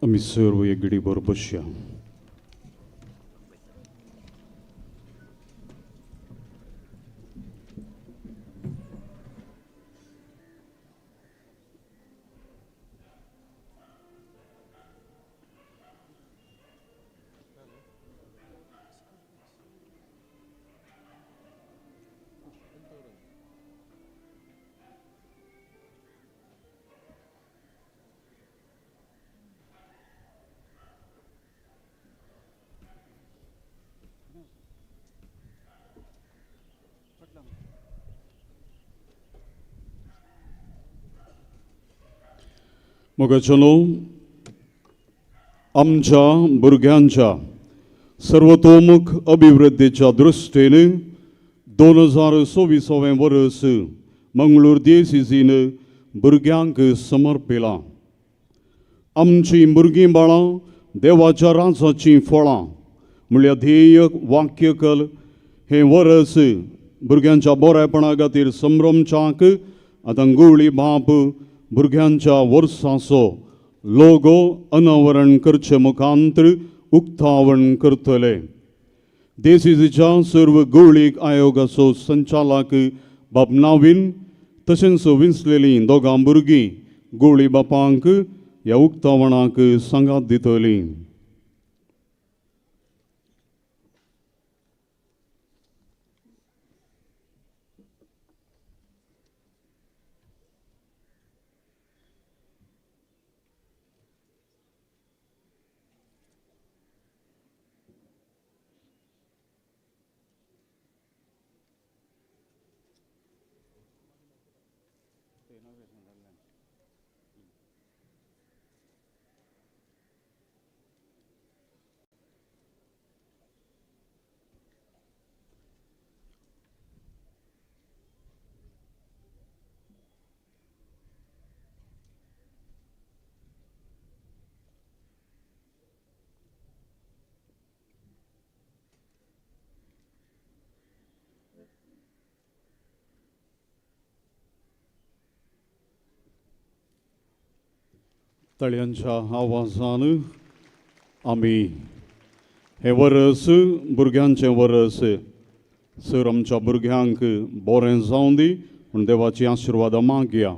Speaker 21: आमी सर्व एक घडीभर बसया. मोगाचलो आमच्या भुरग्यांच्या सर्वतोमुख अभिवृद्धीच्या दृश्टेन 2026 वर्स मंगळूर DCCन भुरग्यांक समर्पिलां. आमची भुरगीं बाळां देवाच्या राजाची फळां म्हळ्यार ध्येय वाक्यकल हे वर्स भुरग्यांच्या बरेपणा खातीर संभ्रमच्याक आतां गवळी बाप भुरग्यांच्या वर्साचो लोगो अनावरण करचे मुखांतर उक्तावण करतले. DCCच्या सर्व गवळीक आयोगाचो संचालक बाब नावीन तशेंच विंचलेलीं दोगां भुरगीं गवळी बापांक ह्या उक्तावणाक सांगात दितलीं. तळयांच्या आवाजान आमी हे वर्स भुरग्यांचें वर्स सर आमच्या भुरग्यांक बरें जावं दी म्हूण देवाची आशिर्वाद मागया.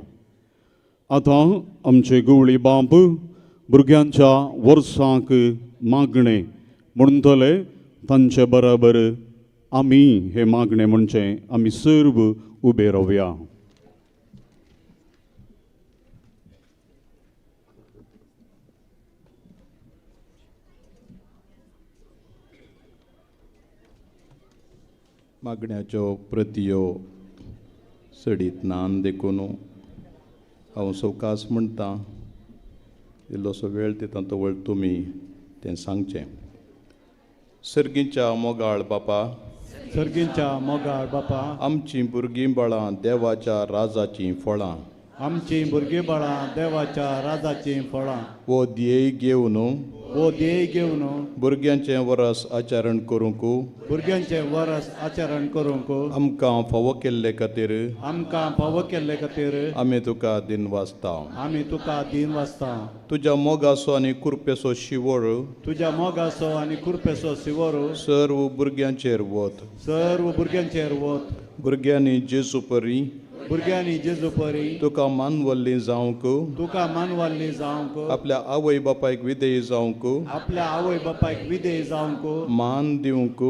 Speaker 21: आतां आमचे गवळी बाप भुरग्यांच्या वर्साक मागणें म्हणटले तांचे बरोबर आमी हे मागणें म्हणचे आमी सर्व उबे रावया.
Speaker 4: मागण्याच्यो प्रतयो सडीत नान देखून हांव सवकास म्हणटा इल्लोसो वेळ दिता तो वेळ तुमी तें सांगचें. सर्गीच्या मोगाळ बापा,
Speaker 8: सर्गीच्या मोगाळ बापा,
Speaker 4: आमचीं भुरगीं बाळां देवाच्या राजाचीं फळां,
Speaker 8: आमची भुरगीं बाळां देवाच्या राजाचीं फळां,
Speaker 4: वो ध्येय घेवन
Speaker 8: वो ध्येय घेवन
Speaker 4: भुरग्यांचें वरस आचरण करूंक
Speaker 8: भुरग्यांचें वरस आचरण करूंक
Speaker 4: आमकां फावो केल्ले खातीर आमी तुका दिन वाजता.
Speaker 8: आमी तुका दिन वाजता.
Speaker 4: तुज्या मोगाचो आनी कुरपेचो शिवोर
Speaker 8: तुज्या मोगाचो आनी कुरपेचो शिवोर
Speaker 4: सर्व भुरग्यांचेर वत.
Speaker 8: सर्व भुरग्यांचेर वत.
Speaker 4: भुरग्यांनी जेजू परी
Speaker 8: भुरग्यांनी जेजू परी
Speaker 4: तुका मानवल्ली जावंक
Speaker 8: तुका मानवल्ली जावंक
Speaker 4: आपल्या आवय बापायक विधेय जावंक
Speaker 8: आपल्या आवय बापायक विधेय जावंक
Speaker 4: मान दिवंक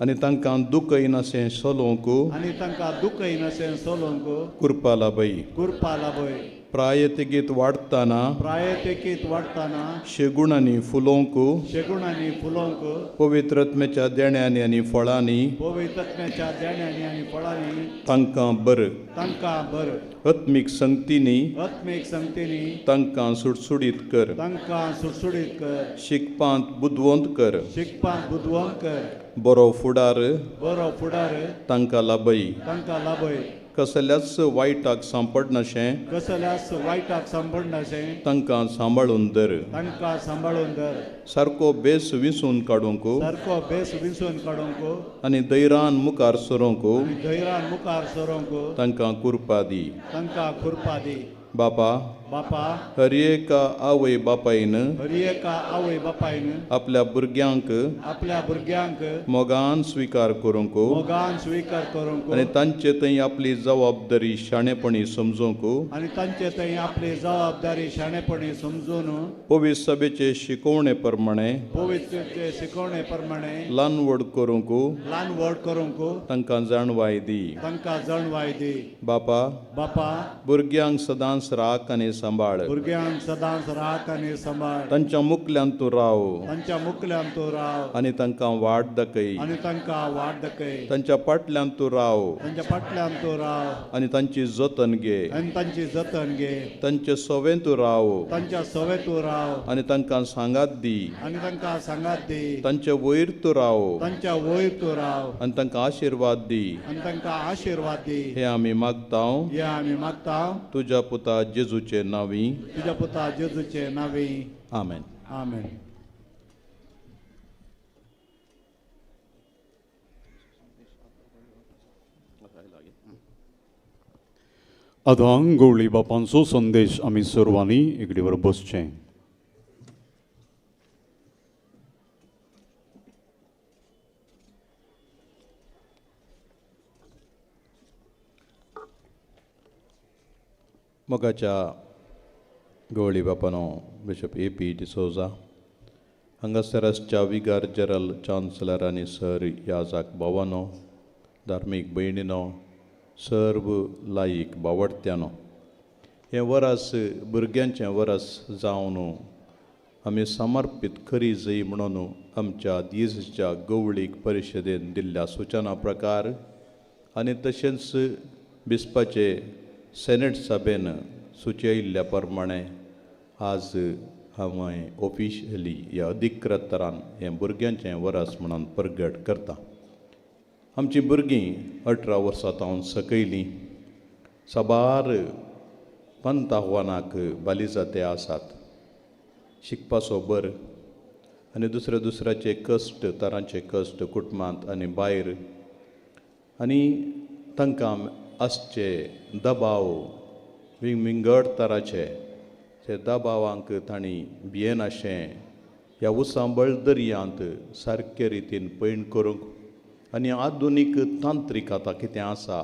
Speaker 4: आनी तांकां दुख येनाशें चलोवंक
Speaker 8: आनी तांकां दुख येनाशें चलोवंक
Speaker 4: कृपा लाभय. प्रायतेकीत वाडटाना शेगुणांनी फुलोवंक पवित्रत्मेच्या देण्यांनी आनी फळांनी तांकां बर आत्मीक संगतींनी तांकां सुटसुडीत कर. शिकपांत बुदवंत कर. बरो फुडार तांकां लाभय. कसल्याच वायटाक सांपडनाशें तांकां सांबाळून दर. सारको बेस विंचून काडूंक आनी धैर्यान मुखार सरोंक तांकां कृपा दी. बापा हर एका आवय बापायन आपल्या भुरग्यांक मोगान स्विकार करूंक आनी तांचे थंय आपली जबाबदारी शाणेपणी समजून पवित्र सभेचे शिकवणे प्रमाणे ल्हान व्हड करूंक तांकां जाणवाय दी. बापा भुरग्यांक सदांच राख आनी सांबाळ
Speaker 8: भुरग्यांक सदांच राख आनी सांबाळ
Speaker 4: तांच्या मुखल्यान तूं राव
Speaker 8: तांच्या मुखल्यान तूं राव
Speaker 4: आनी तांकां वाट दाखय
Speaker 8: आनी तांकां वाट दाखय
Speaker 4: तांच्या फाटल्यान तूं राव
Speaker 8: तांच्या फाटल्यान तूं राव
Speaker 4: आनी तांची जतन घे
Speaker 8: आनी तांची जतन घे
Speaker 4: तांचे सवें तूं राव
Speaker 8: तांच्या सवे तूं राव
Speaker 4: आनी तांकां सांगात दी
Speaker 8: आनी तांकां सांगात दी
Speaker 4: तांच्या वयर तूं राव
Speaker 8: तांच्या वयर तू राव
Speaker 4: आनी तांकां आशिर्वाद दी
Speaker 8: आनी तांकां आशिर्वाद दी
Speaker 4: हे आमी मागतांव
Speaker 8: हे आमी मागतांव
Speaker 4: तुज्या पुता जेजूचे नांवी
Speaker 8: तुज्या पुता जेजूचे नांवी
Speaker 4: आमेन.
Speaker 8: आमेन.
Speaker 21: आतां गवळी बापांचो संदेश आमी सर्वांनी एकडेवर बसचें.
Speaker 4: मोगाच्या गवळी बापानो बिशप A.P. डिसोजा हांगासरच्या विगार जनरल चान्सलर आनी सर याजाक भावानो धार्मीक भयणीनो सर्व लायीक बावडत्यानो हें वरस भुरग्यांचें वरस जावन आमी समर्पीत करी जई म्हणून आमच्या दिसच्या गवळीक परिशदेन दिल्ल्या सुचना प्रकार आनी तशेंच बिस्पाचे सेनेट सभेन सुचयिल्ल्या प्रमाणे आज हांवें ऑफिशियली ह्या अधिकृत तरान हें भुरग्यांचें वरस म्हणून प्रगट करता. आमचीं भुरगीं 18 वर्सां तावन सकयलीं साबार पंत आव्हानाक बालिजाते आसात. शिकपाचो बर आनी दुसऱ्याचे कश्ट तरांचे कश्ट कुटुंबांत आनी भायर आनी तांकां आसचे दबाव विंगड तराचे ते दबावांक तांणी भियेनाशें ह्या उसांबळ दर्यांत सारके रितीन पैण करूंक आनी आधुनीक तांत्रीक आतां कितें आसा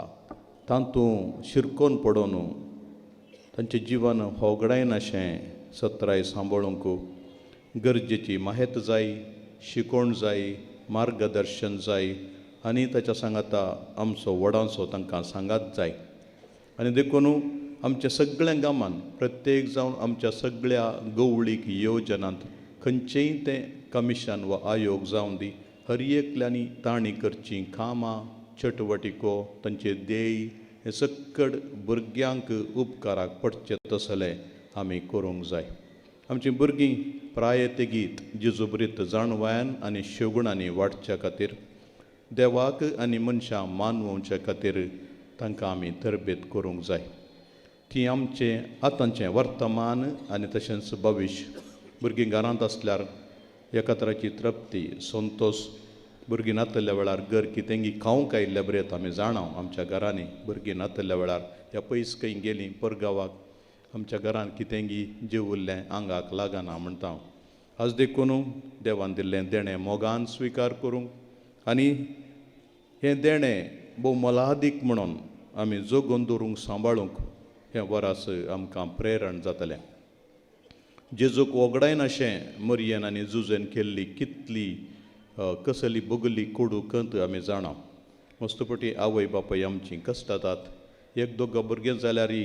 Speaker 4: तातूंत शिरकोन पडोवन तांचें जिवन होगडायन अशें सत्राय सांबाळूंक गरजेची माहित जाय, शिकोवण जाय, मार्गदर्शन जाय आनी ताच्या सांगाता आमचो वडांचो तांकां सांगात जाय. आनी देखून आमच्या सगळ्या गांवांत प्रत्येक जावन आमच्या सगळ्या गवळीक येवजनांत खंयचेय तें कमिशन वा आयोग जावन दी हर एकल्यांनी तांणी करचीं कामां चटवटिको तांचे ध्येय हे सकड भुरग्यांक उपकाराक पडचे तसले आमी करूंक जाय. आमचीं भुरगीं प्रायतेगीत जिजोबरीत जाणवान आनी शेगुणांनी वाडच्या खातीर देवाक आनी मनशां मानवच्या खातीर तांकां आमी तरबेत करूंक जाय. की आमचें आतांचें वर्तमान आनी तशेंच भविश्य भुरगीं घरांत आसल्यार एका तराची तृप्ती संतोश भुरगीं नातल्या वेळार घर कितेंगी खावंक आयिल्ल्या बरें आमी जाणाव आमच्या घरांनी भुरगीं नातल्या वेळार ह्या पयस खंय गेलीं परगांवाक आमच्या घरांत कितेंगी जीव उरलें आंगाक लागना म्हणटा. आज देखून देवान दिल्लें देणें मोगान स्विकार करूंक आनी हें देणें भोव मोलादीक म्हणून आमी जगोवन दवरूंक सांबाळूंक हें वरस आमकां प्रेरण जातलें. जेजूक वगडायन अशें मरयेन आनी जुजेन केल्ली कितली कसली बुगली कोडू कंत आमी जाणा. मस्तपटी आवय बापाय आमचीं कश्टातात. एक दोगां भुरगें जाल्यारय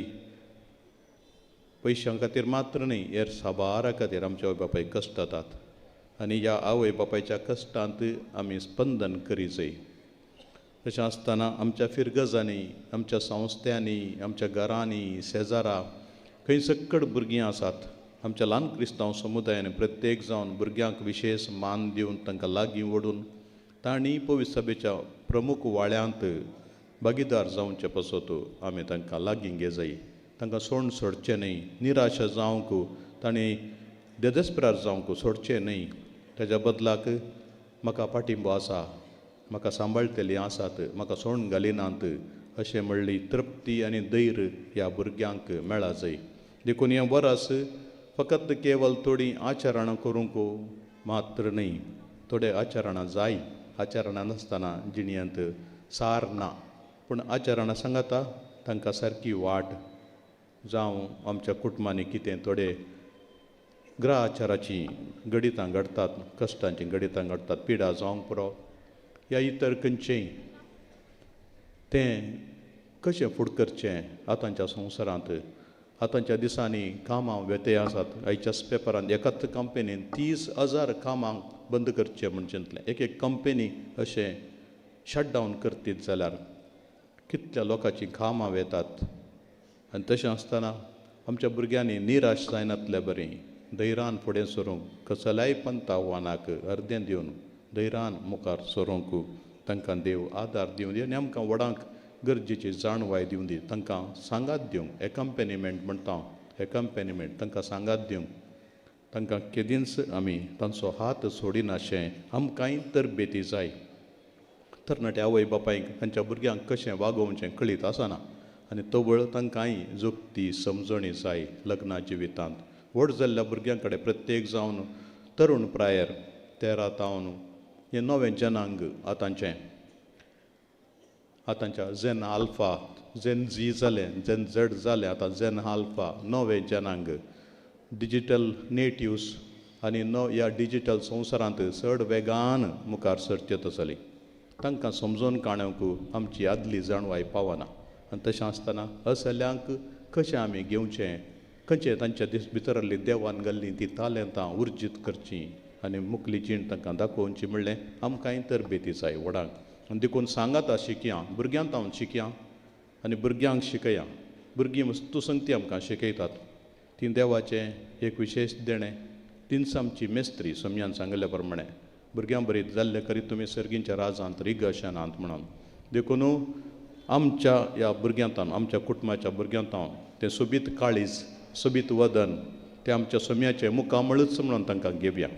Speaker 4: पयशां खातीर मात्र न्ही हेर साबारा खातीर आमच्या आवय बापाय कश्टातात आनी ह्या आवय बापायच्या कश्टांत आमी स्पंदन करी जाय. तशें आसतना आमच्या फिरगजांनी आमच्या संस्थांनी आमच्या घरांनी शेजारा खंय सकड भुरगीं आसात आमच्या ल्हान क्रिस्तांव समुदायान प्रत्येक जावन भुरग्यांक विशेश मान दिवन तांकां लागीं ओडून तांणी पवित्र सभेच्या प्रमुख वाड्यांत भागीदार जावचे पासत आमी तांकां लागीं घे जाय. तांकां सोडून सोडचें न्ही, निराश जावंक तांणी देदेस्परार जावंक सोडचें न्ही. ताच्या बदलाक म्हाका पाठिंबो आसा, म्हाका सांबाळटलीं आसात, म्हाका सोडून घालिनात अशें म्हणली तृप्ती आनी धैर्य ह्या भुरग्यांक मेळा जाय. देखून हें वरस फकत केवल थोडीं आचरणां करूंक मात्र न्ही, थोडे आचरणां जाय. आचरणां नासतना जिणेंत सार ना, पूण आचरणां सांगता तांकां सारकी वाट जावं आमच्या कुटुंबांनी कितें थोडे ग्रहाचाराची गणितां घडटात, कश्टांची गणितां घडटात, पिडा जावंक पुरो ह्या इतर खंयचेंय तें कशें फुडें करचें आतांच्या संवसारांत आतांच्या दिसांनी कामां व्यत्यय आसात. आयच्याच पेपरान एकाच कंपनीन 30,000 कामांक बंद करचे म्हण चिंतलें. एक कंपनी अशें शटडावन करतीत जाल्यार कितल्या लोकांची कामां वेतात. आनी तशें आसतना आमच्या भुरग्यांनी निराश जायनातलें बरें. धैर्यान फुडें सरूंक कसल्याय पंथ आव्हानाक अर्दें दिवन धैर्यान मुखार सरूंक तांकां देव आदार दिवं दी आनी आमकां वडांक गरजेची जाणवाय दिवं दी. तांकां सांगात दिवंक एकम्पॅनिमेंट म्हणटा एकम्पॅनिमेंट तांकां सांगात दिवंक तांकां केदींच आमी तांचो हात सोडिनाशें आमकांय तरबेती जाय. तरणाटे आवय बापायक तांच्या भुरग्यांक कशें वागोवचें कळीत आसना आनी तवळ तांकांय जोगती समजणी जाय लग्ना जिवितांत. व्हड जाल्ल्या भुरग्यां कडेन प्रत्येक जावन तरूण प्रायर 13 तावन हें नवें जनांग आतांच्या झेन आल्फा झेन झी जालें झेन झेड जालें आतां झेन आल्फा नवें जनांग डिजिटल नेटिव्स आनी ह्या डिजिटल संवसारांत चड वेगान मुखार सरचेत आसली. तांकां समजोवन काणूंक आमची आदली जाणवाय पावना. आनी तशें आसतना असल्यांक कशें आमी घेवचें खंयचें तांच्या भितरली देवान घाल्लीं ती तालेंतां उर्जीत करचीं आनी मुखली जीण तांकां दाखोवची म्हणलें आमकांय तरबेती जाय वडांक. आनी देखून सांगाता शिकया भुरग्यांत हांव शिकया आनी भुरग्यांक शिकया. भुरगीं वस्तुसंगती आमकां शिकयतात. ती देवाचें एक विशेश देणें. तीच आमची मेस्त्री सोम्यान सांगले प्रमाणें भुरग्यां बरी जाल्ले करी तुमी सर्गींच्या राजांत रिग अशनांत म्हणून. देखून आमच्या ह्या भुरग्यांतान आमच्या कुटुंबाच्या भुरग्यांतान तें सोबीत काळीज सोबीत वदन तें आमच्या सोम्याचें मुखामळच म्हणून तांकां घेवया.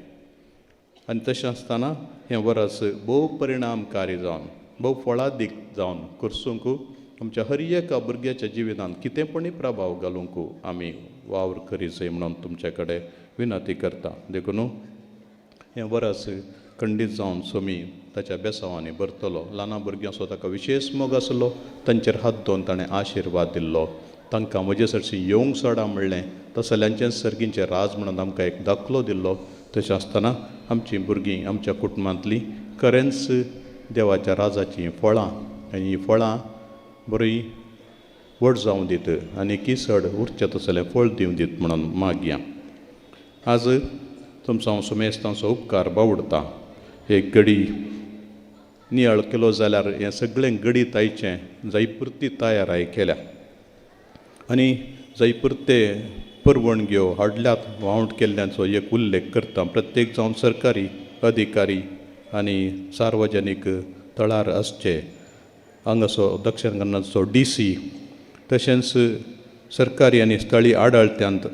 Speaker 4: आनी तशें आसतना हें वर्स भोव परिणामकारी जावन भोव फळादीक जावन करसूंक आमच्या हर एका भुरग्याच्या जिवितांत कितेंपणी प्रभाव घालूंक आमी वावर करी जाय म्हणून तुमचे कडेन विनंती करता. देखून हें वर्स खंडीत जावन सोमी ताच्या बेसांवांनी भरतलो. ल्हान भुरग्यांचो ताका विशेश मोग आसलो. तांचेर हात दवरून ताणें आशिर्वाद दिल्लो. तांकां म्हजे सरशी येवंक सोडा म्हणलें तसल्यांचें सर्गींचें राज म्हणून आमकां एक दाखलो दिल्लो. तशें आसतना आमचीं भुरगीं आमच्या कुटुंबांतलीं खरेंच देवाच्या राजाचीं फळां आनी हीं फळां बरीं व्हड जावं दीत आनी किसड उरचें तसलें फळ दिवं दीत म्हणून मागया. आज तुमचो हांव सुमेस्तांचो उपकार बावडटा. एक घडी नियाळ केलो जाल्यार हें सगळें घडीत आयचें जायपुरती तयाराय केल्या आनी जायपुरते परवणग्यो हाडल्यात वावंट केल्ल्यांचो एक उल्लेख करता. प्रत्येक जावन सरकारी अधिकारी आनी सार्वजनीक थळार आसचे. हांगासो दक्षिण कन्नडचो DC तशेंच सरकारी आनी स्थळी आडळत्यांत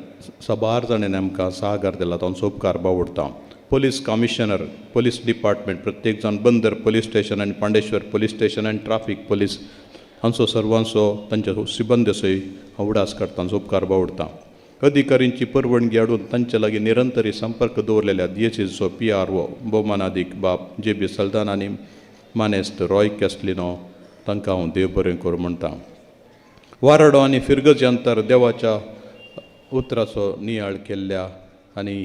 Speaker 4: साबार जाणांनी आमकां सहकार दिला तांचो उपकार बावडटा. पोलीस कमिशनर पोलीस डिपार्टमेंट प्रत्येक जावन बंदर पोलीस स्टेशन आनी पांडेश्वर पोलीस स्टेशन आनी ट्राफीक पोलीस हांचो सर्वांचो तांच्या सिबंदसोय हांव उडास काडटा तांचो उपकार बावडटा. अधिकारींची परवणगी हाडून तांचे लागीं निरंतरी संपर्क दवरलेल्या DHCचो PRO भोवमानादीक बाब JB सल्दान आनी मानेस्त रॉय कॅस्लिनो तांकां हांव देव बरें करूं म्हणटा. वारडो आनी फिरगज अंतर देवाच्या उतराचो नियाळ केल्ल्या आनी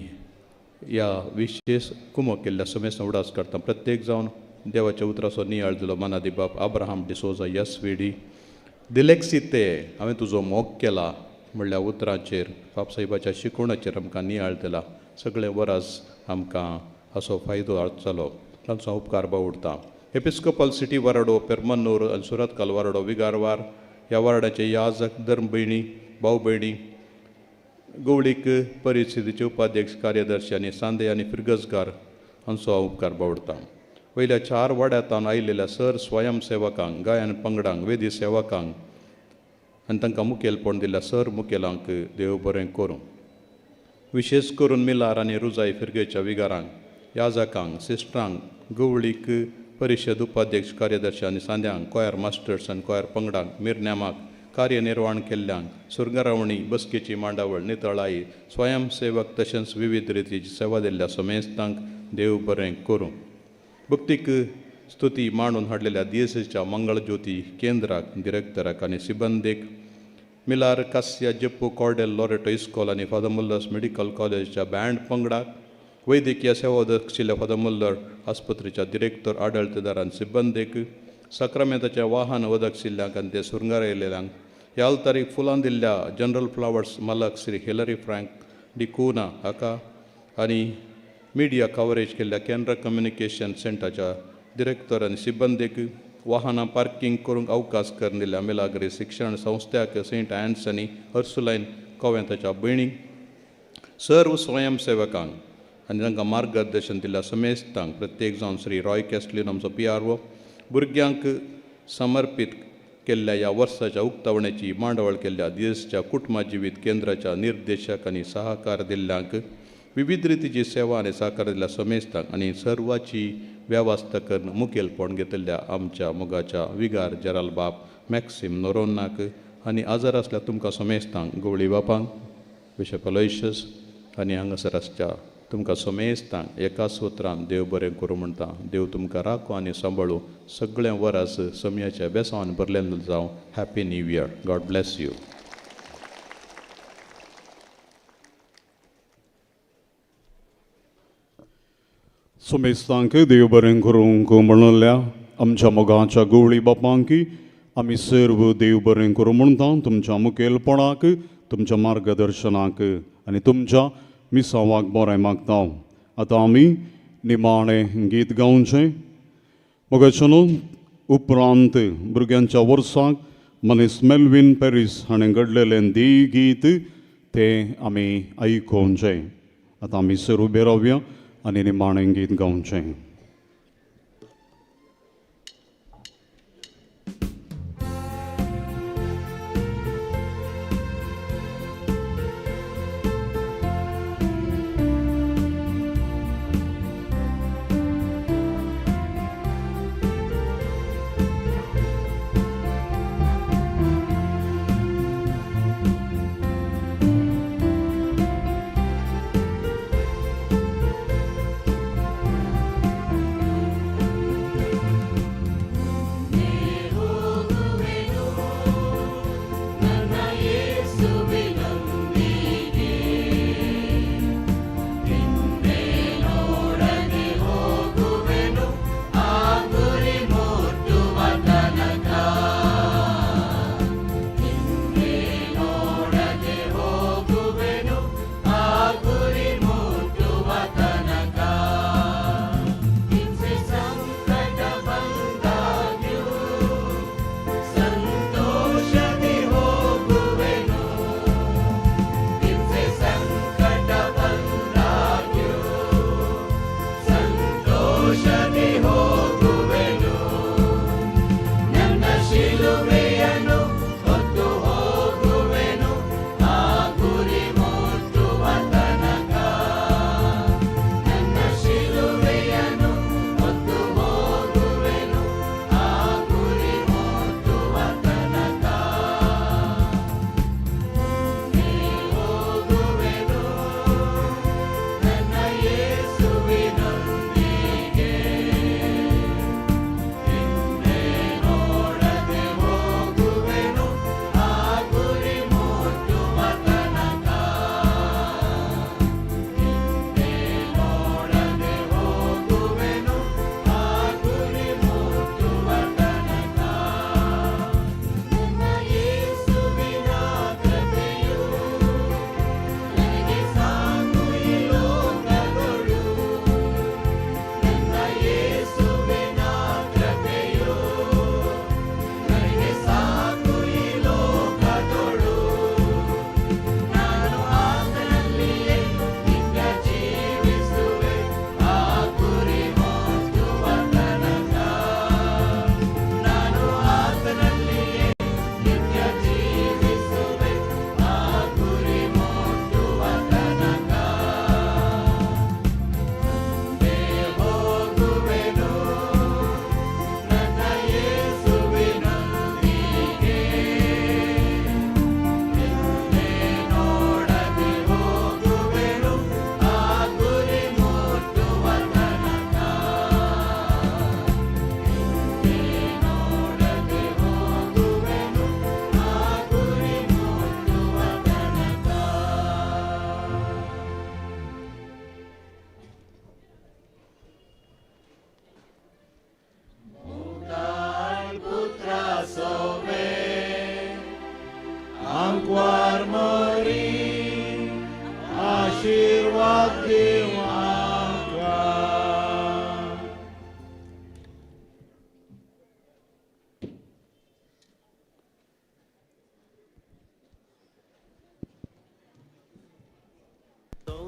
Speaker 4: ह्या विशेश कुमो केल्ल्या समेस्त उडास काडटा. प्रत्येक जावन देवाच्या उतराचो नियाळ दिलो मानादी बाब आब्राहाम डिसोजा SVD दिलेक्सिते हांवें तुजो मोग केला म्हणल्या उतरांचेर बाबसाहेबाच्या शिकवणाचेर आमकां नियाळ दिला. सगळें वरस आमकां हाचो फायदो जालो तांचो उपकार बावडटा. एपिस्कोपल सिटी वारडो पेरमन्नूर आनी सुरतकाल वारडो विगारवार ह्या वार्डाचे याजक धर्म भयणी भाव भयणी गवळीक परिस्थितीचे उपाध्यक्ष कार्यदर्शी आनी सांदे आनी फिरगजगार हांचो हांव उपकार बावडटा. वयल्या 4 वाड्यांतान आयिल्ल्या सर स्वयंसेवकांक गायन पंगडांक वेदी सेवकांक आनी तांकां मुखेलपण दिल्ल्या सर मुखेलांक देव बरें करूं. विशेश करून मिलार आनी रुजाई फिरगेच्या विगारांक याजकांक सिस्टरांक गवळीक परिशद उपाध्यक्ष कार्यदर्शी आनी सांद्यांक कॉयर मास्टर्स आनी कॉयर पंगडांक मिरनेमाक कार्यनिर्वाण केल्ल्यांक सुरगारावणी बसकेची मांडावळ नितळाई स्वयंसेवक तशेंच विविध रितीची सेवा दिल्ल्या समेस्तांक देव बरें करूं. भक्तीक स्तुती मांडून हाडलेल्या DSCच्या मंगळज्योती केंद्राक डिरेक्टराक आनी सिबंदेक मिलार कास्या जेप्पो कॉर्डेल लॉरेटो इस्कॉल आनी फादर मुल्लर्स मेडिकल कॉलेजच्या बँड पंगडाक वैद्यकीय सेवा दक्षिल्ल्या फादर मुल्लर आस्पत्रेच्या डिरेक्टर आडळतेदार आनी सिबंदेक सक्रामेंताच्या वाहन वदक्षिल्ल्यांक आनी ते सुरंगार येयलेल्यांक ह्या अल्तारीक फुलां दिल्ल्या जनरल फ्लावर्स मालक श्री हिलरी फ्रँक डिकोना हाका आनी मिडिया कवरेज केल्ल्या कॅनरा कम्युनिकेशन सेंटराच्या डिरेक्टर आनी सिब्बंदीक वाहनां पार्किंग करूंक अवकाश करून दिल्या मिलाग्री शिक्षण संस्थ्याक सेंट एन्ड्स आनी अर्सुलायन कोवें ताच्या भयणीक सर्व स्वयंसेवकांक आनी तांकां मार्गदर्शन दिल्या समेस्तांक प्रत्येक जावन श्री रॉय कॅस्टलीन आमचो PRO भुरग्यांक समर्पीत केल्ल्या ह्या वर्साच्या उक्तावण्याची मांडवळ केल्ल्या दिसच्या कुटुंबा जिवीत केंद्राच्या निर्देशक आनी सहकार दिल्ल्यांक विविध रितीची सेवा आनी सहकार दिल्ल्या समेस्तांक आनी सर्वाची वेवस्था करून मुखेलपण घेतिल्ल्या आमच्या मोगाच्या विगार जराल बाब मॅक्सिम नोरोनाक आनी आजार आसल्या तुमकां समेस्तांक गवळी बापांक बिशप अलोयशस आनी हांगासर आसच्या तुमकां समेस्तांक एका सुत्रान देव बरें करूं म्हणटा. देव तुमकां राखो आनी सांबाळूं सगळें वरास समयाच्या बेसांवान भरलेलें जावं. Happy new year. God bless you.
Speaker 21: समेस्तांक देव बरें करूंक म्हणल्या आमच्या मोगाच्या गवळी बापांक आमी सर्व देव बरें करूं म्हणटा तुमच्या मुखेलपणाक तुमच्या मार्गदर्शनाक आनी तुमच्या मिसावाक बरें मागता. आतां आमी निमाणें गीत गावचें. मोगाच्या उपरांत भुरग्यांच्या वर्साक मनीस मेल्विन पॅरीस हाणें घडलेलें दी गीत तें आमी आयकोवचें. आतां आमी सर्व उबे रावया आनी निमाणें गीत गावचें.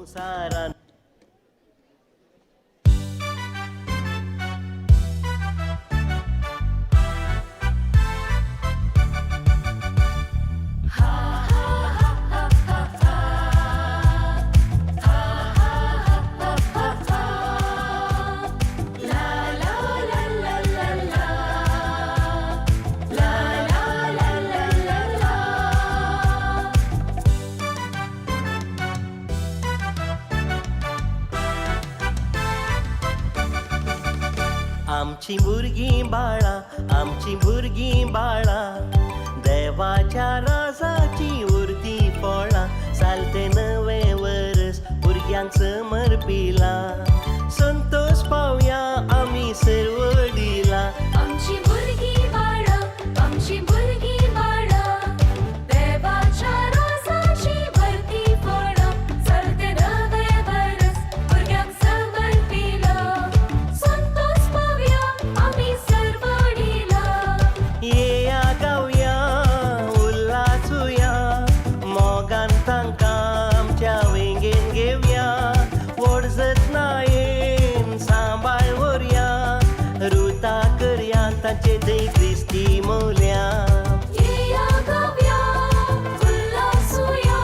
Speaker 3: संसारान आमची भुरगीं बाळा आमची भुरगीं बाळा देवाच्या राजाची उरती फळां चालते नवे वरस भुरग्यांक समर्पिला संतोष पावया आमी सर्वडीला
Speaker 20: आमची भुरगीं बाळा आमची भुरगीं बाळा देवाच्या राजाची भरती फळां चलते नवे वरस भुरग्यांक समर्पिला संतोष पावया आमी सर्वडीला
Speaker 3: येया गावया उल्हासूया मोगान तांकां आमच्या वेंगेन घेवया व्हड जतनायेन सांबाळ व्हरया रुता करया तांचे दय क्रिस्ती मौल्या
Speaker 20: येया गावया उल्हासूया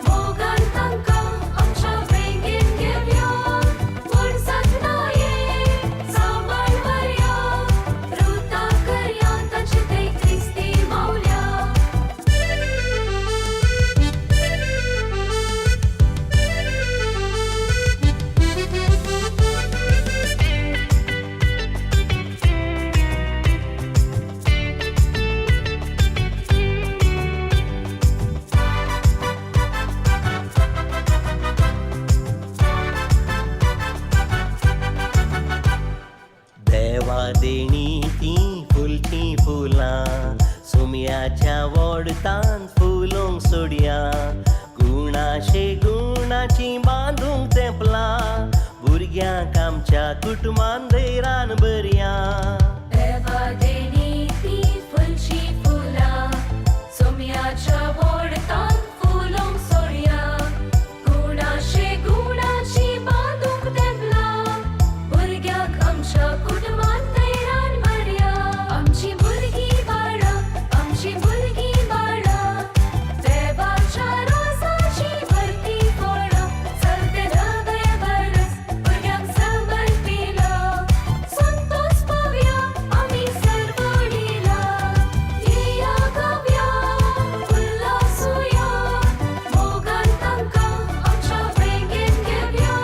Speaker 20: मोगान तांकां आमच्या वेंगेन घेवया व्हड जतनायेन सांबाळ व्हरया रुता करया तांचे दय क्रिस्ती मौल्या
Speaker 3: देवा देणी ती फुलची फुलां सुमयाच्या वोडतान फुलोंक सोडया गुणाशे गुणाची बांदूंक तेंपलां भुरग्यांक आमच्या कुटुंबान धैर्यान बरया
Speaker 20: देवा देणी ती फुलची फुलां सोम्याच्या वोडतान फुलोंक सोडया गुणाशे गुणाची बांदूंक तेंपलां भुरग्यांक आमच्या कुटुंबान धैर्यान बरया आमची भुरगीं बाळा आमची भुरगीं बाळा देवाच्या राजाची भरती फळां चलते नवे वरस भुरग्यांक समर्पिला संतोष पावया आमी सर्वडीला येया गावया उल्हासूया मोगान तांकां आमच्या वेंगेन घेवया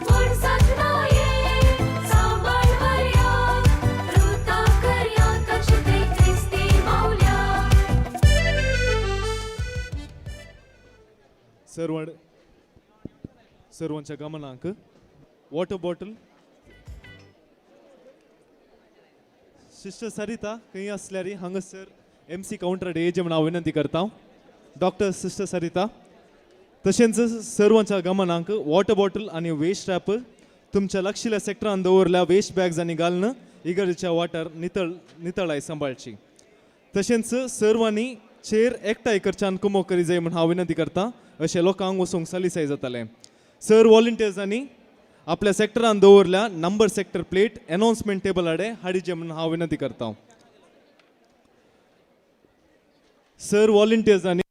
Speaker 20: व्हड जतनायेन सांबाळ व्हरया रुता करया तांचे दय क्रिस्ती मौल्या
Speaker 5: सर्वांच्या गमनांक वॉटर बॉटल सिस्टर सरिता खंय असल्यार हांगासर MC काउंटर येजे म्हण हांव विनंती करता डॉक्टर सिस्टर सरिता तशेंच सर्वांच्या गमनांक वॉटर बॉटल आनी वेस्ट रॅप तुमच्या लक्षिल्ल्या सेक्टरान दवरल्या वेस्ट बॅग्स आनी घालून इगर्जेच्या वाठार नितळाय सांबाळची तशेंच सर्वांनी चेर एकठांय करच्यान कुमोग करी जाय म्हण हांव विनंती करता अशें लोकांक वचूंक सलिसाय जातालें सर वॉलंटियर्सांनी आपल्या सेक्टरान दवरल्या number sector plate announcement table आडे हाडिचे म्हण हांव विनंती करता सर वॉलंटियर्सांनी